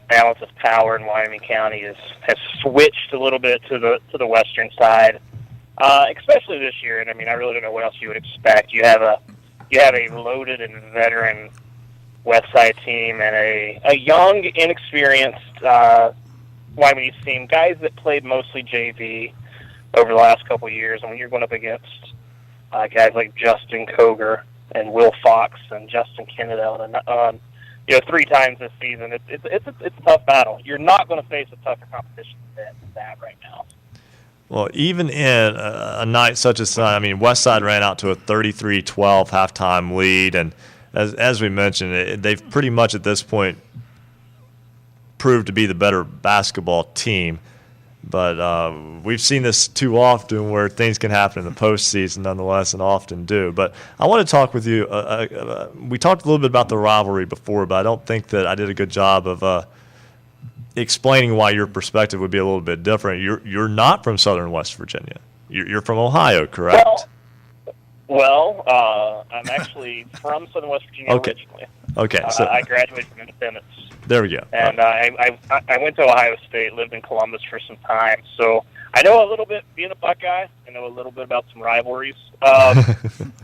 balance of power in Wyoming County has switched a little bit to the western side, especially this year. And I mean, I really don't know what else you would expect. You have a loaded and veteran West Side team and a young, inexperienced Wyoming East team, guys that played mostly JV over the last couple of years. And when you're going up against guys like Justin Koger and Will Fox and Justin Kennedale, and 3 times this season, it's a tough battle. You're not going to face a tougher competition than that right now. Well, even in a night such as tonight, I mean, West Side ran out to a 33-12 halftime lead, and as we mentioned, they've pretty much at this point proved to be the better basketball team. But we've seen this too often where things can happen in the postseason nonetheless, and often do. But I want to talk with you. We talked a little bit about the rivalry before, but I don't think that I did a good job of explaining why your perspective would be a little bit different. You're not from Southern West Virginia. You're from Ohio, correct? Well, I'm actually from Southern West Virginia originally. Okay, so I graduated from Independence. There we go. And I went to Ohio State, lived in Columbus for some time, so I know a little bit, being a Buckeye, I know a little bit about some rivalries.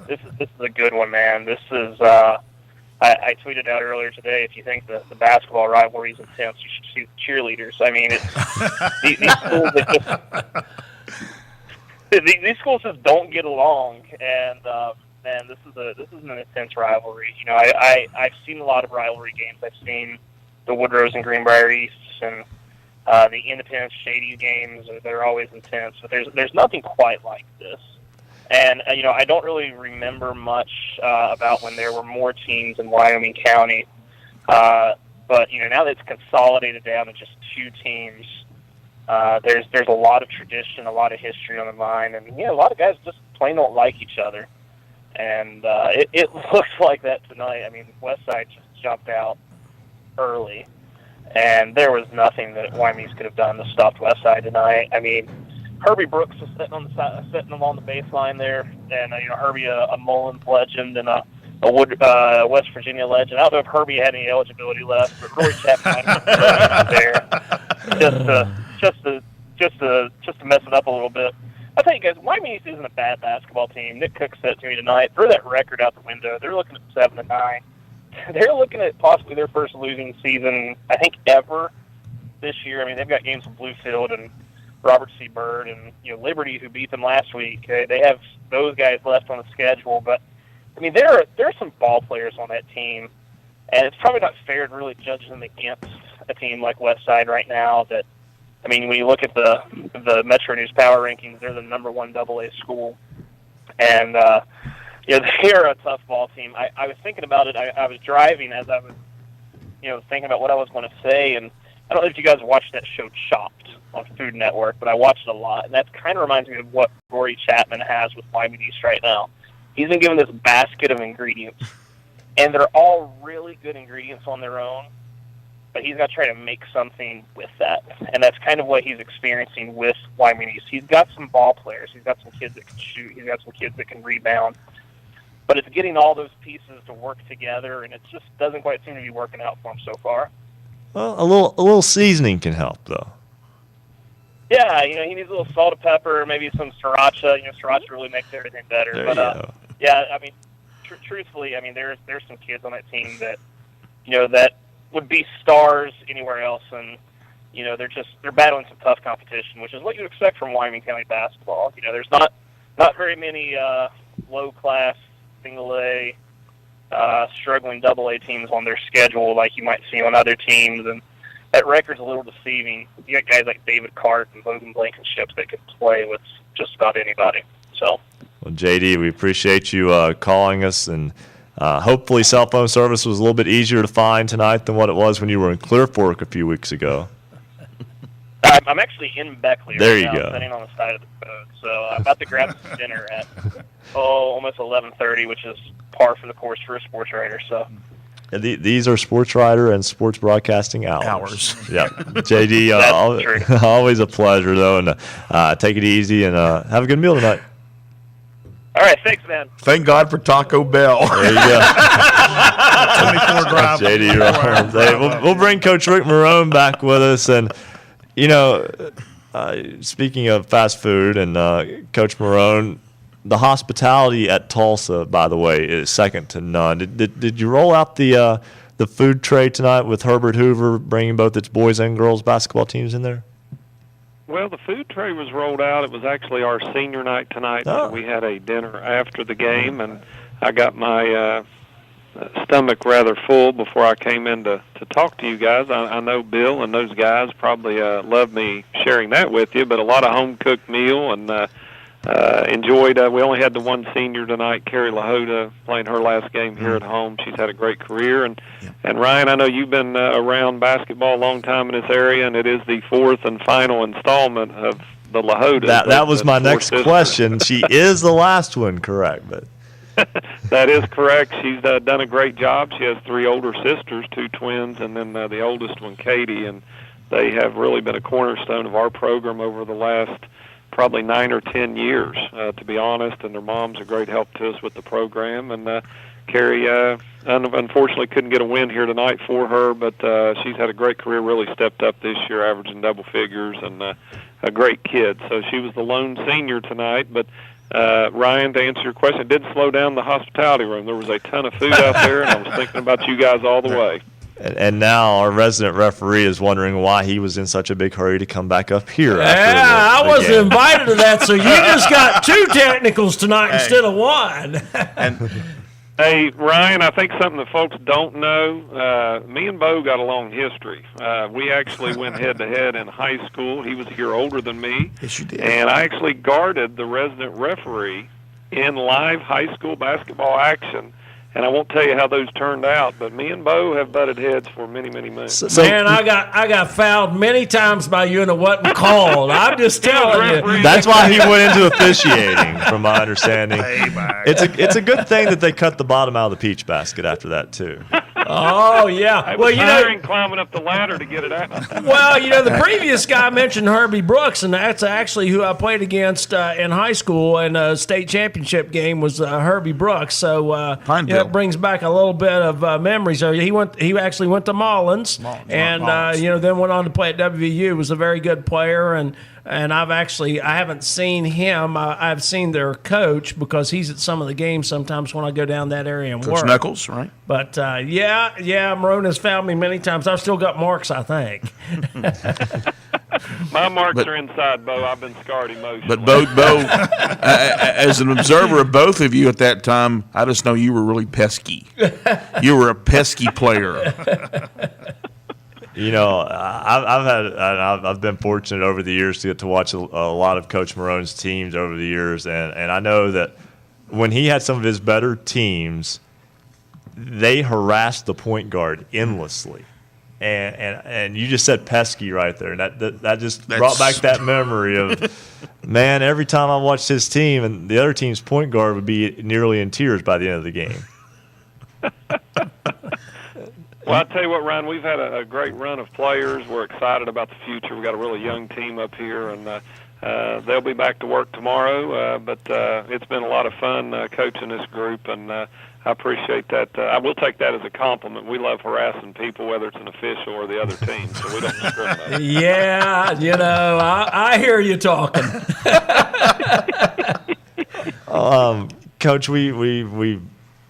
This is a good one, man. This is, I tweeted out earlier today, if you think the basketball rivalry is intense, you should see the cheerleaders. I mean, these schools just don't get along, and man, this is an intense rivalry. You know, I've seen a lot of rivalry games. I've seen the Woodrows and Greenbrier Easts and the Independence Shady games. They're always intense, but there's nothing quite like this. And you know, I don't really remember much about when there were more teams in Wyoming County. But you know, now that it's consolidated down to just 2 teams, there's a lot of tradition, a lot of history on the line, and yeah, a lot of guys just plain don't like each other. And it looks like that tonight. I mean, Westside just jumped out early, and there was nothing that Wyoming could have done to stop Westside tonight. I mean, Herbie Brooks was sitting on the baseline there, and you know, Herbie, a Mullins legend and a West Virginia legend. I don't know if Herbie had any eligibility left, but Roy Chapman was there just to mess it up a little bit. I'll tell you guys, Wyoming East isn't a bad basketball team. Nick Cook said to me tonight, throw that record out the window. They're looking at 7-9. They're looking at possibly their first losing season, I think, ever this year. I mean, they've got games with Bluefield and Robert C. Byrd and, you know, Liberty, who beat them last week. They have those guys left on the schedule. But, I mean, there are some ball players on that team, and it's probably not fair to really judge them against a team like Westside right now that, I mean, when you look at the Metro News Power Rankings, they're the #1 AA school. And, yeah, they're a tough ball team. I was thinking about it. I was driving as I was, you know, thinking about what I was going to say. And I don't know if you guys watched that show Chopped on Food Network, but I watched it a lot. And that kind of reminds me of what Rory Chapman has with Wyoming East right now. He's been given this basket of ingredients, and they're all really good ingredients on their own. But he's got to try to make something with that. And that's kind of what he's experiencing with Wyoming East. He's got some ball players. He's got some kids that can shoot. He's got some kids that can rebound. But it's getting all those pieces to work together, and it just doesn't quite seem to be working out for him so far. Well, a little seasoning can help, though. Yeah, you know, he needs a little salt and pepper, maybe some sriracha. You know, sriracha really makes everything better. There But you go. yeah, I mean, truthfully, I mean, there's some kids on that team that, you know, that would be stars anywhere else, and you know, they're battling some tough competition, which is what you expect from Wyoming County basketball. You know, there's not very many low class single A struggling AA teams on their schedule like you might see on other teams, and that record's a little deceiving. You got guys like David Cart and Logan Blankenship that can play with just about anybody. So, well, JD, we appreciate you calling us, and hopefully cell phone service was a little bit easier to find tonight than what it was when you were in Clear Fork a few weeks ago. I'm actually in Beckley There right you now, go. sitting on the side of the road. So I'm about to grab some dinner at almost 11:30, which is par for the course for a sports writer. So. Yeah, these are sports writer and sports broadcasting hours. Yeah, JD, always a pleasure though, and take it easy and have a good meal tonight. All right, thanks, man. Thank God for Taco Bell. There you go. 24 drive. JD, right. We'll bring Coach Rick Marrone back with us, and you know, speaking of fast food and Coach Marrone, the hospitality at Tulsa, by the way, is second to none. Did you roll out the food tray tonight with Herbert Hoover bringing both its boys and girls basketball teams in there? Well, the food tray was rolled out. It was actually our senior night tonight. Oh. So we had a dinner after the game, and I got my stomach rather full before I came in to talk to you guys. I know Bill and those guys probably love me sharing that with you, but a lot of home-cooked meal and enjoyed. We only had the one senior tonight, Carrie LaHoda, playing her last game here at home. She's had a great career. And Ryan, I know you've been around basketball a long time in this area, and it is the fourth and final installment of the LaHoda. That was my next question. She is the last one, correct? But that is correct. She's done a great job. She has three older sisters, two twins, and then the oldest one, Katie, and they have really been a cornerstone of our program over the last probably 9 or 10 years, to be honest, and their mom's a great help to us with the program. And Carrie unfortunately couldn't get a win here tonight for her, but she's had a great career, really stepped up this year, averaging double figures, and a great kid. So she was the lone senior tonight, but Ryan, to answer your question, it did slow down the hospitality room. There was a ton of food out there, and I was thinking about you guys all the way. And now our resident referee is wondering why he was in such a big hurry to come back up here. Yeah, I wasn't invited to that, so you just got 2 technicals tonight instead of 1. Hey, Ryan, I think something that folks don't know, me and Bo got a long history. We actually went head-to-head in high school. He was a year older than me. Yes, you did. And I actually guarded the resident referee in live high school basketball action. And I won't tell you how those turned out, but me and Bo have butted heads for many, many months. Man, I got fouled many times by you, and it wasn't called. I'm just telling you. That's why he went into officiating, from my understanding. It's a good thing that they cut the bottom out of the peach basket after that, too. Oh, yeah. I was tiring climbing up the ladder to get it out. Well, the previous guy mentioned Herbie Brooks, and that's actually who I played against in high school, and a state championship game was Herbie Brooks. So it brings back a little bit of memories. He actually went to Mullins, and then went on to play at WVU. Was a very good player, and I haven't seen him. I've seen their coach because he's at some of the games sometimes when I go down that area and Coach work. Knuckles, right? But Marrone has found me many times. I've still got marks, I think. My marks are inside, Bo. I've been scarred emotionally. But Bo, as an observer of both of you at that time, I just know you were really pesky. You were a pesky player. I've been fortunate over the years to get to watch a lot of Coach Marrone's teams over the years, and I know that when he had some of his better teams, they harassed the point guard endlessly. And you just said pesky right there, and that just brought back that memory of, man, every time I watched his team, and the other team's point guard would be nearly in tears by the end of the game. Well, I'll tell you what, Ryan, we've had a great run of players. We're excited about the future. We've got a really young team up here, and they'll be back to work tomorrow. But it's been a lot of fun coaching this group, and I appreciate that. I will take that as a compliment. We love harassing people, whether it's an official or the other team, so we don't discriminate. Yeah, I hear you talking. Coach, we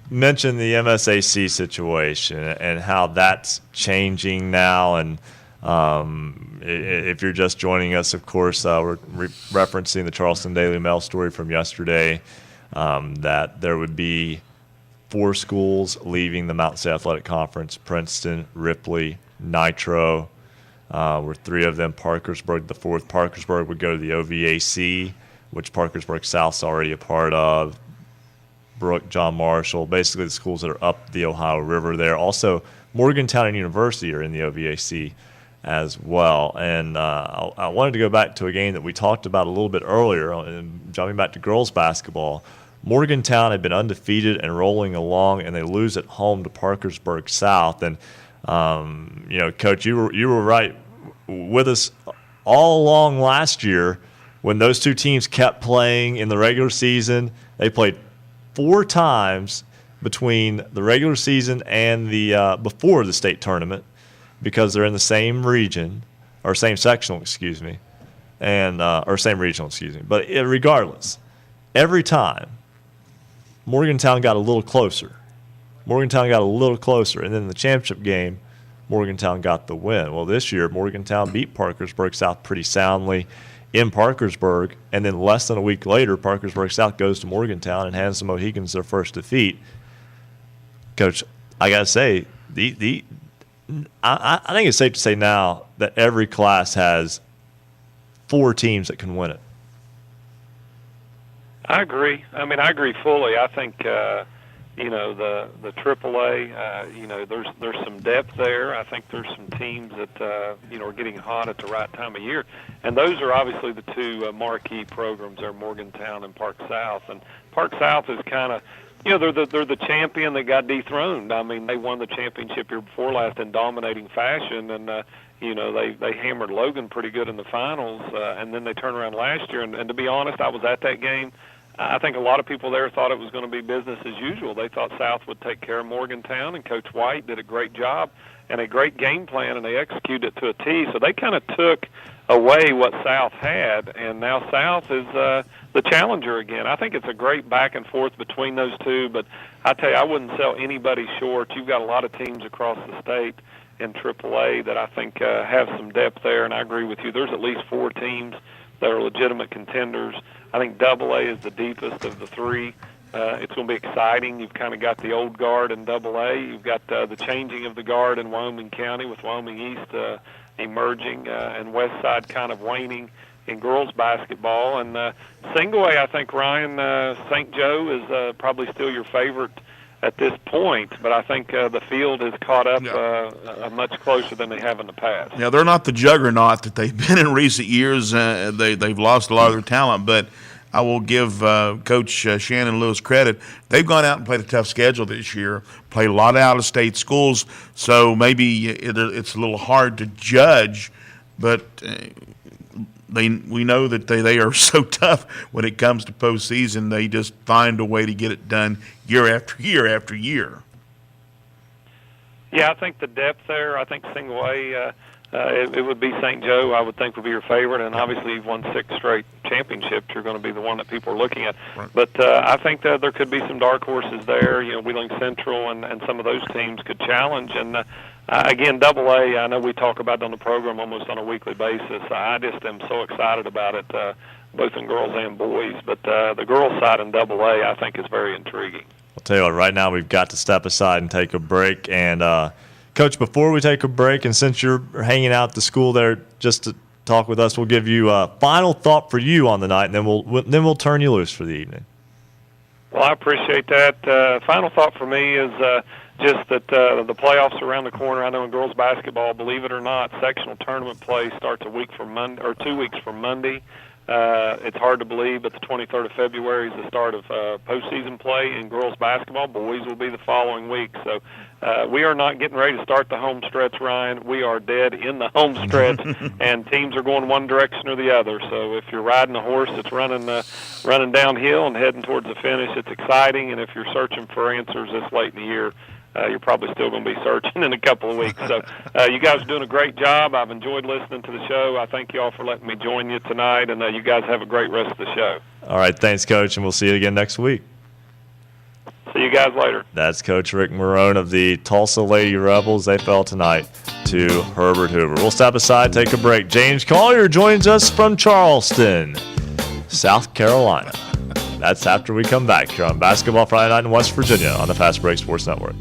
mentioned the MSAC situation and how that's changing now. And if you're just joining us, of course, we're referencing the Charleston Daily Mail story from yesterday, that there would be 4 schools leaving the Mountain State Athletic Conference: Princeton, Ripley, Nitro. Were 3 of them Parkersburg. The 4th, Parkersburg, would go to the OVAC, which Parkersburg South's already a part of. Brooke, John Marshall, basically the schools that are up the Ohio River there. Also, Morgantown and University are in the OVAC as well. And I wanted to go back to a game that we talked about a little bit earlier, and jumping back to girls basketball. Morgantown had been undefeated and rolling along, and they lose at home to Parkersburg South. And Coach, you were right with us all along last year when those 2 teams kept playing in the regular season. They played 4 times between the regular season and the before the state tournament, because they're in the same region, or same sectional, excuse me, and or same regional, excuse me. But regardless, every time Morgantown got a little closer. Morgantown got a little closer, and then in the championship game, Morgantown got the win. Well, this year, Morgantown beat Parkersburg South pretty soundly in Parkersburg, and then less than a week later, Parkersburg South goes to Morgantown and hands the Mohegans their first defeat. Coach, I got to say, I think it's safe to say now that every class has 4 teams that can win it. I agree. I agree fully. I think the AAA, there's some depth there. I think there's some teams that are getting hot at the right time of year, and those are obviously the 2 marquee programs are Morgantown and Park South. And Park South is kind of, they're the champion that got dethroned. They won the championship year before last in dominating fashion, and they hammered Logan pretty good in the finals, and then they turned around last year. And to be honest, I was at that game. I think a lot of people there thought it was going to be business as usual. They thought South would take care of Morgantown, and Coach White did a great job and a great game plan, and they executed it to a T. So they kind of took away what South had, and now South is the challenger again. I think it's a great back and forth between those two, but I tell you, I wouldn't sell anybody short. You've got a lot of teams across the state in AAA that I think have some depth there, and I agree with you. There's at least 4 teams that are legitimate contenders. I think AA is the deepest of the 3. It's going to be exciting. You've kind of got the old guard in AA. You've got the changing of the guard in Wyoming County with Wyoming East emerging and West Side kind of waning in girls basketball. And single A, I think, Ryan, St. Joe is probably still your favorite at this point, but I think the field has caught up much closer than they have in the past. Now, they're not the juggernaut that they've been in recent years. They've lost a lot of their talent, but I will give Coach Shannon Lewis credit. They've gone out and played a tough schedule this year, played a lot of out-of-state schools, so it's a little hard to judge, but we know that they are so tough when it comes to postseason. They just find a way to get it done year after year after year. Yeah, I think the depth there, I think single A, it would be St. Joe, I would think, would be your favorite, and obviously you've won 6 straight championships. You're going to be the one that people are looking at. Right. But I think that there could be some dark horses there. You know, Wheeling Central and some of those teams could challenge. And again, AA, I know we talk about it on the program almost on a weekly basis. I just am so excited about it, both in girls and boys. But the girls' side in AA, I think, is very intriguing. I'll tell you what, right now we've got to step aside and take a break. And, Coach, before we take a break, and since you're hanging out at the school there just to talk with us, we'll give you a final thought for you on the night, and then we'll turn you loose for the evening. Well, I appreciate that. Final thought for me is just that the playoffs are around the corner. I know in girls basketball, believe it or not, sectional tournament play starts 2 weeks from Monday. It's hard to believe, but the 23rd of February is the start of postseason play in girls basketball. Boys will be the following week. So we are not getting ready to start the home stretch, Ryan. We are dead in the home stretch, and teams are going one direction or the other. So if you're riding a horse that's running downhill and heading towards the finish, it's exciting. And if you're searching for answers this late in the year, you're probably still going to be searching in a couple of weeks. So you guys are doing a great job. I've enjoyed listening to the show. I thank you all for letting me join you tonight, and you guys have a great rest of the show. All right, thanks, Coach, and we'll see you again next week. See you guys later. That's Coach Rick Marrone of the Tulsa Lady Rebels. They fell tonight to Herbert Hoover. We'll step aside, take a break. James Collier joins us from Charleston, South Carolina. That's after we come back here on Basketball Friday Night in West Virginia on the Fast Break Sports Network.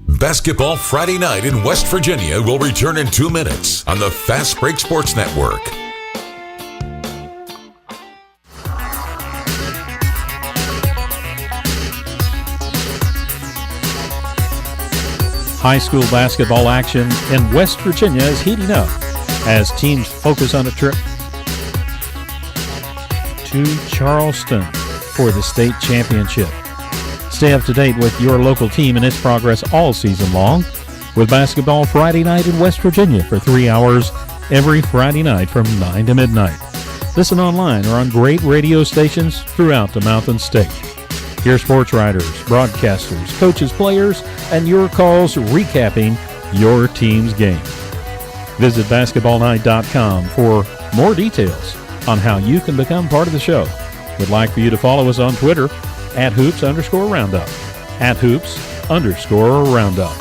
Basketball Friday Night in West Virginia will return in 2 minutes on the Fast Break Sports Network. High school basketball action in West Virginia is heating up as teams focus on a trip to Charleston for the state championship. Stay up to date with your local team and its progress all season long with Basketball Friday Night in West Virginia for 3 hours every Friday night from 9 to midnight. Listen online or on great radio stations throughout the Mountain State. Hear sports writers, broadcasters, coaches, players, and your calls recapping your team's game. Visit basketballnight.com for more details on how you can become part of the show. We'd like for you to follow us on Twitter at @hoops_roundup. At @hoops_roundup.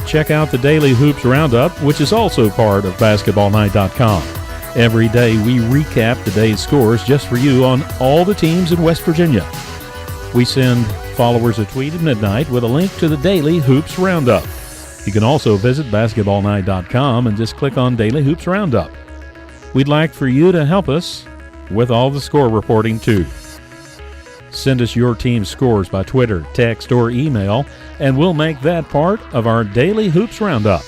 Check out the Daily Hoops Roundup, which is also part of basketballnight.com. Every day we recap the day's scores just for you on all the teams in West Virginia. We send followers a tweet at midnight with a link to the Daily Hoops Roundup. You can also visit basketballnight.com and just click on Daily Hoops Roundup. We'd like for you to help us with all the score reporting too. Send us your team's scores by Twitter, text, or email, and we'll make that part of our Daily Hoops Roundup.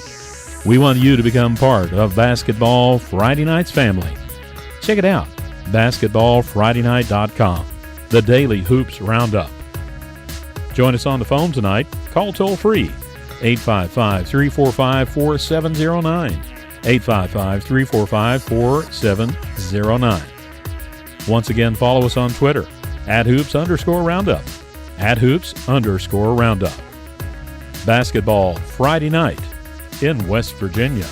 We want you to become part of Basketball Friday Night's family. Check it out, basketballfridaynight.com, the Daily Hoops Roundup. Join us on the phone tonight. Call toll-free, 855-345-4709, 855-345-4709. Once again, follow us on Twitter @hoops_roundup. @hoops_roundup. Basketball Friday night in West Virginia.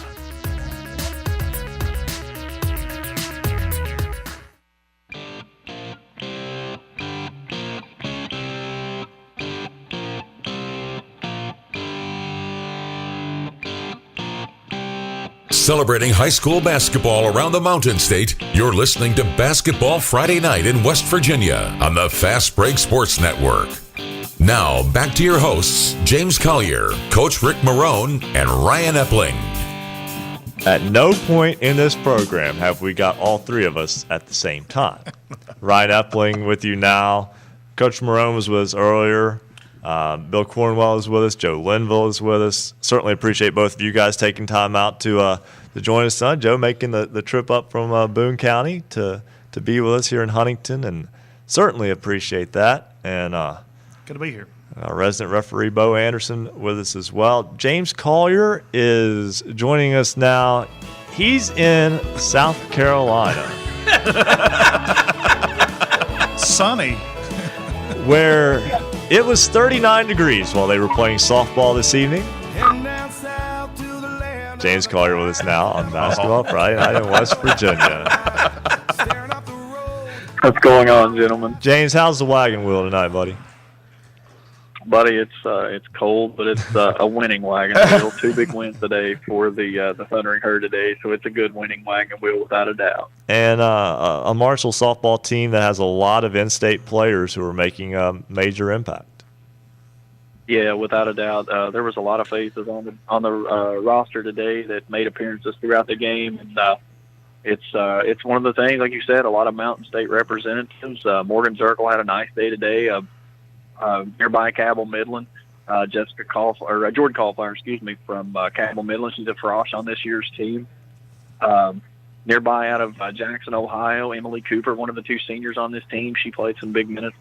Celebrating high school basketball around the Mountain State, you're listening to Basketball Friday Night in West Virginia on the Fast Break Sports Network. Now, back to your hosts, James Collier, Coach Rick Marrone, and Ryan Epling. At no point in this program have we got all three of us at the same time. Ryan Epling with you now. Coach Marrone was with us earlier. Bill Cornwell is with us. Joe Linville is with us. Certainly appreciate both of you guys taking time out to join us tonight. Joe making the trip up from Boone County to be with us here in Huntington, and certainly appreciate that. And good to be here. Our resident referee Bo Anderson with us as well. James Collier is joining us now. He's in South Carolina. Sunny. Where it was 39 degrees while they were playing softball this evening. James Collier with us now on Basketball Friday Night in West Virginia. What's going on, gentlemen? James, how's the wagon wheel tonight, buddy? Buddy, it's cold, but it's a winning wagon wheel. 2 big wins today for the Thundering Herd today, so it's a good winning wagon wheel without a doubt. And a Marshall softball team that has a lot of in-state players who are making a major impact. Yeah, without a doubt. There was a lot of faces on the roster today that made appearances throughout the game, and it's one of the things, like you said, a lot of Mountain State representatives. Morgan Zirkle had a nice day today. Nearby Cabell Midland, Jordan Caulflower, from Cabell Midland. She's a Frosh on this year's team. Nearby out of Jackson, Ohio, Emily Cooper, one of the 2 seniors on this team. She played some big minutes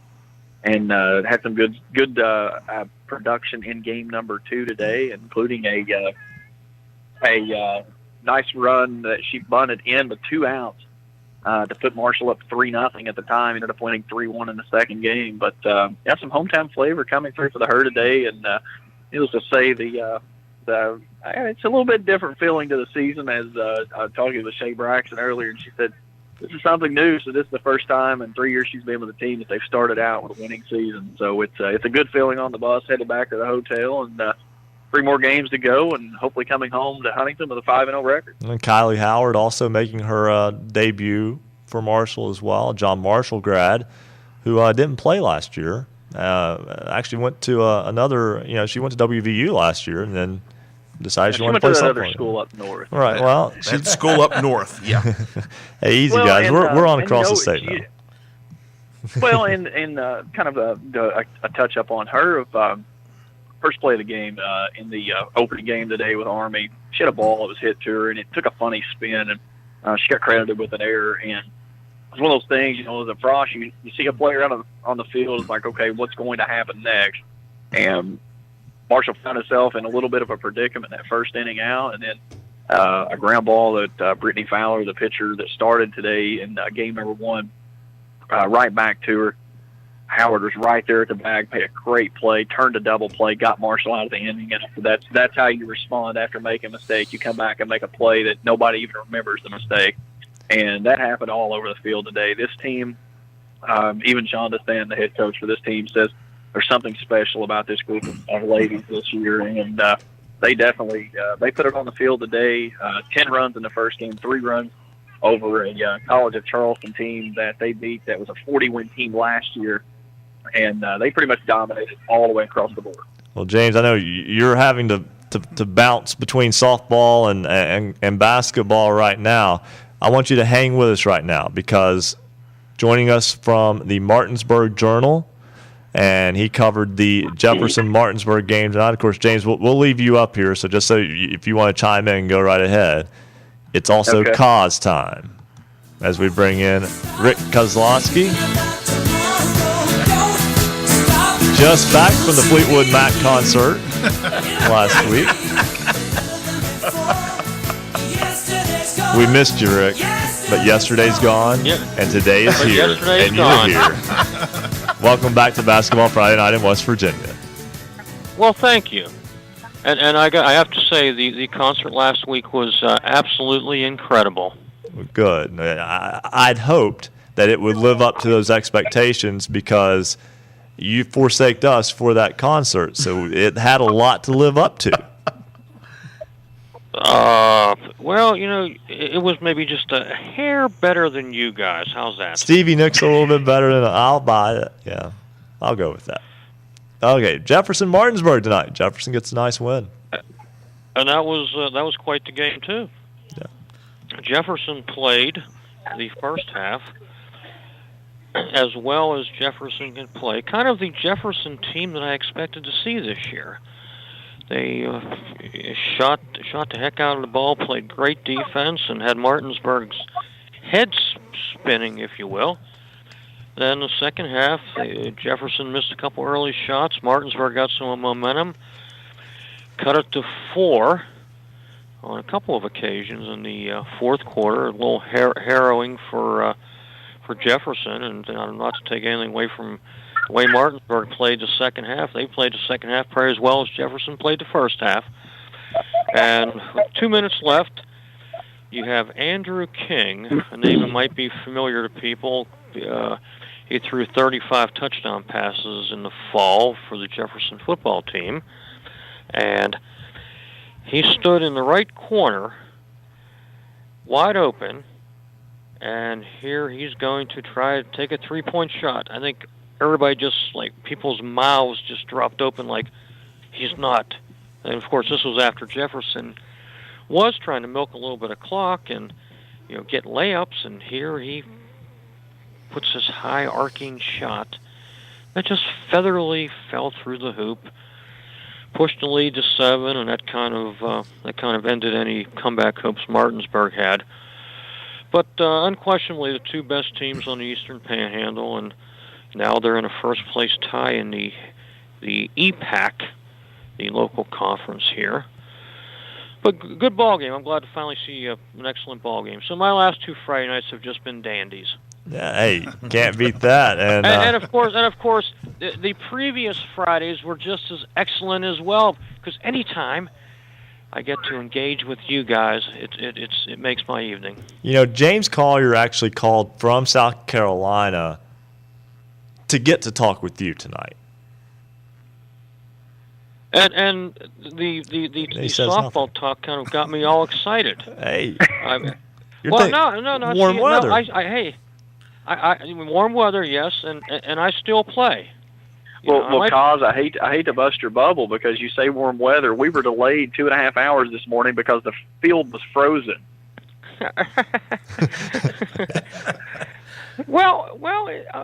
and had some good production in game number 2 today, including a nice run that she bunted in with 2 outs to put Marshall up 3-0 at the time. Ended up winning 3-1 in the second game. But got some hometown flavor coming through for the Herd today, and needless to say, it's a little bit different feeling to the season. As I was talking with Shay Braxton earlier, and she said this is something new. So this is the first time in 3 years she's been with the team that they've started out with a winning season. So it's a good feeling on the bus, headed back to the hotel, and 3 more games to go, and hopefully coming home to Huntington with a 5-0 record. And Kylie Howard also making her debut for Marshall as well. John Marshall grad, who didn't play last year. Actually went to she went to WVU last year, and then decided she wanted to play another softball. School up north. All right. Well, that's school up north. Yeah. Hey, easy guys. We're on across the state now. Well, and kind of a touch up on her of. First play of the game in the opening game today with Army. She had a ball that was hit to her, and it took a funny spin, and she got credited with an error. And it's one of those things, as a Frosh, you see a player out on the field, it's like, okay, what's going to happen next? And Marshall found himself in a little bit of a predicament that first inning out, and then a ground ball that Brittany Fowler, the pitcher that started today in game number 1, right back to her. Howard was right there at the bag, made a great play, turned a double play, got Marshall out of the inning, and that's how you respond after making a mistake. You come back and make a play that nobody even remembers the mistake, and that happened all over the field today. This team, even Shonda Stan, the head coach for this team, says there's something special about this group of ladies this year, and they definitely they put it on the field today. 10 runs in the first game, 3 runs over a College of Charleston team that they beat that was a 40-win team last year. And they pretty much dominated all the way across the board. Well, James, I know you're having to bounce between softball and basketball right now. I want you to hang with us right now, because joining us from the Martinsburg Journal, and he covered the Jefferson-Martinsburg game tonight. Of course, James, we'll leave you up here, so just so if you want to chime in, go right ahead. It's also cause time as we bring in Rick Kozlowski. Just back from the Fleetwood Mac concert last week. We missed you, Rick. but yesterday's gone, and today is But here, yesterday's and gone. you're here. Welcome back to Basketball Friday Night in West Virginia. Well, thank you. And I have to say, the concert last week was absolutely incredible. Good. I'd hoped that it would live up to those expectations because you forsaked us for that concert, so it had a lot to live up to. Well, it was maybe just a hair better than you guys. How's that? Stevie Nicks a little bit better than I'll buy it. Yeah, I'll go with that. Okay, Jefferson Martinsburg tonight. Jefferson gets a nice win. And that was quite the game too. Yeah. Jefferson played the first half as well as Jefferson can play. Kind of the Jefferson team that I expected to see this year. They shot the heck out of the ball, played great defense, and had Martinsburg's head spinning, if you will. Then the second half, Jefferson missed a couple early shots. Martinsburg got some momentum, cut it to 4 on a couple of occasions in the fourth quarter. A little harrowing for Jefferson, and not to take anything away from the way Martinsburg played the second half. They played the second half probably as well as Jefferson played the first half. And with 2 minutes left, you have Andrew King, a name that might be familiar to people. He threw 35 touchdown passes in the fall for the Jefferson football team. And he stood in the right corner, wide open, and here he's going to try to take a three-point shot. I think everybody just, people's mouths just dropped open like, he's not. And, of course, this was after Jefferson was trying to milk a little bit of clock and, get layups, and here he puts this high arcing shot that just featherly fell through the hoop, pushed the lead to 7, and that kind of ended any comeback hopes Martinsburg had. But unquestionably, the two best teams on the Eastern Panhandle, and now they're in a first-place tie in the EPAC, the local conference here. But good ball game. I'm glad to finally see an excellent ball game. So my last 2 Friday nights have just been dandies. Yeah, hey, can't beat that. And of course, the previous Fridays were just as excellent as well. Because anytime I get to engage with you guys, it makes my evening. James Collier actually called from South Carolina to get to talk with you tonight. And the softball talk kind of got me all excited. Hey, no. Warm weather. Warm weather, yes, and I still play. Cause I hate to bust your bubble because you say warm weather. We were delayed 2.5 hours this morning because the field was frozen. Well,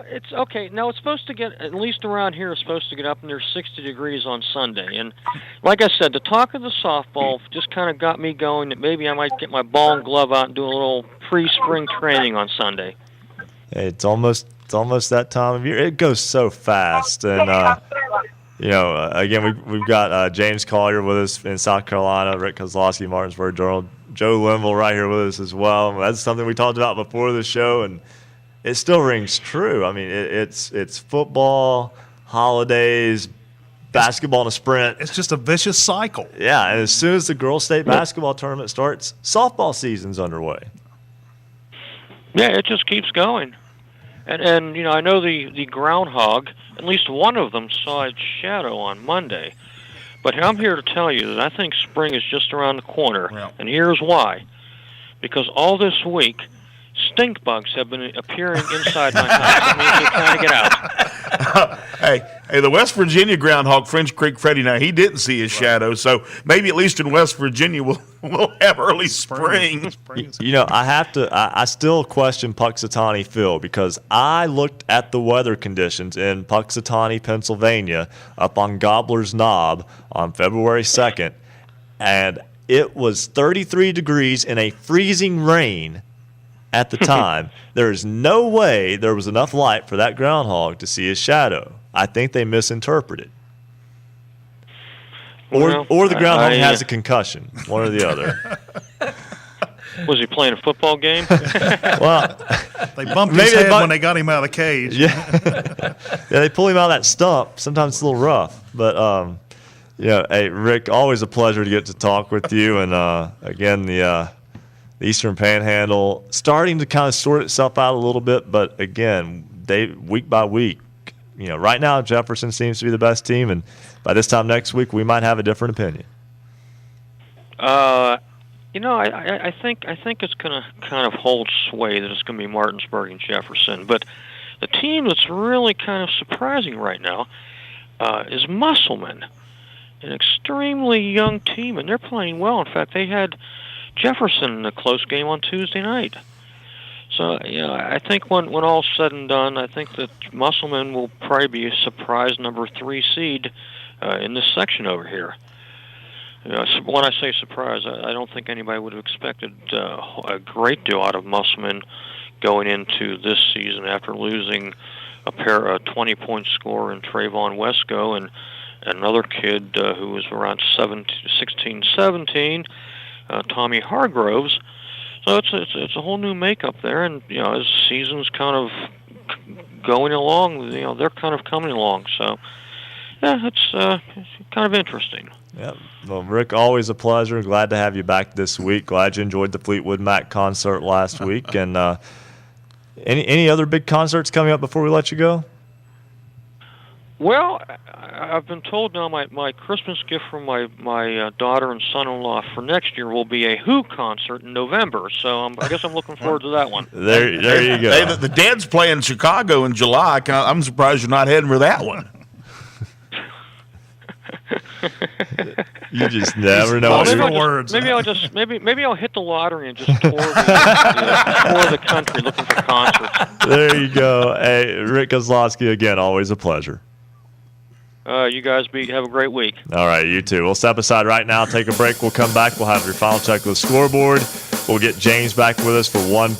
it's okay. No, it's supposed to get, at least around here, it's supposed to get up near 60 degrees on Sunday. And like I said, the talk of the softball just kind of got me going that maybe I might get my ball and glove out and do a little pre-spring training on Sunday. It's almost that time of year. It goes so fast. And, again, we've got James Collier with us in South Carolina, Rick Kozlowski, Martinsburg Journal, Joe Linville right here with us as well. That's something we talked about before the show, and it still rings true. I mean, it's football, holidays, basketball in a sprint. It's just a vicious cycle. Yeah, and as soon as the girls' state basketball tournament starts, softball season's underway. Yeah, it just keeps going. And I know the groundhog, at least one of them saw its shadow on Monday. But I'm here to tell you that I think spring is just around the corner. Yeah. And here's why. Because all this week, stink bugs have been appearing inside my house. That means they're trying to get out. Hey, the West Virginia groundhog, French Creek Freddy, now he didn't see his shadow, so maybe at least in West Virginia we'll have early spring. I still question Puxatawny Phil because I looked at the weather conditions in Puxatawny, Pennsylvania, up on Gobbler's Knob on February 2nd, and it was 33 degrees in a freezing rain at the time. There is no way there was enough light for that groundhog to see his shadow. I think they misinterpreted. Or the groundhog has a concussion, one or the other. Was he playing a football game? Well, they bumped his head when they got him out of the cage. Yeah, they pull him out of that stump. Sometimes it's a little rough, but hey, Rick, always a pleasure to get to talk with you. And again, the Eastern Panhandle starting to kind of sort itself out a little bit, but again, week by week, right now Jefferson seems to be the best team, and by this time next week, we might have a different opinion. I think it's going to kind of hold sway that it's going to be Martinsburg and Jefferson. But the team that's really kind of surprising right now is Musselman, an extremely young team, and they're playing well. In fact, they had Jefferson in a close game on Tuesday night. So, I think when all's said and done, I think that Musselman will probably be a surprise number 3 seed in this section over here. When I say surprise, I don't think anybody would have expected a great deal out of Musselman going into this season after losing a 20-point scorer in Trayvon Wesco and another kid who was around 16, 17, Tommy Hargroves. So it's a whole new makeup there, and as season's kind of going along, they're kind of coming along. So it's kind of interesting. Yeah. Well, Rick, always a pleasure. Glad to have you back this week. Glad you enjoyed the Fleetwood Mac concert last week. And any other big concerts coming up before we let you go? Well, I've been told now my Christmas gift from my daughter and son-in-law for next year will be a Who concert in November. So I guess I'm looking forward to that one. There you go. Hey, the Dad's playing Chicago in July. I'm surprised you're not heading for that one. You just never know. Maybe I'll hit the lottery and just tour the country looking for concerts. There you go. Hey, Rick Kozlowski, again, always a pleasure. You guys have a great week. All right, you too. We'll step aside right now, take a break. We'll come back. We'll have your final check with the scoreboard. We'll get James back with us for one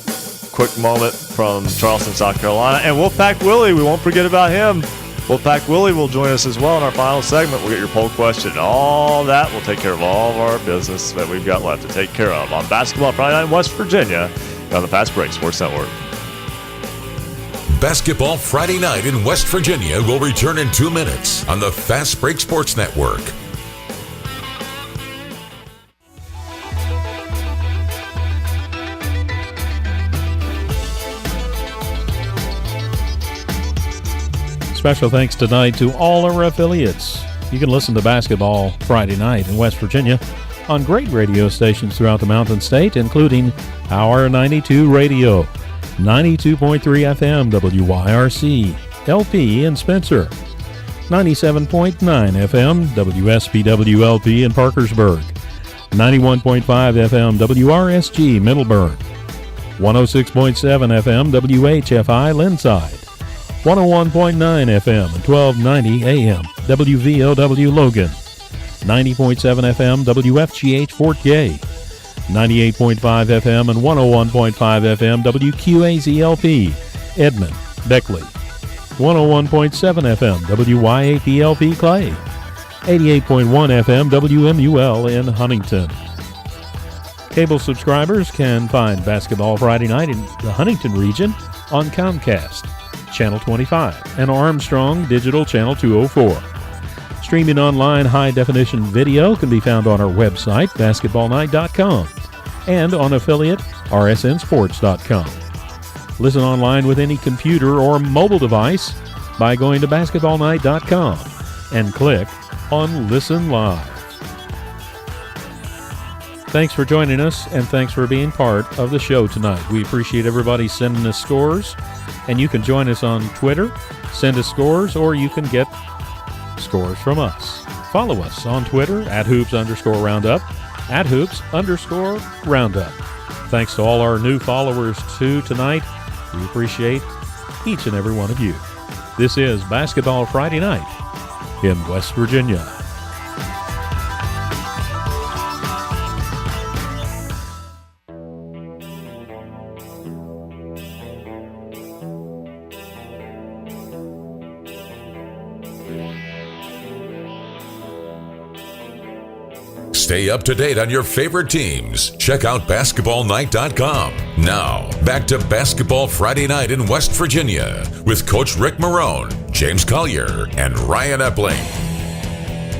quick moment from Charleston, South Carolina. And Wolfpack Willie, we won't forget about him. Wolfpack Willie will join us as well in our final segment. We'll get your poll question and all that. We'll take care of all of our business that we've got left to take care of on Basketball Friday Night in West Virginia on the Fast Break Sports Network. Basketball Friday Night in West Virginia will return in 2 minutes on the Fast Break Sports Network. Special thanks tonight to all our affiliates. You can listen to Basketball Friday Night in West Virginia on great radio stations throughout the Mountain State, including Power 92 Radio, 92.3 FM WYRC, LP in Spencer, 97.9 FM WSBW LP in Parkersburg, 91.5 FM WRSG Middleburg, 106.7 FM WHFI Linside, 101.9 FM and 1290 AM WVOW Logan, 90.7 FM WFGH Fort Gay, 98.5 FM and 101.5 FM WQAZLP Edmond, Beckley, 101.7 FM WYAPLP Clay, 88.1 FM WMUL in Huntington. Cable subscribers can find Basketball Friday Night in the Huntington region on Comcast, Channel 25, and Armstrong Digital Channel 204. Streaming online high-definition video can be found on our website, basketballnight.com, and on affiliate, rsnsports.com. Listen online with any computer or mobile device by going to basketballnight.com and click on Listen Live. Thanks for joining us, and thanks for being part of the show tonight. We appreciate everybody sending us scores, and you can join us on Twitter, send us scores, or you can get scores from us. Follow us on Twitter at @hoops_roundup, at @hoops_roundup. Thanks to all our new followers, too, tonight. We appreciate each and every one of you. This is Basketball Friday Night in West Virginia. Stay up to date on your favorite teams. Check out basketballnight.com. Now, back to Basketball Friday Night in West Virginia with Coach Rick Marrone, James Collier, and Ryan Epling.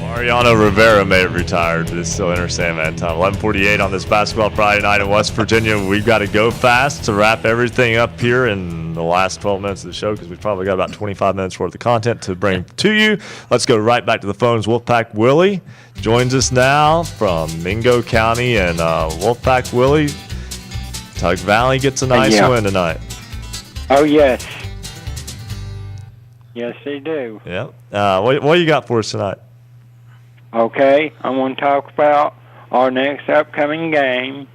Mariano Rivera may have retired, but it's still Inter Sandman time. 11:48 on this Basketball Friday Night in West Virginia. We've got to go fast to wrap everything up here in the last 12 minutes of the show because we've probably got about 25 minutes worth of content to bring to you. Let's go right back to the phones. Wolfpack Willie joins us now from Mingo County. And Wolfpack Willie, Tug Valley gets a nice win tonight. Oh, yes. Yes, they do. Yep. What you got for us tonight? Okay, I'm going to talk about our next upcoming game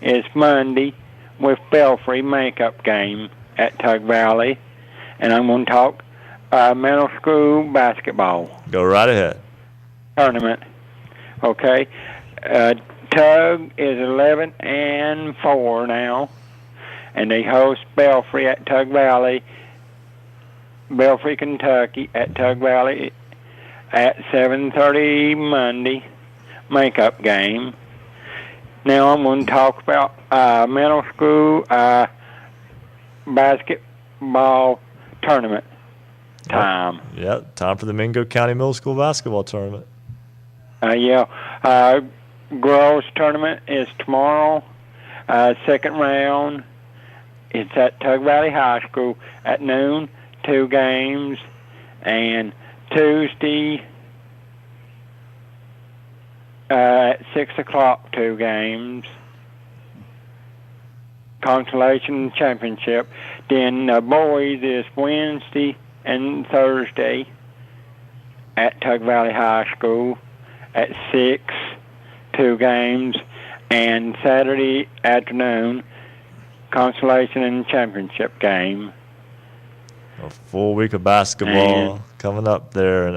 is Monday with Belfry makeup game at Tug Valley, and I'm going to talk middle school basketball. Go right ahead. Tournament. Okay, Tug is 11-4 now, and they host Belfry at Tug Valley, Belfry, Kentucky at Tug Valley at 7:30 Monday, makeup game. Now I'm going to talk about middle school basketball tournament time. Yeah, time for the Mingo County Middle School basketball tournament. Girls tournament is tomorrow. Second round, it's at Tug Valley High School at noon, 2 games, and Tuesday at 6 o'clock, 2 games. Consolation Championship. Then boys is Wednesday and Thursday at Tug Valley High School at 6, 2 games. And Saturday afternoon, Consolation and Championship game. A full week of basketball coming up there. And,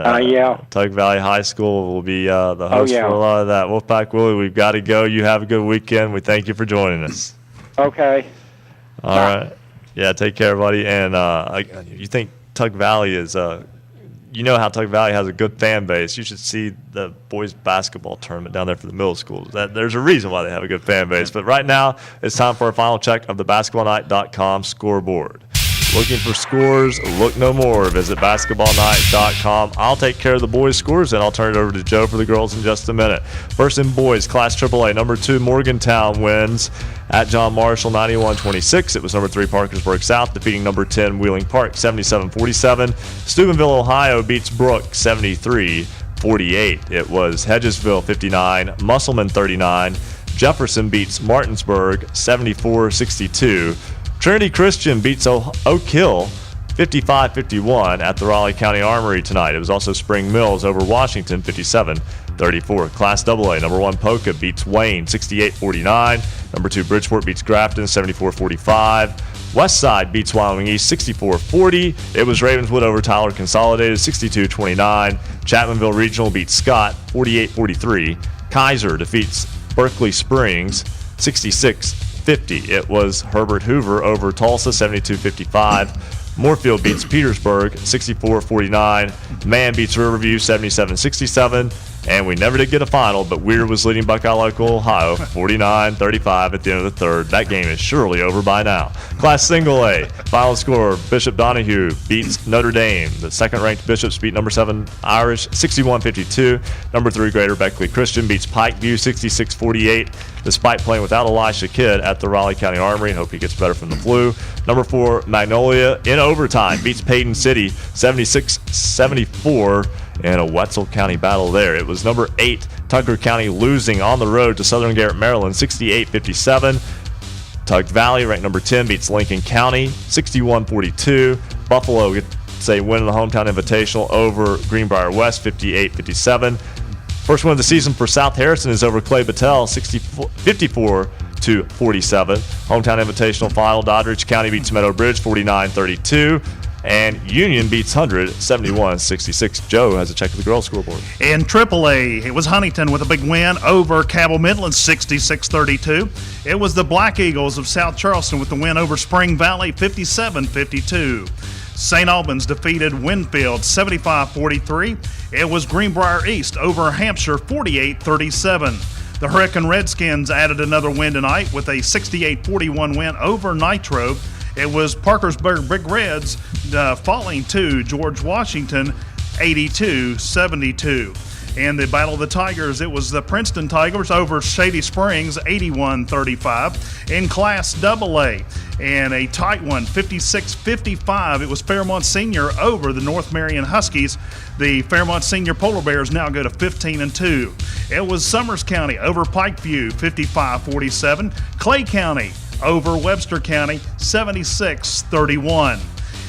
Tug Valley High School will be the host for a lot of that. Wolfpack Willie, we've got to go. You have a good weekend. We thank you for joining us. Okay. All right. Yeah, take care, buddy. And you think Tug Valley is you know how Tug Valley has a good fan base. You should see the boys basketball tournament down there for the middle schools. There's a reason why they have a good fan base. But right now, it's time for a final check of the basketballnight.com scoreboard. Looking for scores? Look no more. Visit basketballnight.com. I'll take care of the boys' scores, and I'll turn it over to Joe for the girls in just a minute. First in boys, Class AAA, number 2 Morgantown wins at John Marshall 91-26. It was number 3 Parkersburg South defeating number 10 Wheeling Park 77-47. Steubenville, Ohio beats Brooke 73-48. It was Hedgesville 59, Musselman 39. Jefferson beats Martinsburg 74-62. Trinity Christian beats Oak Hill 55-51 at the Raleigh County Armory tonight. It was also Spring Mills over Washington 57-34. Class AA, number 1 Polka beats Wayne 68-49. Number 2 Bridgeport beats Grafton 74-45. Westside beats Wyoming East 64-40. It was Ravenswood over Tyler Consolidated 62-29. Chapmanville Regional beats Scott 48-43. Kaiser defeats Berkeley Springs 66-50. It was Herbert Hoover over Tulsa 72-55. Moorfield beats Petersburg 64-49. Man beats Riverview 77-67. And we never did get a final, but Weir was leading Buckeye Local Ohio 49-35 at the end of the third. That game is surely over by now. Class Single A, final score, Bishop Donahue beats Notre Dame. The second-ranked Bishops beat number 7 Irish 61-52. Number 3 Greater Beckley Christian beats Pikeview 66-48, despite playing without Elisha Kidd at the Raleigh County Armory. Hope he gets better from the flu. Number 4 Magnolia in overtime beats Payton City 76-74. in a Wetzel County battle there. It was number 8 Tucker County losing on the road to Southern Garrett, Maryland 68-57. Tug Valley, ranked number 10, beats Lincoln County 61-42. Buffalo gets a win in the hometown invitational over Greenbrier West 58-57. First win of the season for South Harrison is over Clay Battelle 54-47. Hometown invitational final, Doddridge County beats Meadow Bridge 49-32. And Union beats 100, 71-66. Joe has a check of the girls' scoreboard. In AAA, it was Huntington with a big win over Cabell Midland, 66-32. It was the Black Eagles of South Charleston with the win over Spring Valley, 57-52. St. Albans defeated Winfield, 75-43. It was Greenbrier East over Hampshire, 48-37. The Hurricane Redskins added another win tonight with a 68-41 win over Nitro. It was Parkersburg Big Reds falling to George Washington 82-72. In the Battle of the Tigers, it was the Princeton Tigers over Shady Springs 81-35. In Class AA, and a tight one, 56-55, it was Fairmont Senior over the North Marion Huskies. The Fairmont Senior Polar Bears now go to 15-2. It was Summers County over Pikeview 55-47. Clay County over Webster County 76-31.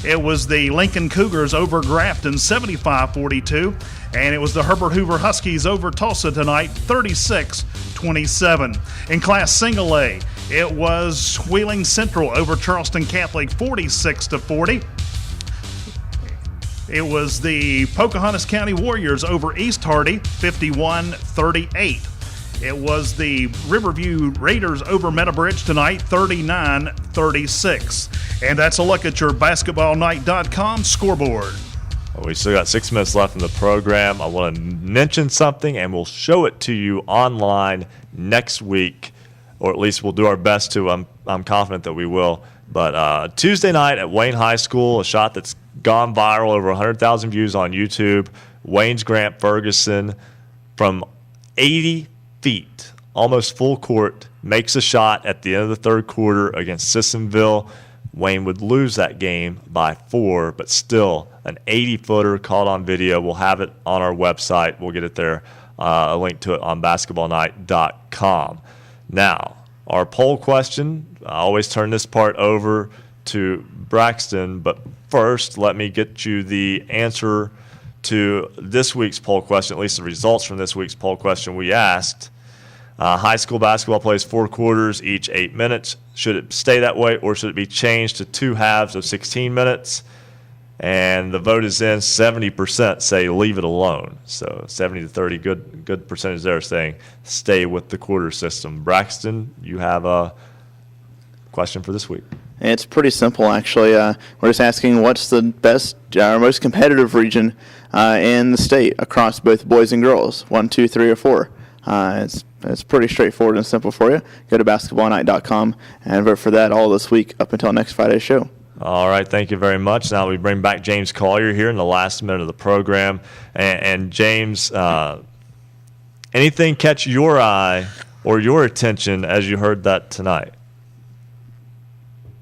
It was the Lincoln Cougars over Grafton 75-42. And it was the Herbert Hoover Huskies over Tulsa tonight, 36-27. In Class Single A, it was Wheeling Central over Charleston Catholic, 46-40. It was the Pocahontas County Warriors over East Hardy, 51-38. It was the Riverview Raiders over Meadowbridge tonight, 39-36. And that's a look at your basketballnight.com scoreboard. We still got 6 minutes left in the program. I want to mention something, and we'll show it to you online next week, or at least we'll do our best to. I'm confident that we will. But Tuesday night at Wayne High School, a shot that's gone viral, over 100,000 views on YouTube. Wayne's Grant Ferguson from 80 feet, almost full court, makes a shot at the end of the third quarter against Sissonville. Wayne would lose that game by 4, but still an 80-footer caught on video. We'll have it on our website. We'll get it there, a link to it on basketballnight.com. Now, our poll question, I always turn this part over to Braxton, but first let me get you the answer to this week's poll question, at least the results from this week's poll question. We asked, high school basketball plays 4 quarters, each 8 minutes. Should it stay that way, or should it be changed to 2 halves of 16 minutes? And the vote is in. 70% say leave it alone. So 70-30, good percentage there saying stay with the quarter system. Braxton, you have a question for this week. It's pretty simple, actually. We're just asking what's the best or most competitive region in the state across both boys and girls, 1, 2, 3, or 4. It's pretty straightforward and simple for you. Go to basketballnight.com and vote for that all this week up until next Friday's show. All right, thank you very much. Now we bring back James Collier here in the last minute of the program. And James, anything catch your eye or your attention as you heard that tonight?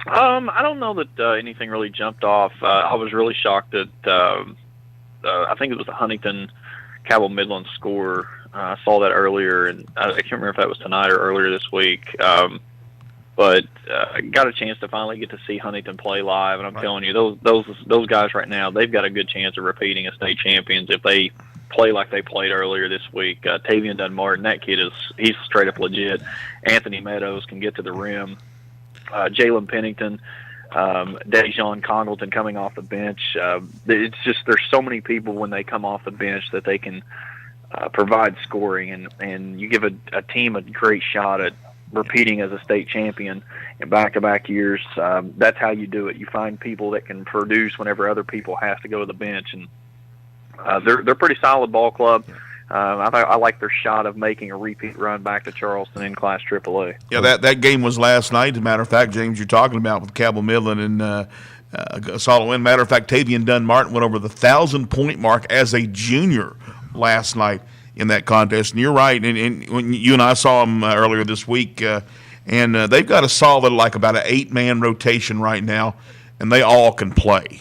I don't know that anything really jumped off. I was really shocked that I think it was the Huntington-Cabell Midland score. I saw that earlier, and I can't remember if that was tonight or earlier this week. But I got a chance to finally get to see Huntington play live, and I'm telling you, those guys right now, they've got a good chance of repeating as state champions if they play like they played earlier this week. Tavian Dunmartin, that kid he's straight up legit. Anthony Meadows can get to the rim. Jalen Pennington, Dejan Congleton coming off the bench. It's just there's so many people when they come off the bench that they can provide scoring, and you give a team a great shot at repeating as a state champion in back-to-back years. That's how you do it. You find people that can produce whenever other people have to go to the bench, and they're a pretty solid ball club. I like their shot of making a repeat run back to Charleston in Class AAA. Yeah, that game was last night. As a matter of fact, James, you're talking about with Cabell Midland and a solid win. Matter of fact, Tavian Dunmartin went over the 1,000-point mark as a junior last night in that contest. And you're right. And when you and I saw him earlier this week, and they've got a solid, like about an 8-man rotation right now, and they all can play.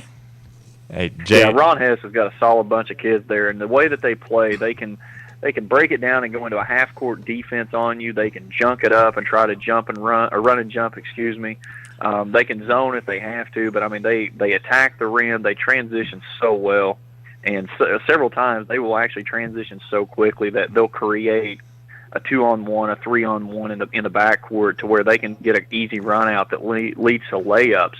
Hey, Jay. Yeah, Ron Hess has got a solid bunch of kids there, and the way that they play, they can break it down and go into a half-court defense on you. They can junk it up and try to jump and run, or run and jump, excuse me. They can zone if they have to, but I mean they attack the rim. They transition so well, and several times they will actually transition so quickly that they'll create a 2-on-1, a 3-on-1 in the backcourt to where they can get an easy run out that leads to layups.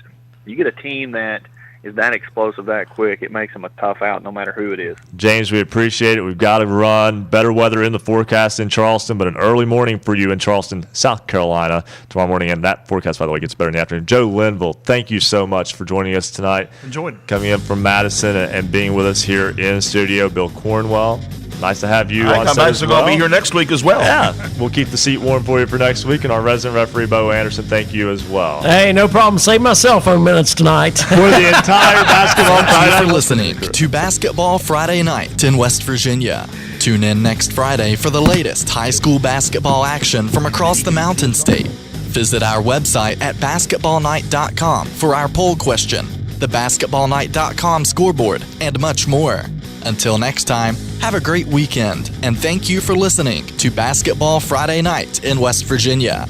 You get a team that is that explosive that quick, it makes them a tough out no matter who it is. James, we appreciate it. We've got to run. Better weather in the forecast in Charleston, but an early morning for you in Charleston, South Carolina tomorrow morning. And that forecast, by the way, gets better in the afternoon. Joe Linville, thank you so much for joining us tonight. Enjoyed. Coming in from Madison and being with us here in studio. Bill Cornwell, nice to have you I on think set I'm as actually going well. to be here next week as well. Yeah, we'll keep the seat warm for you for next week. And our resident referee, Bo Anderson, thank you as well. Hey, no problem. Save my cell phone minutes tonight. For the entire Basketball Thank Friday you for Night listening to Basketball Friday Night in West Virginia. Tune in next Friday for the latest high school basketball action from across the Mountain State. Visit our website at basketballnight.com for our poll question, the basketballnight.com scoreboard, and much more. Until next time, have a great weekend, and thank you for listening to Basketball Friday Night in West Virginia.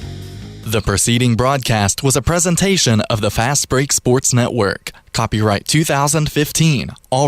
The preceding broadcast was a presentation of the Fast Break Sports Network. Copyright 2015. All